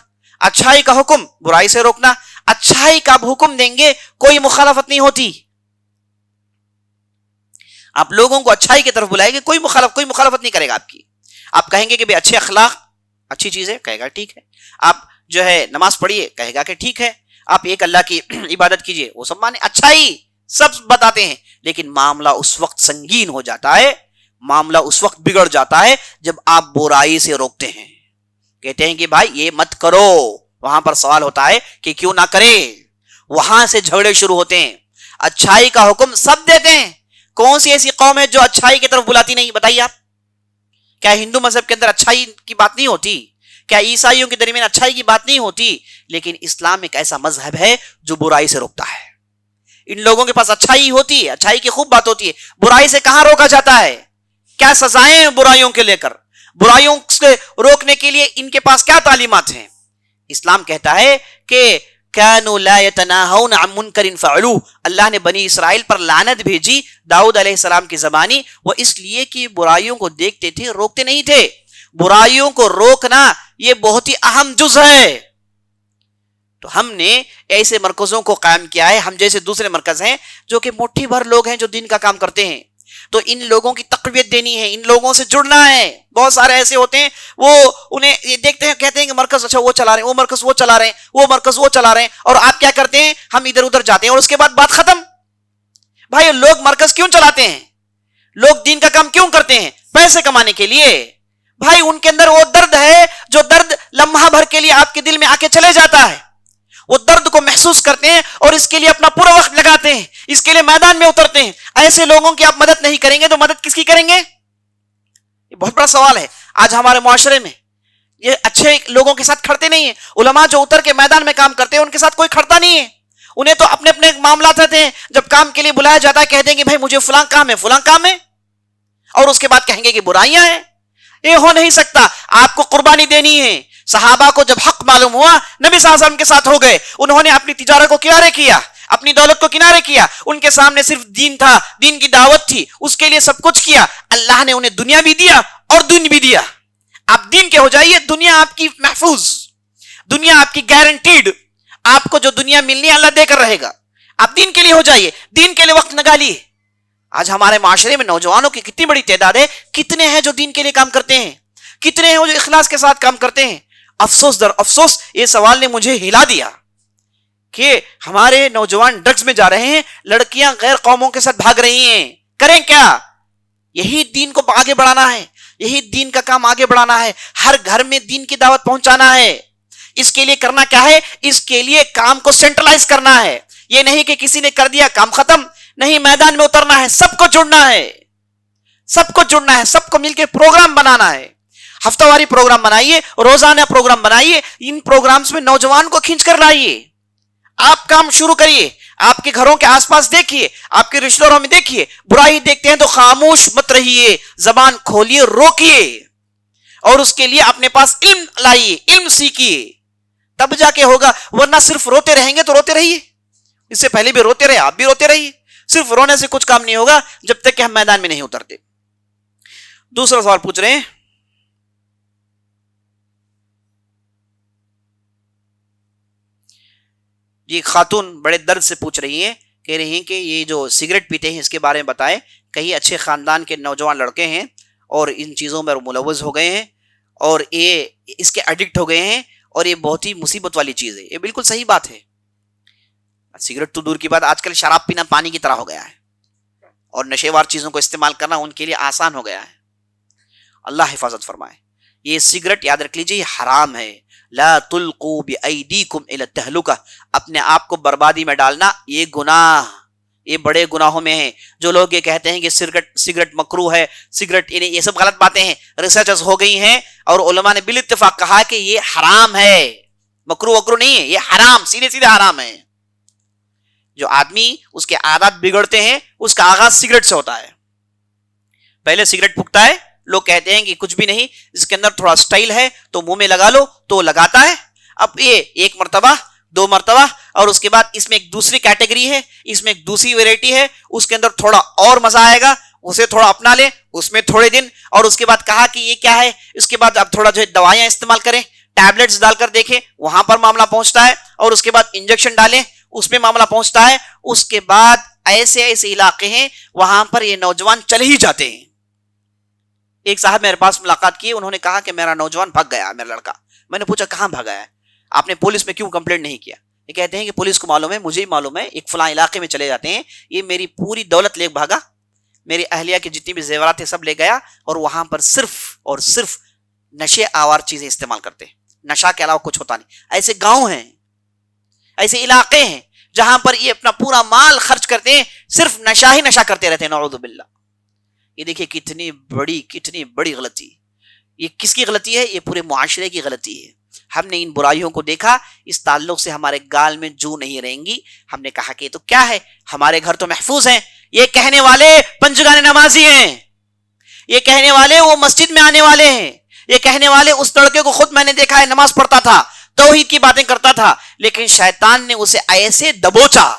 اچھائی کا حکم, برائی سے روکنا. اچھائی کا حکم دیں گے کوئی مخالفت نہیں ہوتی. آپ لوگوں کو اچھائی کی طرف بلائیں گے, کوئی مخالفت نہیں کرے گا آپ کی. آپ کہیں گے کہ اچھے اخلاق اچھی چیز ہے, کہے گا ٹھیک ہے. آپ جو ہے نماز پڑھیے, کہے گا کہ ٹھیک ہے. آپ ایک اللہ کی عبادت کیجیے, وہ سب مانے اچھائی سب بتاتے ہیں. لیکن معاملہ اس وقت سنگین ہو جاتا ہے, معاملہ اس وقت بگڑ جاتا ہے جب آپ برائی سے روکتے ہیں. کہتے ہیں کہ بھائی یہ مت کرو, وہاں پر سوال ہوتا ہے کہ کیوں نہ کریں, وہاں سے جھگڑے شروع ہوتے ہیں. اچھائی کا حکم سب دیتے ہیں. کون سی ایسی قوم ہے جو اچھائی کی طرف بلاتی نہیں؟ بتائیے آپ. کیا ہندو مذہب کے اندر اچھائی کی بات نہیں ہوتی؟ کیا عیسائیوں کے درمیان اچھائی کی بات نہیں ہوتی؟ لیکن اسلام ایک ایسا مذہب ہے جو برائی سے روکتا ہے. ان لوگوں کے پاس اچھائی ہوتی ہے, اچھائی کی خوب بات ہوتی ہے, برائی سے کہاں روکا جاتا ہے؟ کیا سزائیں ہیں برائیوں کے لے کر؟ برائیوں سے روکنے کے لیے ان کے پاس کیا تعلیمات ہیں؟ اسلام کہتا ہے کہ كانوا لا يتناهون عن منکر فعلوه. اللہ نے بنی اسرائیل پر لعنت بھیجی داؤد علیہ السلام کی زبانی, وہ اس لیے کہ برائیوں کو دیکھتے تھے, روکتے نہیں تھے. برائیوں کو روکنا یہ بہت ہی اہم جز ہے. تو ہم نے ایسے مرکزوں کو قائم کیا ہے. ہم جیسے دوسرے مرکز ہیں جو کہ مٹھی بھر لوگ ہیں جو دین کا کام کرتے ہیں, تو ان لوگوں کی تقویت دینی ہے, ان لوگوں سے جڑنا ہے. بہت سارے ایسے ہوتے ہیں وہ انہیں یہ دیکھتے ہیں, کہتے ہیں کہ مرکز اچھا وہ چلا رہے ہیں, وہ مرکز وہ چلا رہے ہیں, وہ مرکز وہ چلا رہے ہیں, اور آپ کیا کرتے ہیں؟ ہم ادھر ادھر جاتے ہیں اور اس کے بعد بات ختم. بھائی لوگ مرکز کیوں چلاتے ہیں؟ لوگ دین کا کام کیوں کرتے ہیں؟ پیسے کمانے کے لیے. بھائی ان کے اندر وہ درد ہے جو درد لمحہ بھر کے لیے آپ کے دل میں آ کے چلے جاتا ہے، وہ درد کو محسوس کرتے ہیں اور اس کے لیے اپنا پورا وقت لگاتے ہیں، اس کے لیے میدان میں اترتے ہیں. ایسے لوگوں کی آپ مدد نہیں کریں گے تو مدد کس کی کریں گے؟ یہ بہت بڑا سوال ہے. آج ہمارے معاشرے میں یہ اچھے لوگوں کے ساتھ کھڑتے نہیں ہیں. علماء جو اتر کے میدان میں کام کرتے ہیں ان کے ساتھ کوئی کھڑتا نہیں ہے. انہیں تو اپنے اپنے معاملات رہتے ہیں. جب کام کے لیے بلایا جاتا ہے کہتے ہیں کہ بھائی مجھے فلاں کام ہے فلاں کام ہے، اور اس کے بعد کہیں گے کہ برائیاں ہیں. یہ ہو نہیں سکتا. آپ کو قربانی دینی ہے. صحابہ کو جب حق معلوم ہوا نبی صلی اللہ علیہ وسلم کے ساتھ ہو گئے. انہوں نے اپنی تجارت کو کنارے کیا، اپنی دولت کو کنارے کیا. ان کے سامنے صرف دین تھا، دین کی دعوت تھی، اس کے لیے سب کچھ کیا. اللہ نے انہیں دنیا بھی دیا اور دین بھی دیا. آپ دین کے ہو جائیے، دنیا آپ کی محفوظ، دنیا آپ کی گارنٹیڈ. آپ کو جو دنیا ملنی ہے اللہ دے کر رہے گا. آپ دین کے لیے ہو جائیے، دین کے لیے وقت نکالیے. آج ہمارے معاشرے میں نوجوانوں کی کتنی بڑی تعداد ہے. کتنے ہیں جو دین کے لیے کام کرتے ہیں، کتنے ہیں جو اخلاص کے ساتھ کام کرتے ہیں. افسوس در افسوس یہ سوال نے مجھے ہلا دیا کہ ہمارے نوجوان ڈرگز میں جا رہے ہیں، لڑکیاں غیر قوموں کے ساتھ بھاگ رہی ہیں. کریں کیا؟ یہی دین کو آگے بڑھانا ہے، یہی دین کا کام آگے بڑھانا ہے. ہر گھر میں دین کی دعوت پہنچانا ہے. اس کے لیے کرنا کیا ہے؟ اس کے لیے کام کو سینٹرلائز کرنا ہے. یہ نہیں کہ کسی نے کر دیا کام ختم. نہیں، میدان میں اترنا ہے، سب کو جڑنا ہے، سب کو جڑنا ہے، سب کو مل کے پروگرام بنانا ہے. ہفتہ واری پروگرام بنائیے، روزانہ پروگرام بنائیے. ان پروگرامز میں نوجوان کو کھینچ کر لائیے. آپ کام شروع کریے. آپ کے گھروں کے آس پاس دیکھیے، آپ کے رشتہ داروں میں دیکھیے. برائی دیکھتے ہیں تو خاموش مت رہیے، زبان کھولیے، روکیے، اور اس کے لیے اپنے پاس علم لائیے، علم سیکھیے. تب جا کے ہوگا. ورنہ صرف روتے رہیں گے تو روتے رہیے. اس سے پہلے بھی روتے رہے، آپ بھی روتے رہیے. صرف رونے سے کچھ کام نہیں ہوگا جب تک کہ ہم میدان میں نہیں اترتے. دوسرا سوال پوچھ رہے ہیں، یہ خاتون بڑے درد سے پوچھ رہی ہیں، کہہ رہی ہیں کہ یہ جو سگریٹ پیتے ہیں اس کے بارے میں بتائیں. کئی اچھے خاندان کے نوجوان لڑکے ہیں اور ان چیزوں میں ملوث ہو گئے ہیں اور یہ اس کے ایڈکٹ ہو گئے ہیں، اور یہ بہت ہی مصیبت والی چیز ہے. یہ بالکل صحیح بات ہے. سگریٹ تو دور کی بات، آج کل شراب پینا پانی کی طرح ہو گیا ہے، اور نشے وار چیزوں کو استعمال کرنا ان کے لیے آسان ہو گیا ہے. اللہ حفاظت فرمائے. یہ سگریٹ یاد رکھ لیجیے، یہ حرام ہے. لا تلقوا بأیدیکم الی التہلکہ، اپنے آپ کو بربادی میں ڈالنا یہ گناہ، یہ بڑے گناہوں میں ہے. جو لوگ یہ کہتے ہیں کہ سگریٹ مکروہ ہے، سگریٹ یہ سب غلط باتیں ہیں. ریسرچز ہو گئی ہیں اور علماء نے بالاتفاق کہا کہ یہ حرام ہے. مکروہ نہیں ہے، یہ حرام، سیدھے سیدھے حرام ہے. جو آدمی اس کے عادات بگڑتے ہیں اس کا آغاز سگریٹ سے ہوتا ہے. پہلے سگریٹ پھونکتا ہے، لوگ کہتے ہیں کہ کچھ بھی نہیں، اس کے اندر تھوڑا سٹائل ہے تو منہ میں لگا لو، تو لگاتا ہے. اب یہ ایک مرتبہ، دو مرتبہ، اور اس کے بعد اس میں ایک دوسری کیٹیگری ہے، اس میں ایک دوسری ویرائٹی ہے، اس کے اندر تھوڑا اور مزہ آئے گا، اسے تھوڑا اپنا لے، اس میں تھوڑے دن، اور اس کے بعد کہا کہ یہ کیا ہے، اس کے بعد اب تھوڑا جو ہے دوائیاں استعمال کریں، ٹیبلٹس ڈال کر دیکھیں، وہاں پر معاملہ پہنچتا ہے، اور اس کے بعد انجیکشن ڈالیں، اس میں معاملہ پہنچتا ہے. اس کے بعد ایسے ایسے علاقے ہیں وہاں پر یہ نوجوان چلے ہی جاتے ہیں. ایک صاحب میرے پاس ملاقات کی، انہوں نے کہا کہ میرا نوجوان بھاگ گیا، میرا لڑکا. میں نے پوچھا کہاں بھاگا ہے، آپ نے پولیس میں کیوں کمپلینٹ نہیں کیا؟ یہ کہتے ہیں کہ پولیس کو معلوم ہے، مجھے ہی معلوم ہے، ایک فلاں علاقے میں چلے جاتے ہیں، یہ میری پوری دولت لے بھاگا، میری اہلیہ کی جتنی بھی زیورات تھے سب لے گیا، اور وہاں پر صرف اور صرف نشے آوار چیزیں استعمال کرتے ہیں، نشہ کے علاوہ کچھ ہوتا نہیں. ایسے گاؤں ہیں، ایسے علاقے ہیں جہاں پر یہ اپنا پورا مال خرچ کرتے ہیں، صرف نشہ ہی نشہ کرتے رہتے ہیں. نعوذ باللہ. یہ دیکھیں کتنی بڑی غلطی. یہ کس کی غلطی ہے؟ یہ پورے معاشرے کی غلطی ہے. ہم نے ان برائیوں کو دیکھا، اس تعلق سے ہمارے گال میں جو نہیں رہیں گی. ہم نے کہا کہ یہ تو کیا ہے، ہمارے گھر تو محفوظ ہیں. یہ کہنے والے پنجگانے نمازی ہیں، یہ کہنے والے وہ مسجد میں آنے والے ہیں، یہ کہنے والے اس لڑکے کو خود میں نے دیکھا ہے نماز پڑھتا تھا، توحید کی باتیں کرتا تھا، لیکن شیطان نے اسے ایسے دبوچا،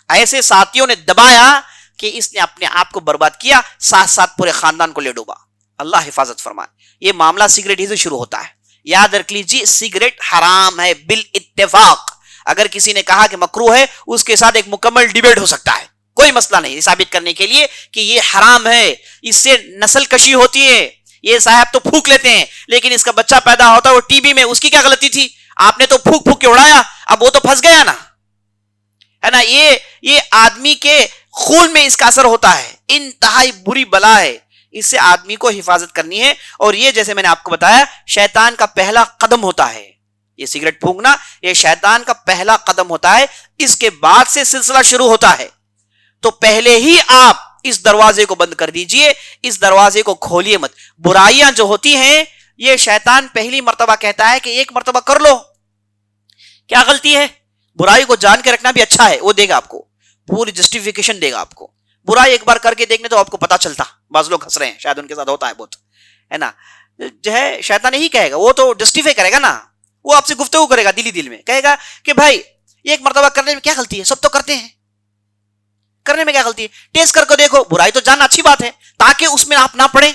ایسے ساتھیوں نے دبایا کہ اس نے اپنے آپ کو برباد کیا، ساتھ ساتھ پورے خاندان کو لے ڈوبا. اللہ حفاظت فرمائے. یہ معاملہ سگریٹ ہی سے شروع ہوتا ہے. یاد رکھ لیجیے سگریٹ حرام ہے بالاتفاق. اگر کسی نے کہا کہ مکروہ ہے، اس کے ساتھ ایک مکمل ڈیبیٹ ہو سکتا ہے، کوئی مسئلہ نہیں ثابت کرنے کے لیے کہ یہ حرام ہے، اس سے نسل کشی ہوتی ہے. یہ صاحب تو پھونک لیتے ہیں، لیکن اس کا بچہ پیدا ہوتا ہے وہ ٹی بی میں، اس کی کیا غلطی تھی؟ آپ نے تو پھونک پھونک کے اڑایا، اب وہ تو پھنس گیا نا، ہے نا. یہ آدمی کے خون میں اس کا اثر ہوتا ہے. انتہائی بری بلا ہے. اس سے آدمی کو حفاظت کرنی ہے. اور یہ جیسے میں نے آپ کو بتایا شیطان کا پہلا قدم ہوتا ہے. یہ سگریٹ پھونکنا یہ شیطان کا پہلا قدم ہوتا ہے. اس کے بعد سے سلسلہ شروع ہوتا ہے. تو پہلے ہی آپ اس دروازے کو بند کر دیجئے, اس دروازے کو کھولیے مت. برائیاں جو ہوتی ہیں یہ شیطان پہلی مرتبہ کہتا ہے کہ ایک مرتبہ کر لو. کیا غلطی ہے؟ برائی کو جان کے رکھنا بھی اچھا ہے, وہ دے گا آپ کو پوری جسٹیفیکیشن دے گا آپ کو. برائی ایک بار کر کے دیکھنے تو آپ کو پتا چلتا. بعض لوگ ہنس رہے ہیں, شاید ان کے ساتھ ہوتا ہے بہت, ہے نا. جو ہے شیطان یہی کہے گا, وہ تو جسٹیفائی کرے گا نا, وہ آپ سے گفتگو کرے گا دل ہی دل میں, کہے گا کہ بھائی ایک مرتبہ کرنے میں کیا غلطی ہے, سب تو کرتے ہیں, کرنے میں کیا غلطی ہے, ٹیسٹ کر کے دیکھو. برائی تو جاننا اچھی بات ہے تاکہ اس میں آپ نہ پڑیں.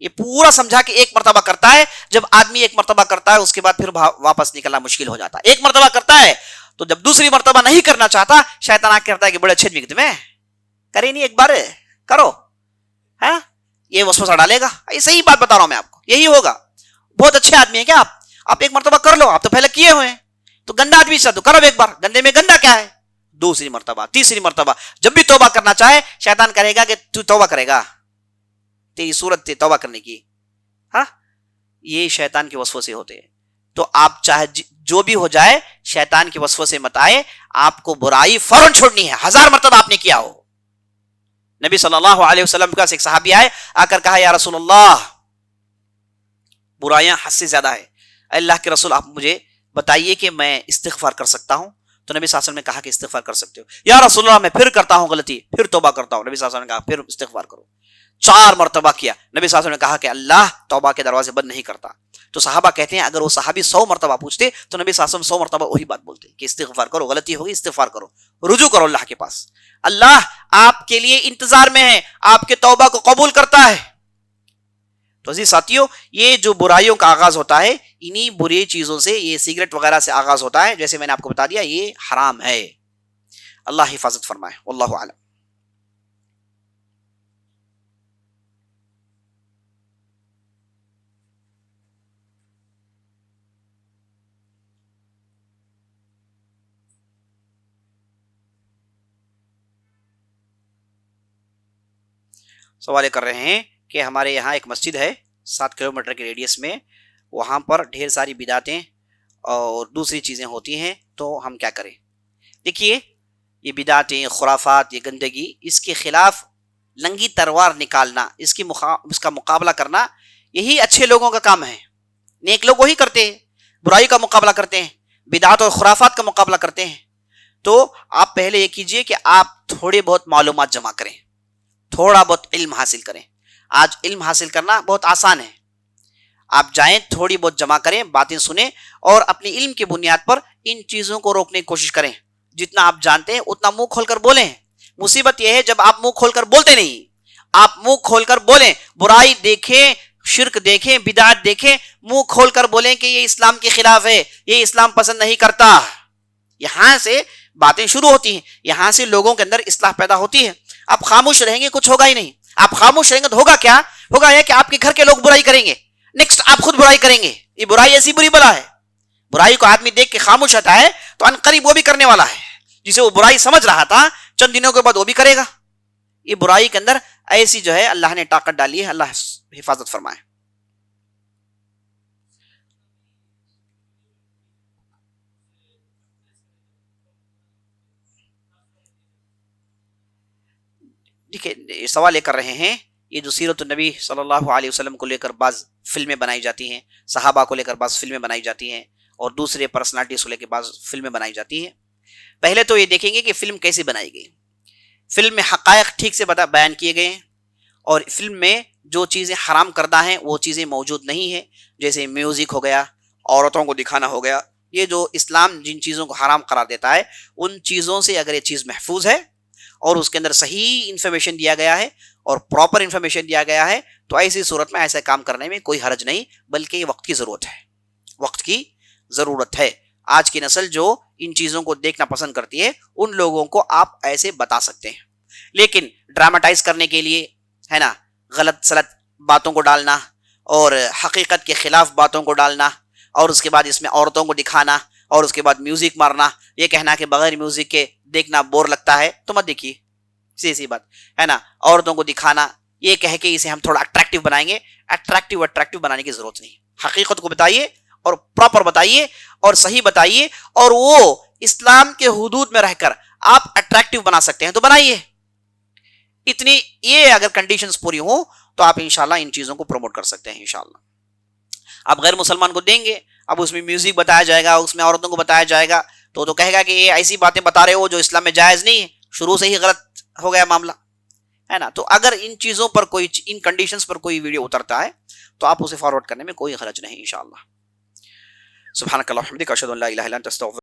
یہ پورا سمجھا کہ ایک مرتبہ کرتا ہے. جب آدمی ایک مرتبہ کرتا ہے اس کے بعد پھر واپس نکلنا مشکل ہو جاتا ہے. ایک مرتبہ کرتا ہے تو جب دوسری مرتبہ نہیں کرنا چاہتا شیطان کہتا ہے کہ بڑے اچھے نکلتے میں کرے نہیں, ایک بار کرو, ہاں یہ وسوسہ ڈالے گا. یہ صحیح بات بتا رہا ہوں میں آپ کو, یہی ہوگا. بہت اچھے آدمی ہیں کیا آپ ایک مرتبہ کر لو, آپ تو پہلے کیے ہوئے ہیں. تو گندا آدمی سے تو کرو ایک بار, گندے میں گندا کیا ہے. دوسری مرتبہ, تیسری مرتبہ, جب بھی توبہ کرنا چاہے شیطان کرے گا کہ تو توبہ کرے گا, تیری صورت تھی توبہ کرنے کی. ہاں یہ شیطان کے وسوسے ہوتے ہیں. تو آپ چاہے جو بھی ہو جائے شیطان کے وسوسے مت آئے. آپ کو برائی فوراً چھوڑنی ہے, 1000 مرتبہ آپ نے کیا ہو. نبی صلی اللہ علیہ وسلم کے پاس ایک صحابی آئے, آ کر کہا یا رسول اللہ برائیاں حد سے زیادہ ہے, اللہ کے رسول آپ مجھے بتائیے کہ میں استغفار کر سکتا ہوں. تو نبی صلی اللہ علیہ وسلم نے کہا کہ استغفار کر سکتے ہو. یا رسول اللہ میں پھر کرتا ہوں غلطی, پھر توبہ کرتا ہوں. نبی صلی اللہ علیہ وسلم نے کہا پھر استغفار کرو. 4 مرتبہ کیا. نبی صلی اللہ علیہ وسلم نے کہا کہ اللہ توبہ کے دروازے بند نہیں کرتا. تو صحابہ کہتے ہیں اگر وہ صحابی 100 مرتبہ پوچھتے تو نبی صلی اللہ علیہ وسلم 100 مرتبہ وہی بات بولتے کہ استغفار کرو, غلطی ہوگی استغفار کرو, رجوع کرو اللہ کے پاس. اللہ آپ کے لیے انتظار میں ہے, آپ کے توبہ کو قبول کرتا ہے. تو عزیز ساتھیوں, یہ جو برائیوں کا آغاز ہوتا ہے انہی بری چیزوں سے, یہ سگریٹ وغیرہ سے آغاز ہوتا ہے. جیسے میں نے آپ کو بتا دیا یہ حرام ہے. اللہ حفاظت فرمائے, واللہ اعلم. سوال کر رہے ہیں کہ ہمارے یہاں ایک مسجد ہے 7 کلومیٹر کے ریڈیس میں, وہاں پر ڈھیر ساری بدعتیں اور دوسری چیزیں ہوتی ہیں, تو ہم کیا کریں. دیکھیے یہ بدعتیں, خرافات, یہ گندگی, اس کے خلاف ننگی تلوار نکالنا, اس کا مقابلہ کرنا, یہی اچھے لوگوں کا کام ہے. نیک لوگ وہی کرتے ہیں, برائی کا مقابلہ کرتے ہیں, بدعت اور خرافات کا مقابلہ کرتے ہیں. تو آپ پہلے یہ کیجئے کہ آپ تھوڑے بہت معلومات جمع کریں, تھوڑا بہت علم حاصل کریں. آج علم حاصل کرنا بہت آسان ہے. آپ جائیں, تھوڑی بہت جمع کریں, باتیں سنیں, اور اپنی علم کی بنیاد پر ان چیزوں کو روکنے کی کوشش کریں. جتنا آپ جانتے ہیں اتنا منہ کھول کر بولیں. مصیبت یہ ہے جب آپ منہ کھول کر بولتے نہیں. آپ منہ کھول کر بولیں, برائی دیکھیں, شرک دیکھیں, بدعت دیکھیں, منہ کھول کر بولیں کہ یہ اسلام کے خلاف ہے, یہ اسلام پسند نہیں کرتا. یہاں سے باتیں شروع ہوتی ہیں, یہاں سے لوگوں کے اندر اصلاح پیدا ہوتی ہے. آپ خاموش رہیں گے کچھ ہوگا ہی نہیں. آپ خاموش رہیں گے تو ہوگا کیا, ہوگا یہ کہ آپ کے گھر کے لوگ برائی کریں گے, نیکسٹ آپ خود برائی کریں گے. یہ برائی ایسی بری بلا ہے, برائی کو آدمی دیکھ کے خاموش رہتا ہے تو ان قریب وہ بھی کرنے والا ہے. جسے وہ برائی سمجھ رہا تھا چند دنوں کے بعد وہ بھی کرے گا. یہ برائی کے اندر ایسی جو ہے اللہ نے طاقت ڈالی ہے. اللہ حفاظت فرمائے. دیکھیے سوال یہ کر رہے ہیں, یہ جو سیرت النبی صلی اللہ علیہ وسلم کو لے کر بعض فلمیں بنائی جاتی ہیں, صحابہ کو لے کر بعض فلمیں بنائی جاتی ہیں, اور دوسرے پرسنالٹیز کو لے کے بعض فلمیں بنائی جاتی ہیں. پہلے تو یہ دیکھیں گے کہ فلم کیسے بنائی گئی. فلم میں حقائق ٹھیک سے بیان کیے گئے ہیں, اور فلم میں جو چیزیں حرام کردہ ہیں وہ چیزیں موجود نہیں ہیں. جیسے میوزک ہو گیا, عورتوں کو دکھانا ہو گیا, یہ جو اسلام جن چیزوں کو حرام قرار دیتا ہے ان چیزوں سے اگر یہ چیز محفوظ ہے اور اس کے اندر صحیح انفارمیشن دیا گیا ہے اور پراپر انفارمیشن دیا گیا ہے, تو ایسی صورت میں ایسا کام کرنے میں کوئی حرج نہیں, بلکہ یہ وقت کی ضرورت ہے. وقت کی ضرورت ہے. آج کی نسل جو ان چیزوں کو دیکھنا پسند کرتی ہے ان لوگوں کو آپ ایسے بتا سکتے ہیں. لیکن ڈراماٹائز کرنے کے لیے, ہے نا, غلط سلط باتوں کو ڈالنا اور حقیقت کے خلاف باتوں کو ڈالنا, اور اس کے بعد اس میں عورتوں کو دکھانا, اور اس کے بعد میوزک مارنا, یہ کہنا کہ بغیر میوزک کے دیکھنا بور لگتا ہے, تو مت دیکھیے. سی بات ہے نا, عورتوں کو دکھانا یہ کہہ کے اسے ہم تھوڑا اٹریکٹیو بنائیں گے. اٹریکٹیو بنانے کی ضرورت نہیں. حقیقت کو بتائیے اور پراپر بتائیے اور صحیح بتائیے, اور وہ اسلام کے حدود میں رہ کر آپ اٹریکٹیو بنا سکتے ہیں تو بنائیے. اتنی یہ اگر کنڈیشنز پوری ہوں تو آپ انشاءاللہ ان چیزوں کو پروموٹ کر سکتے ہیں انشاءاللہ. آپ غیر مسلمان کو دیں گے, اب اس میں میوزک بتایا جائے گا, اس میں عورتوں کو بتایا جائے گا, تو کہے گا کہ یہ ایسی باتیں بتا رہے ہو جو اسلام میں جائز نہیں ہے, شروع سے ہی غلط ہو گیا معاملہ ہے نا. تو اگر ان چیزوں پر کوئی, ان کنڈیشنز پر کوئی ویڈیو اترتا ہے تو آپ اسے فارورڈ کرنے میں کوئی حرج نہیں انشاءاللہ. سبحانک اللہم و بحمدک اشہد ان لا الہ الا انت استغفرک